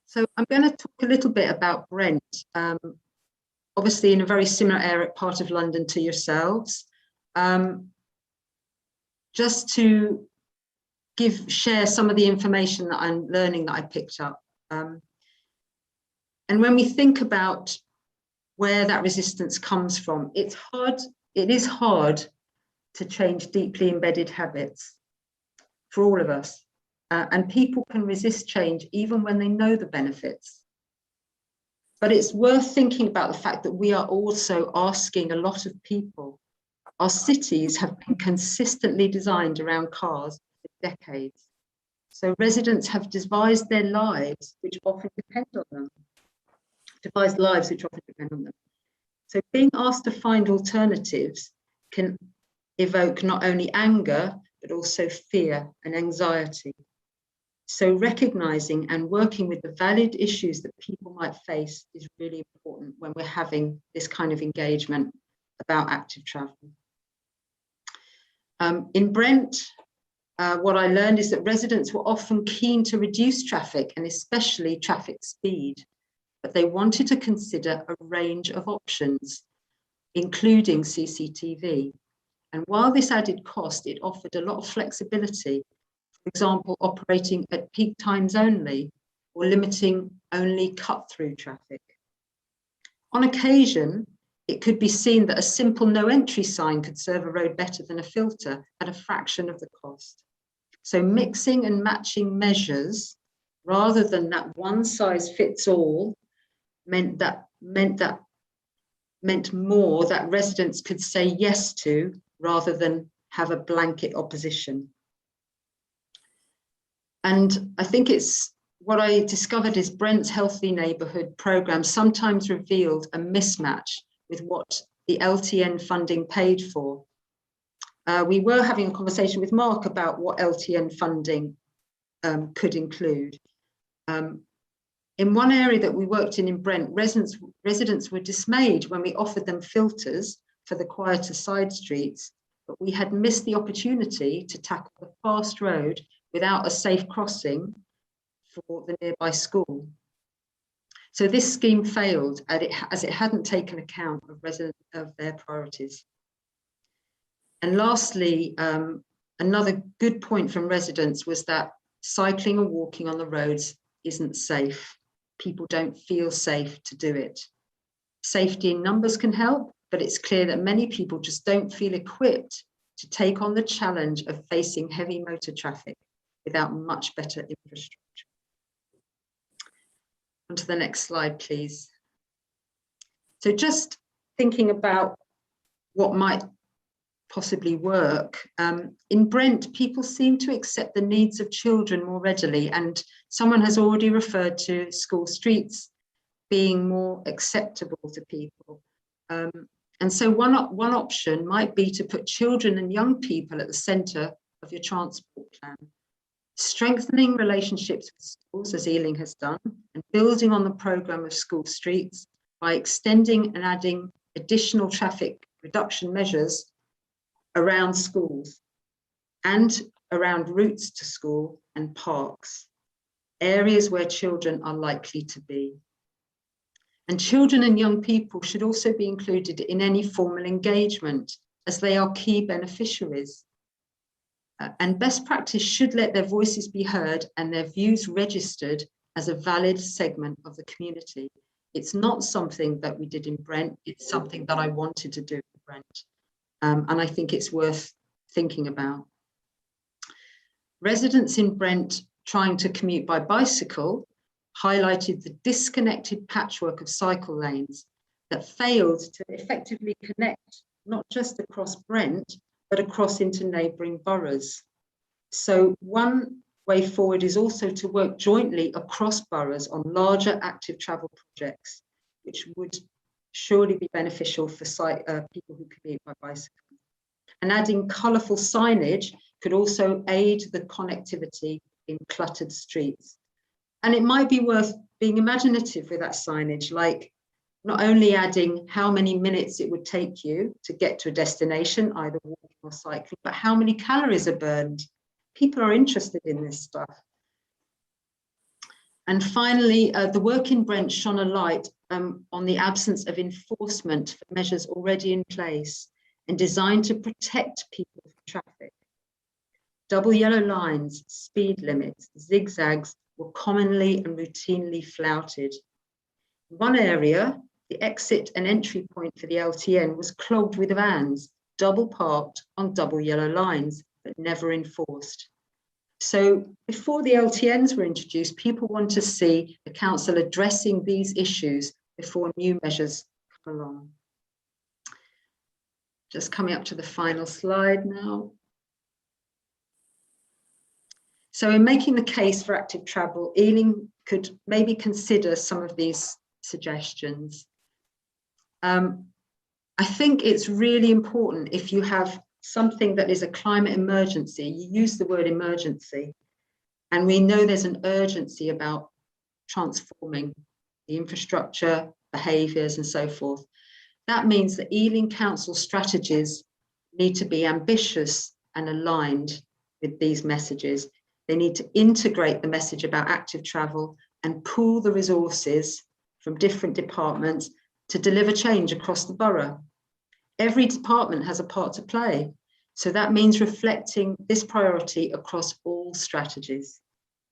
So I'm going to talk a little bit about Brent, obviously in a very similar area, part of London to yourselves. Just to share some of the information that I'm learning that I picked up. And when we think about where that resistance comes from, it is hard to change deeply embedded habits for all of us. And people can resist change even when they know the benefits. But it's worth thinking about the fact that we are also asking a lot of people. Our cities have been consistently designed around cars for decades. So residents have devised their lives which often depend on them. So being asked to find alternatives can evoke not only anger, but also fear and anxiety. So recognizing and working with the valid issues that people might face is really important when we're having this kind of engagement about active travel. In Brent, what I learned is that residents were often keen to reduce traffic and especially traffic speed, but they wanted to consider a range of options, including CCTV. And while this added cost, it offered a lot of flexibility. For example, operating at peak times only, or limiting only cut-through traffic. On occasion, it could be seen that a simple no entry sign could serve a road better than a filter at a fraction of the cost. So mixing and matching measures, rather than that one size fits all, meant more that residents could say yes to, rather than have a blanket opposition. And I think it's what I discovered is Brent's Healthy Neighbourhood programme sometimes revealed a mismatch with what the LTN funding paid for. We were having a conversation with Mark about what LTN funding could include. In one area that we worked in Brent, residents were dismayed when we offered them filters for the quieter side streets, but we had missed the opportunity to tackle the fast road without a safe crossing for the nearby school. So this scheme failed as it hadn't taken account of their priorities. And lastly, another good point from residents was that cycling or walking on the roads isn't safe. People don't feel safe to do it. Safety in numbers can help, but it's clear that many people just don't feel equipped to take on the challenge of facing heavy motor traffic without much better infrastructure. On to the next slide, please. So just thinking about what might possibly work. In Brent, people seem to accept the needs of children more readily, and someone has already referred to school streets being more acceptable to people. And so one option might be to put children and young people at the centre of your transport plan. Strengthening relationships with schools, as Ealing has done, and building on the programme of school streets by extending and adding additional traffic reduction measures around schools and around routes to school and parks, areas where children are likely to be. And children and young people should also be included in any formal engagement, as they are key beneficiaries. And best practice should let their voices be heard and their views registered as a valid segment of the community. It's not something that we did in Brent, it's something that I wanted to do in Brent. And I think it's worth thinking about. Residents in Brent trying to commute by bicycle highlighted the disconnected patchwork of cycle lanes that failed to effectively connect not just across Brent, but across into neighbouring boroughs. So one way forward is also to work jointly across boroughs on larger active travel projects, which would surely be beneficial for people who commute by bicycle. And adding colourful signage could also aid the connectivity in cluttered streets. And it might be worth being imaginative with that signage, like not only adding how many minutes it would take you to get to a destination, either walking or cycling, but how many calories are burned. People are interested in this stuff. And finally, the work in Brent shone a light on the absence of enforcement for measures already in place and designed to protect people from traffic. Double yellow lines, speed limits, zigzags were commonly and routinely flouted. In one area, the exit and entry point for the LTN was clogged with vans, double parked on double yellow lines, but never enforced. So before the LTNs were introduced, people want to see the council addressing these issues before new measures come along. Just coming up to the final slide now. So in making the case for active travel, Ealing could maybe consider some of these suggestions. I think it's really important if you have something that is a climate emergency, you use the word emergency, and we know there's an urgency about transforming the infrastructure, behaviours and so forth. That means that Ealing Council strategies need to be ambitious and aligned with these messages. They need to integrate the message about active travel and pool the resources from different departments to deliver change across the borough. Every department has a part to play. So that means reflecting this priority across all strategies,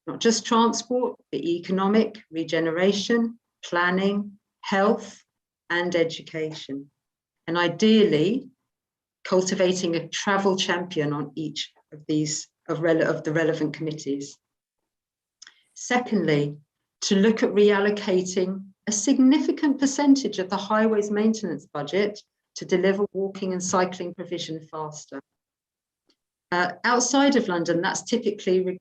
not just transport, but economic, regeneration, planning, health, and education. And ideally, cultivating a travel champion on each of these of the relevant committees. Secondly, to look at reallocating a significant percentage of the highways maintenance budget to deliver walking and cycling provision faster. Outside of London, that's typically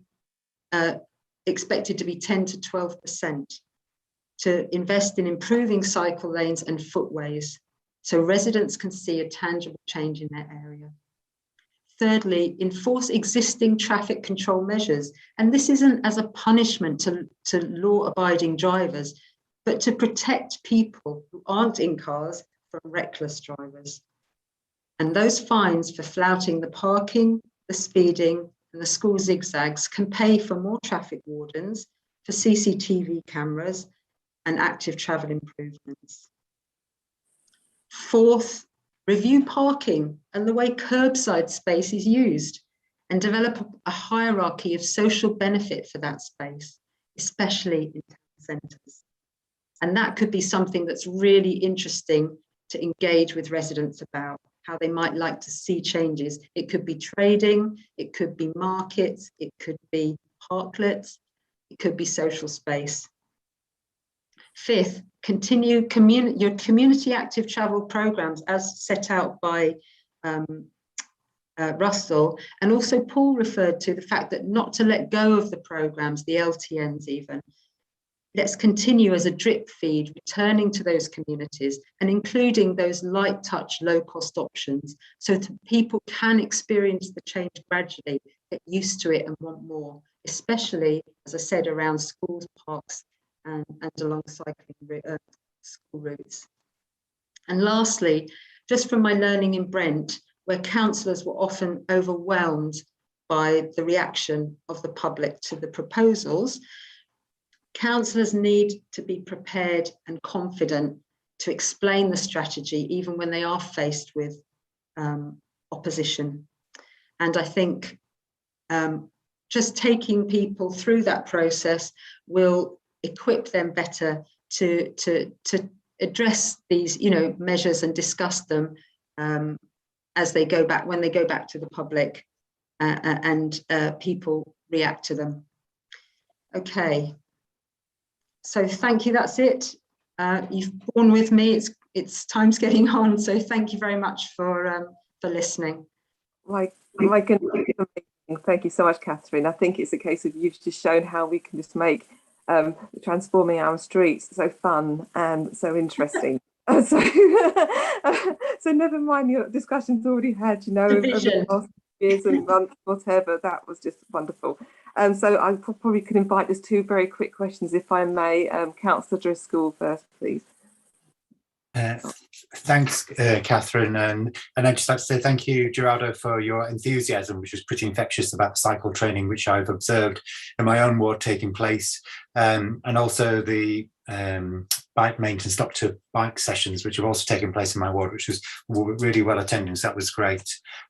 expected to be 10 to 12% to invest in improving cycle lanes and footways so residents can see a tangible change in their area. Thirdly, enforce existing traffic control measures. And this isn't as a punishment to law-abiding drivers, but to protect people who aren't in cars from reckless drivers. And those fines for flouting the parking, the speeding, and the school zigzags can pay for more traffic wardens, for CCTV cameras, and active travel improvements. Fourth, review parking and the way curbside space is used and develop a hierarchy of social benefit for that space, especially in town centres. And that could be something that's really interesting to engage with residents about, how they might like to see changes. It could be trading, it could be markets, it could be parklets, it could be social space. Fifth, continue your community active travel programs as set out by Russell, and also Paul referred to the fact that not to let go of the programs, the LTNs even. Let's continue as a drip feed, returning to those communities and including those light touch, low cost options so that people can experience the change gradually, get used to it and want more, especially, as I said, around schools, parks and along cycling school routes. And lastly, just from my learning in Brent, where councillors were often overwhelmed by the reaction of the public to the proposals, councillors need to be prepared and confident to explain the strategy even when they are faced with opposition. And I think just taking people through that process will equip them better to address these measures and discuss them as they go back, when they go back to the public and people react to them. Okay. So thank you. That's it. You've borne with me. It's time's getting on. So thank you very much for listening. My goodness, thank you so much, Catherine. I think it's a case of you've just shown how we can just make transforming our streets so fun and so interesting. So never mind your discussions already had, you know, over the past years and months, whatever. That was just wonderful. So I probably could invite just two very quick questions, if I may. Councillor Driscoll first, please. Thanks, Catherine, and I'd just like to say thank you, Gerardo, for your enthusiasm, which was pretty infectious about cycle training, which I've observed in my own ward taking place, and also the bike maintenance doctor bike sessions, which have also taken place in my ward, which was really well attended. So that was great.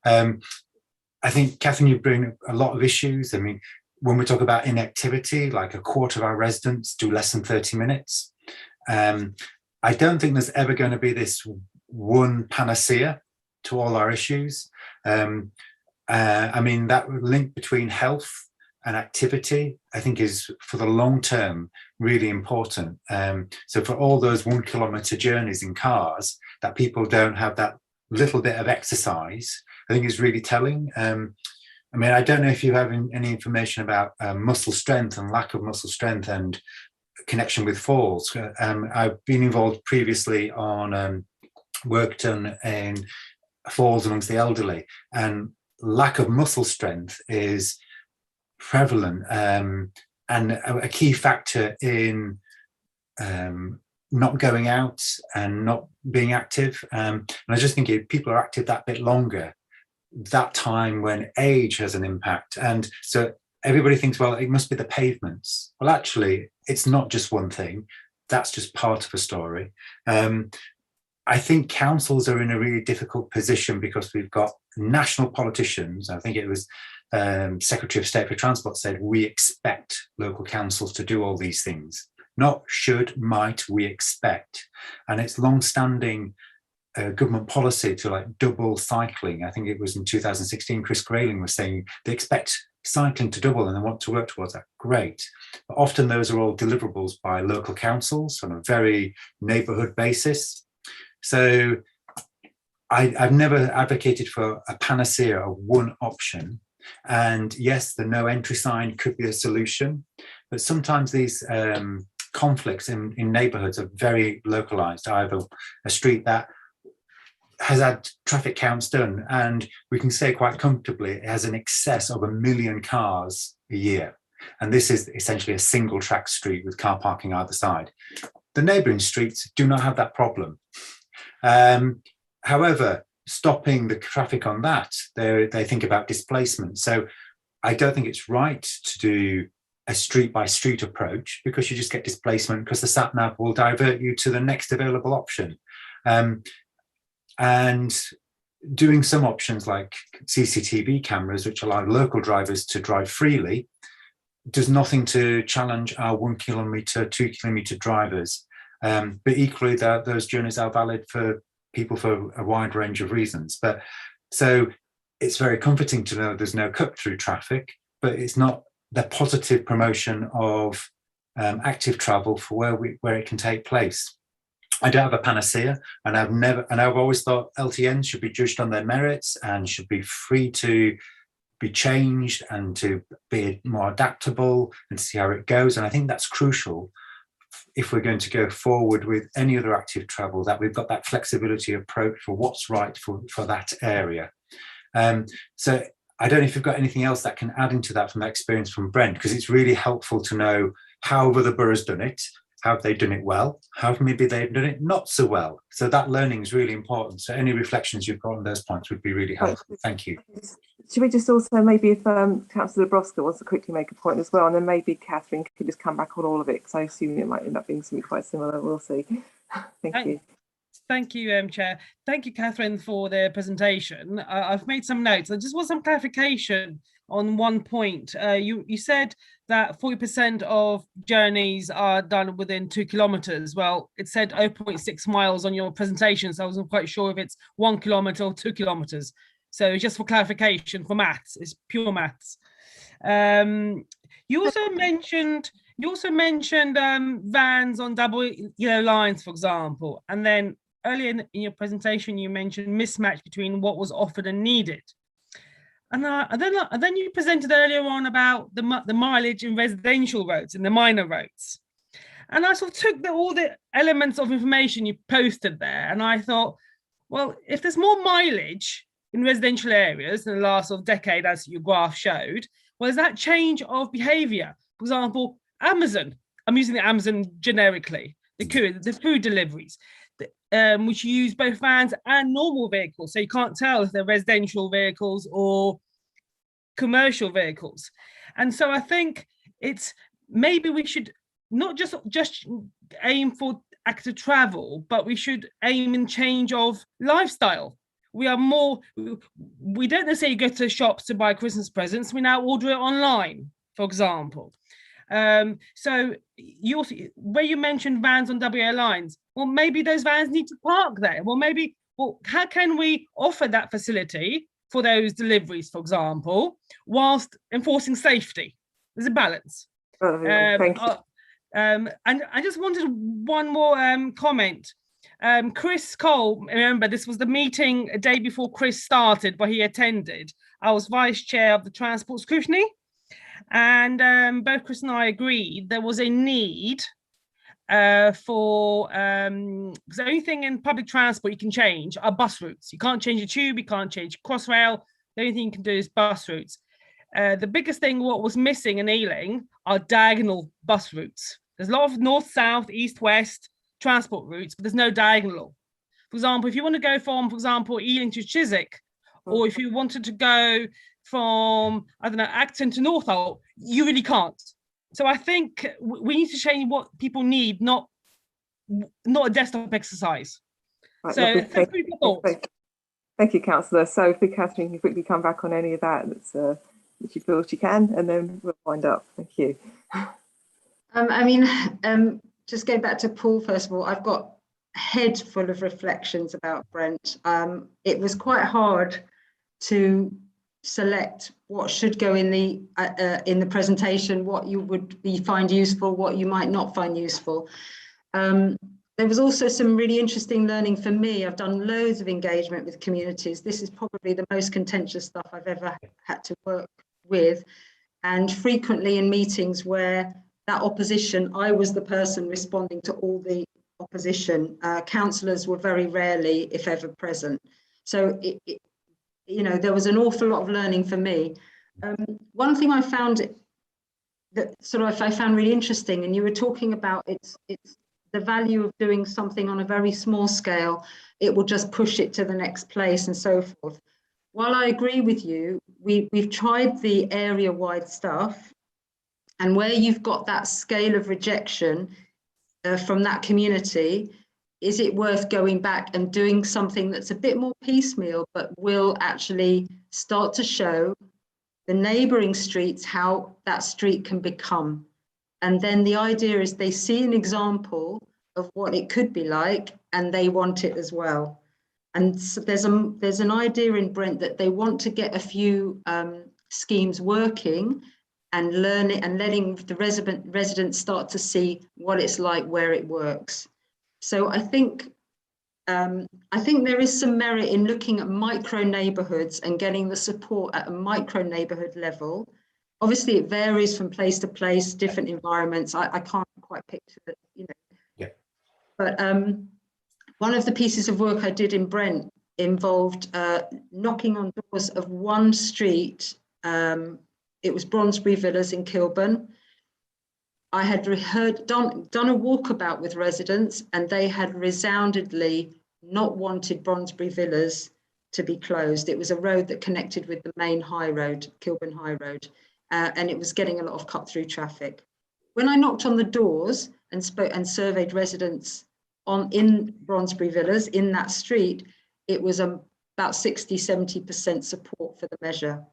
I think, Catherine, you bring a lot of issues. I mean, when we talk about inactivity, like a quarter of our residents do less than 30 minutes. I don't think there's ever going to be this one panacea to all our issues. I mean, that link between health and activity, I think, is for the long term really important. So for all those 1 kilometre journeys in cars, that people don't have that little bit of exercise, I think is really telling. I mean, I don't know if you have any information about muscle strength and lack of muscle strength and connection with falls. I've been involved previously on work done in falls amongst the elderly, and lack of muscle strength is prevalent and a key factor in not going out and not being active. And I just think if people are active that bit longer, that time when age has an impact. And so everybody thinks, well, it must be the pavements. Well, actually, it's not just one thing. That's just part of a story. I think councils are in a really difficult position because we've got national politicians. I think it was Secretary of State for Transport said, we expect local councils to do all these things. Not should, might, we expect. And it's long-standing government policy to like double cycling. I think it was in 2016, Chris Grayling was saying they expect cycling to double and they want to work towards that. Great. But often those are all deliverables by local councils on a very neighbourhood basis. So I've never advocated for a panacea of one option. And yes, the no entry sign could be a solution, but sometimes these conflicts in neighbourhoods are very localised. I have a street that has had traffic counts done, and we can say quite comfortably it has an excess of 1 million cars a year. And this is essentially a single track street with car parking either side. The neighbouring streets do not have that problem. However, stopping the traffic on that, they think about displacement. So I don't think it's right to do a street by street approach, because you just get displacement because the sat nav will divert you to the next available option. And doing some options like CCTV cameras, which allow local drivers to drive freely, does nothing to challenge our 1 kilometre, 2 kilometre drivers. But equally, those journeys are valid for people for a wide range of reasons. But so it's very comforting to know there's no cut through traffic, but it's not the positive promotion of active travel for where it can take place. I don't have a panacea, and I've always thought LTNs should be judged on their merits and should be free to be changed and to be more adaptable and see how it goes. And I think that's crucial if we're going to go forward with any other active travel, that we've got that flexibility approach for what's right for that area. So I don't know if you've got anything else that can add into that from that experience from Brent, because it's really helpful to know how other boroughs done it. How have they done it well? How maybe they've done it not so well? So that learning is really important. So any reflections you've got on those points would be really helpful. Thank you. Should we just also maybe if Councillor Broska wants to quickly make a point as well, and then maybe Catherine could just come back on all of it, because I assume it might end up being something quite similar. We'll see. Thank you. Thank you, Chair. Thank you, Catherine, for the presentation. I've made some notes. I just want some clarification on one point. You said that 40% of journeys are done within 2 kilometres. Well, it said 0.6 miles on your presentation, so I wasn't quite sure if it's 1 kilometre or 2 kilometres. So just for clarification, for maths, it's pure maths. You also mentioned vans on double yellow lines, for example, and then earlier in your presentation you mentioned mismatch between what was offered and needed. And then you presented earlier on about the mileage in residential roads and the minor roads. And I sort of took all the elements of information you posted there, and I thought, well, if there's more mileage in residential areas in the last sort of decade, as your graph showed, well, is that change of behavior? For example, Amazon, I'm using the Amazon generically, the food deliveries, which use both vans and normal vehicles. So you can't tell if they're residential vehicles or commercial vehicles. And so I think it's maybe we should not just aim for active travel, but we should aim in change of lifestyle. We don't necessarily go to shops to buy Christmas presents. We now order it online, for example. So where you mentioned vans on WA lines, well, maybe those vans need to park there. Well, how can we offer that facility for those deliveries, for example, whilst enforcing safety? There's a balance. Thank you. And I just wanted one more comment. Chris Cole, remember, this was the meeting a day before Chris started, but he attended. I was vice chair of the transport scrutiny, and both Chris and I agreed there was a need for, because the only thing in public transport you can change are bus routes. You can't change the tube, you can't change Crossrail. The only thing you can do is bus routes. The biggest thing what was missing in Ealing are diagonal bus routes. There's a lot of north, south, east, west transport routes, but there's no diagonal. For example, if you want to go from, for example, Ealing to Chiswick, or if you wanted to go from, I don't know, Acton to Northolt, you really can't. So I think we need to change what people need, not a desktop exercise. Right, so thank you, Councillor. So if Catherine can quickly come back on any of that that you feel she can, and then we'll wind up. Thank you. Just going back to Paul, first of all, I've got a head full of reflections about Brent. It was quite hard to select what should go in the presentation, what you would find useful, what you might not find useful. There was also some really interesting learning for me. I've done loads of engagement with communities. This is probably the most contentious stuff I've ever had to work with, and frequently in meetings where that opposition, I was the person responding to all the opposition. Councillors were very rarely, if ever, present. So there was an awful lot of learning for me. One thing I found I found really interesting, and you were talking about it's the value of doing something on a very small scale. It will just push it to the next place and so forth. While I agree with you, we've tried the area-wide stuff, and where you've got that scale of rejection from that community, is it worth going back and doing something that's a bit more piecemeal, but will actually start to show the neighbouring streets how that street can become? And then the idea is they see an example of what it could be like, and they want it as well. And so there's an idea in Brent that they want to get a few schemes working and learn it, and letting the residents start to see what it's like where it works. So I think there is some merit in looking at micro neighbourhoods and getting the support at a micro neighbourhood level. Obviously, it varies from place to place, different environments. I can't quite picture it, Yeah. But one of the pieces of work I did in Brent involved knocking on doors of one street. It was Bronsbury Villas in Kilburn. I had done a walkabout with residents, and they had resoundingly not wanted Bronsbury Villas to be closed. It was a road that connected with the main high road, Kilburn High Road, and it was getting a lot of cut-through traffic. When I knocked on the doors and spoke and surveyed residents in Bronsbury Villas in that street, it was about 60–70% support for the measure.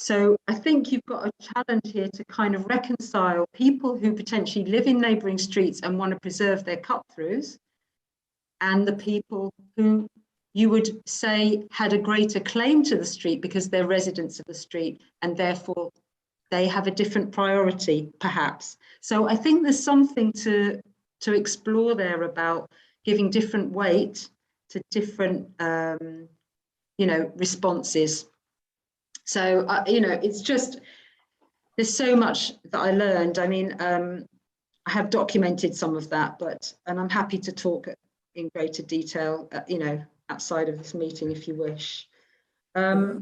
So I think you've got a challenge here to kind of reconcile people who potentially live in neighbouring streets and want to preserve their cut-throughs, and the people who you would say had a greater claim to the street because they're residents of the street and therefore they have a different priority, perhaps. So I think there's something to explore there about giving different weight to different, responses. So, it's just, there's so much that I learned. I mean, I have documented some of that, and I'm happy to talk in greater detail, outside of this meeting if you wish. I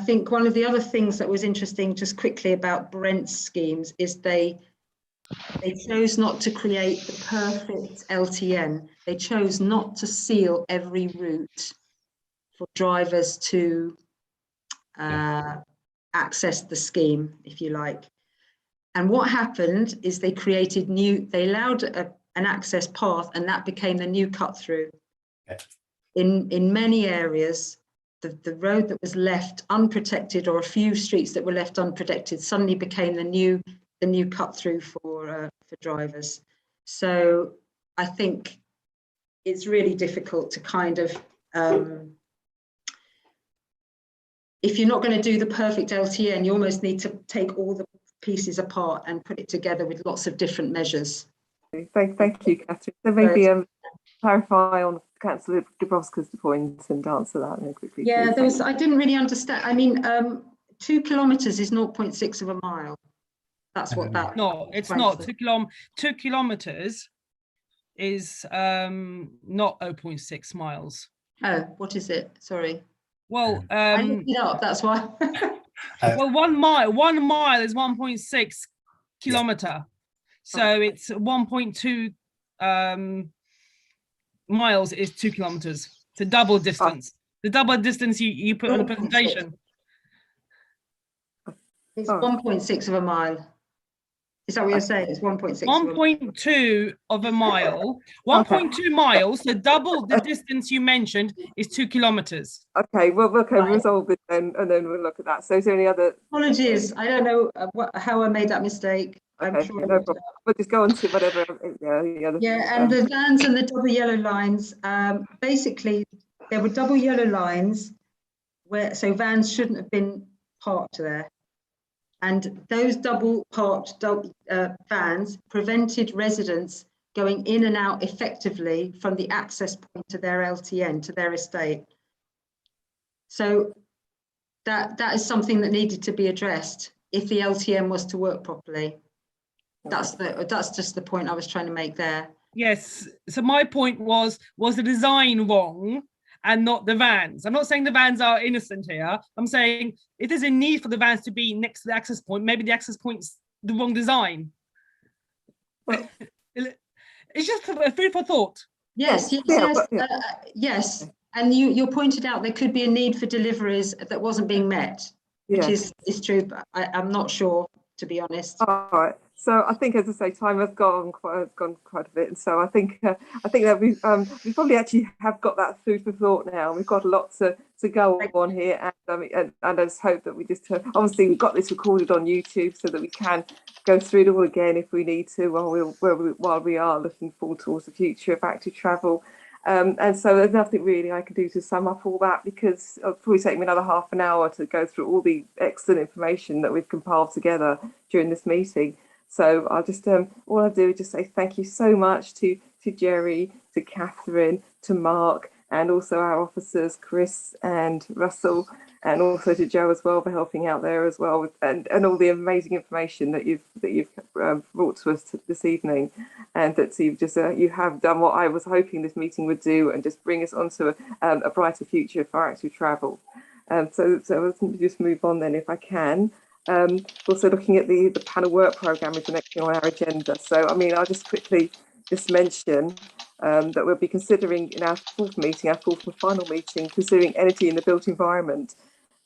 think one of the other things that was interesting, just quickly, about Brent's schemes is they chose not to create the perfect LTN. They chose not to seal every route for drivers to access the scheme, if you like. And what happened is they allowed an access path, and that became the new cut through. In many areas, the road that was left unprotected, or a few streets that were left unprotected, suddenly became the new cut through for drivers. So I think it's really difficult to kind of, if you're not going to do the perfect LTN, you almost need to take all the pieces apart and put it together with lots of different measures. Thank you, Catherine. So maybe clarify on Councillor Dubrovska's point and answer that then quickly. Yeah, I didn't really understand. I mean, 2 kilometres is 0.6 of a mile. That's what that. No, it's not. 2 kilometres is not 0.6 miles. Oh, what is it? Sorry. Well, I looked it up. That's why. Well, 1 mile is 1.6 kilometre, so it's 1.2 miles is 2 kilometres. It's a double distance. The double distance you put on the presentation. It's 1.6 of a mile. Is that what you're saying? It's 1.6. 1.2 of a mile. 1.2 miles. So double the distance you mentioned is 2 kilometres. Okay, well, we'll resolve it then, and then we'll look at that. So is there any other? Apologies, I don't know how I made that mistake. I'm Okay, sure no problem. We'll just go on to whatever. And the vans and the double yellow lines. Basically, there were double yellow lines so vans shouldn't have been parked there. And those double parked vans prevented residents going in and out effectively from the access point to their LTN, to their estate. So that is something that needed to be addressed if the LTN was to work properly. That's just the point I was trying to make there. Yes. So my point was the design wrong and not the vans? I'm not saying the vans are innocent here. I'm saying if there's a need for the vans to be next to the access point, maybe the access point's the wrong design. Well, it's just a food for thought. Yes. Yes. And you pointed out there could be a need for deliveries that wasn't being met, which is true, but I'm not sure, to be honest. All right. So I think, as I say, time has gone quite a bit, and so I think that we probably actually have got that food for thought now. We've got a lot to go on here, and I just hope that we just obviously we've got this recorded on YouTube so that we can go through it all again if we need to while we are looking forward towards the future of active travel. And so there's nothing really I can do to sum up all that, because it'll probably take me another half an hour to go through all the excellent information that we've compiled together during this meeting. So I'll just all I'll do is just say thank you so much to Jerry, to Catherine, to Mark, and also our officers Chris and Russell, and also to Joe as well for helping out there as well, and all the amazing information that you've brought to us this evening, and that you have done what I was hoping this meeting would do, and just bring us onto a brighter future for active travel. So let's just move on then, if I can. Also looking at the panel work programme is the next thing on our agenda. So I mean, I'll just quickly mention that we'll be considering in our fourth and final meeting, considering energy in the built environment,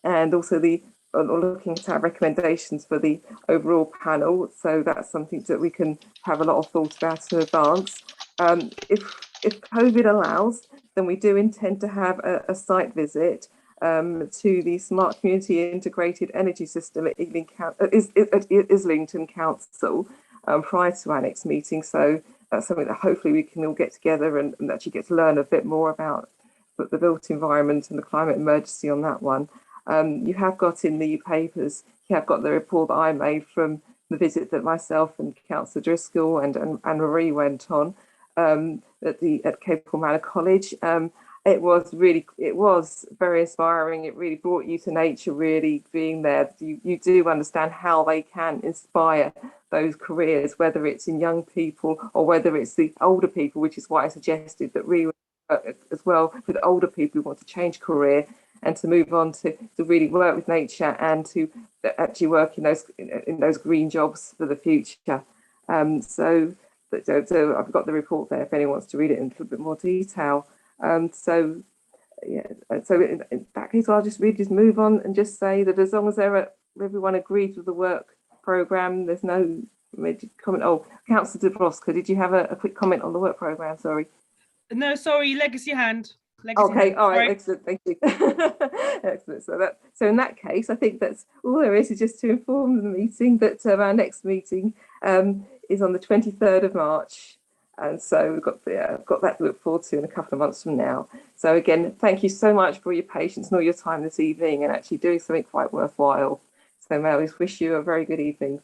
and also looking at our recommendations for the overall panel. So that's something that we can have a lot of thought about in advance. If COVID allows, then we do intend to have a site visit to the Smart Community Integrated Energy System at Islington Council prior to our next meeting. So that's something that hopefully we can all get together and actually get to learn a bit more about the built environment and the climate emergency on that one. You have got in the papers, you have got the report that I made from the visit that myself and Councillor Driscoll and Marie went on at Capel Manor College. It was very inspiring. It really brought you to nature, really being there. You do understand how they can inspire those careers, whether it's in young people or whether it's the older people, which is why I suggested that we as well with older people who want to change career and to move on to really work with nature and to actually work in those green jobs for the future. So I've got the report there if anyone wants to read it in a little bit more detail. So in that case, I'll just move on and just say that as long as everyone agrees with the work programme, there's no comment. Oh, Councillor Dabrowska, did you have a quick comment on the work programme? Sorry. No, sorry, legacy hand. Legacy Okay, hand. all right, Sorry. excellent, thank you. Excellent. So in that case, I think that's all there is just to inform the meeting that our next meeting is on the 23rd of March. And so we've got that to look forward to in a couple of months from now. So again, thank you so much for your patience and all your time this evening and actually doing something quite worthwhile. So may I wish you a very good evening.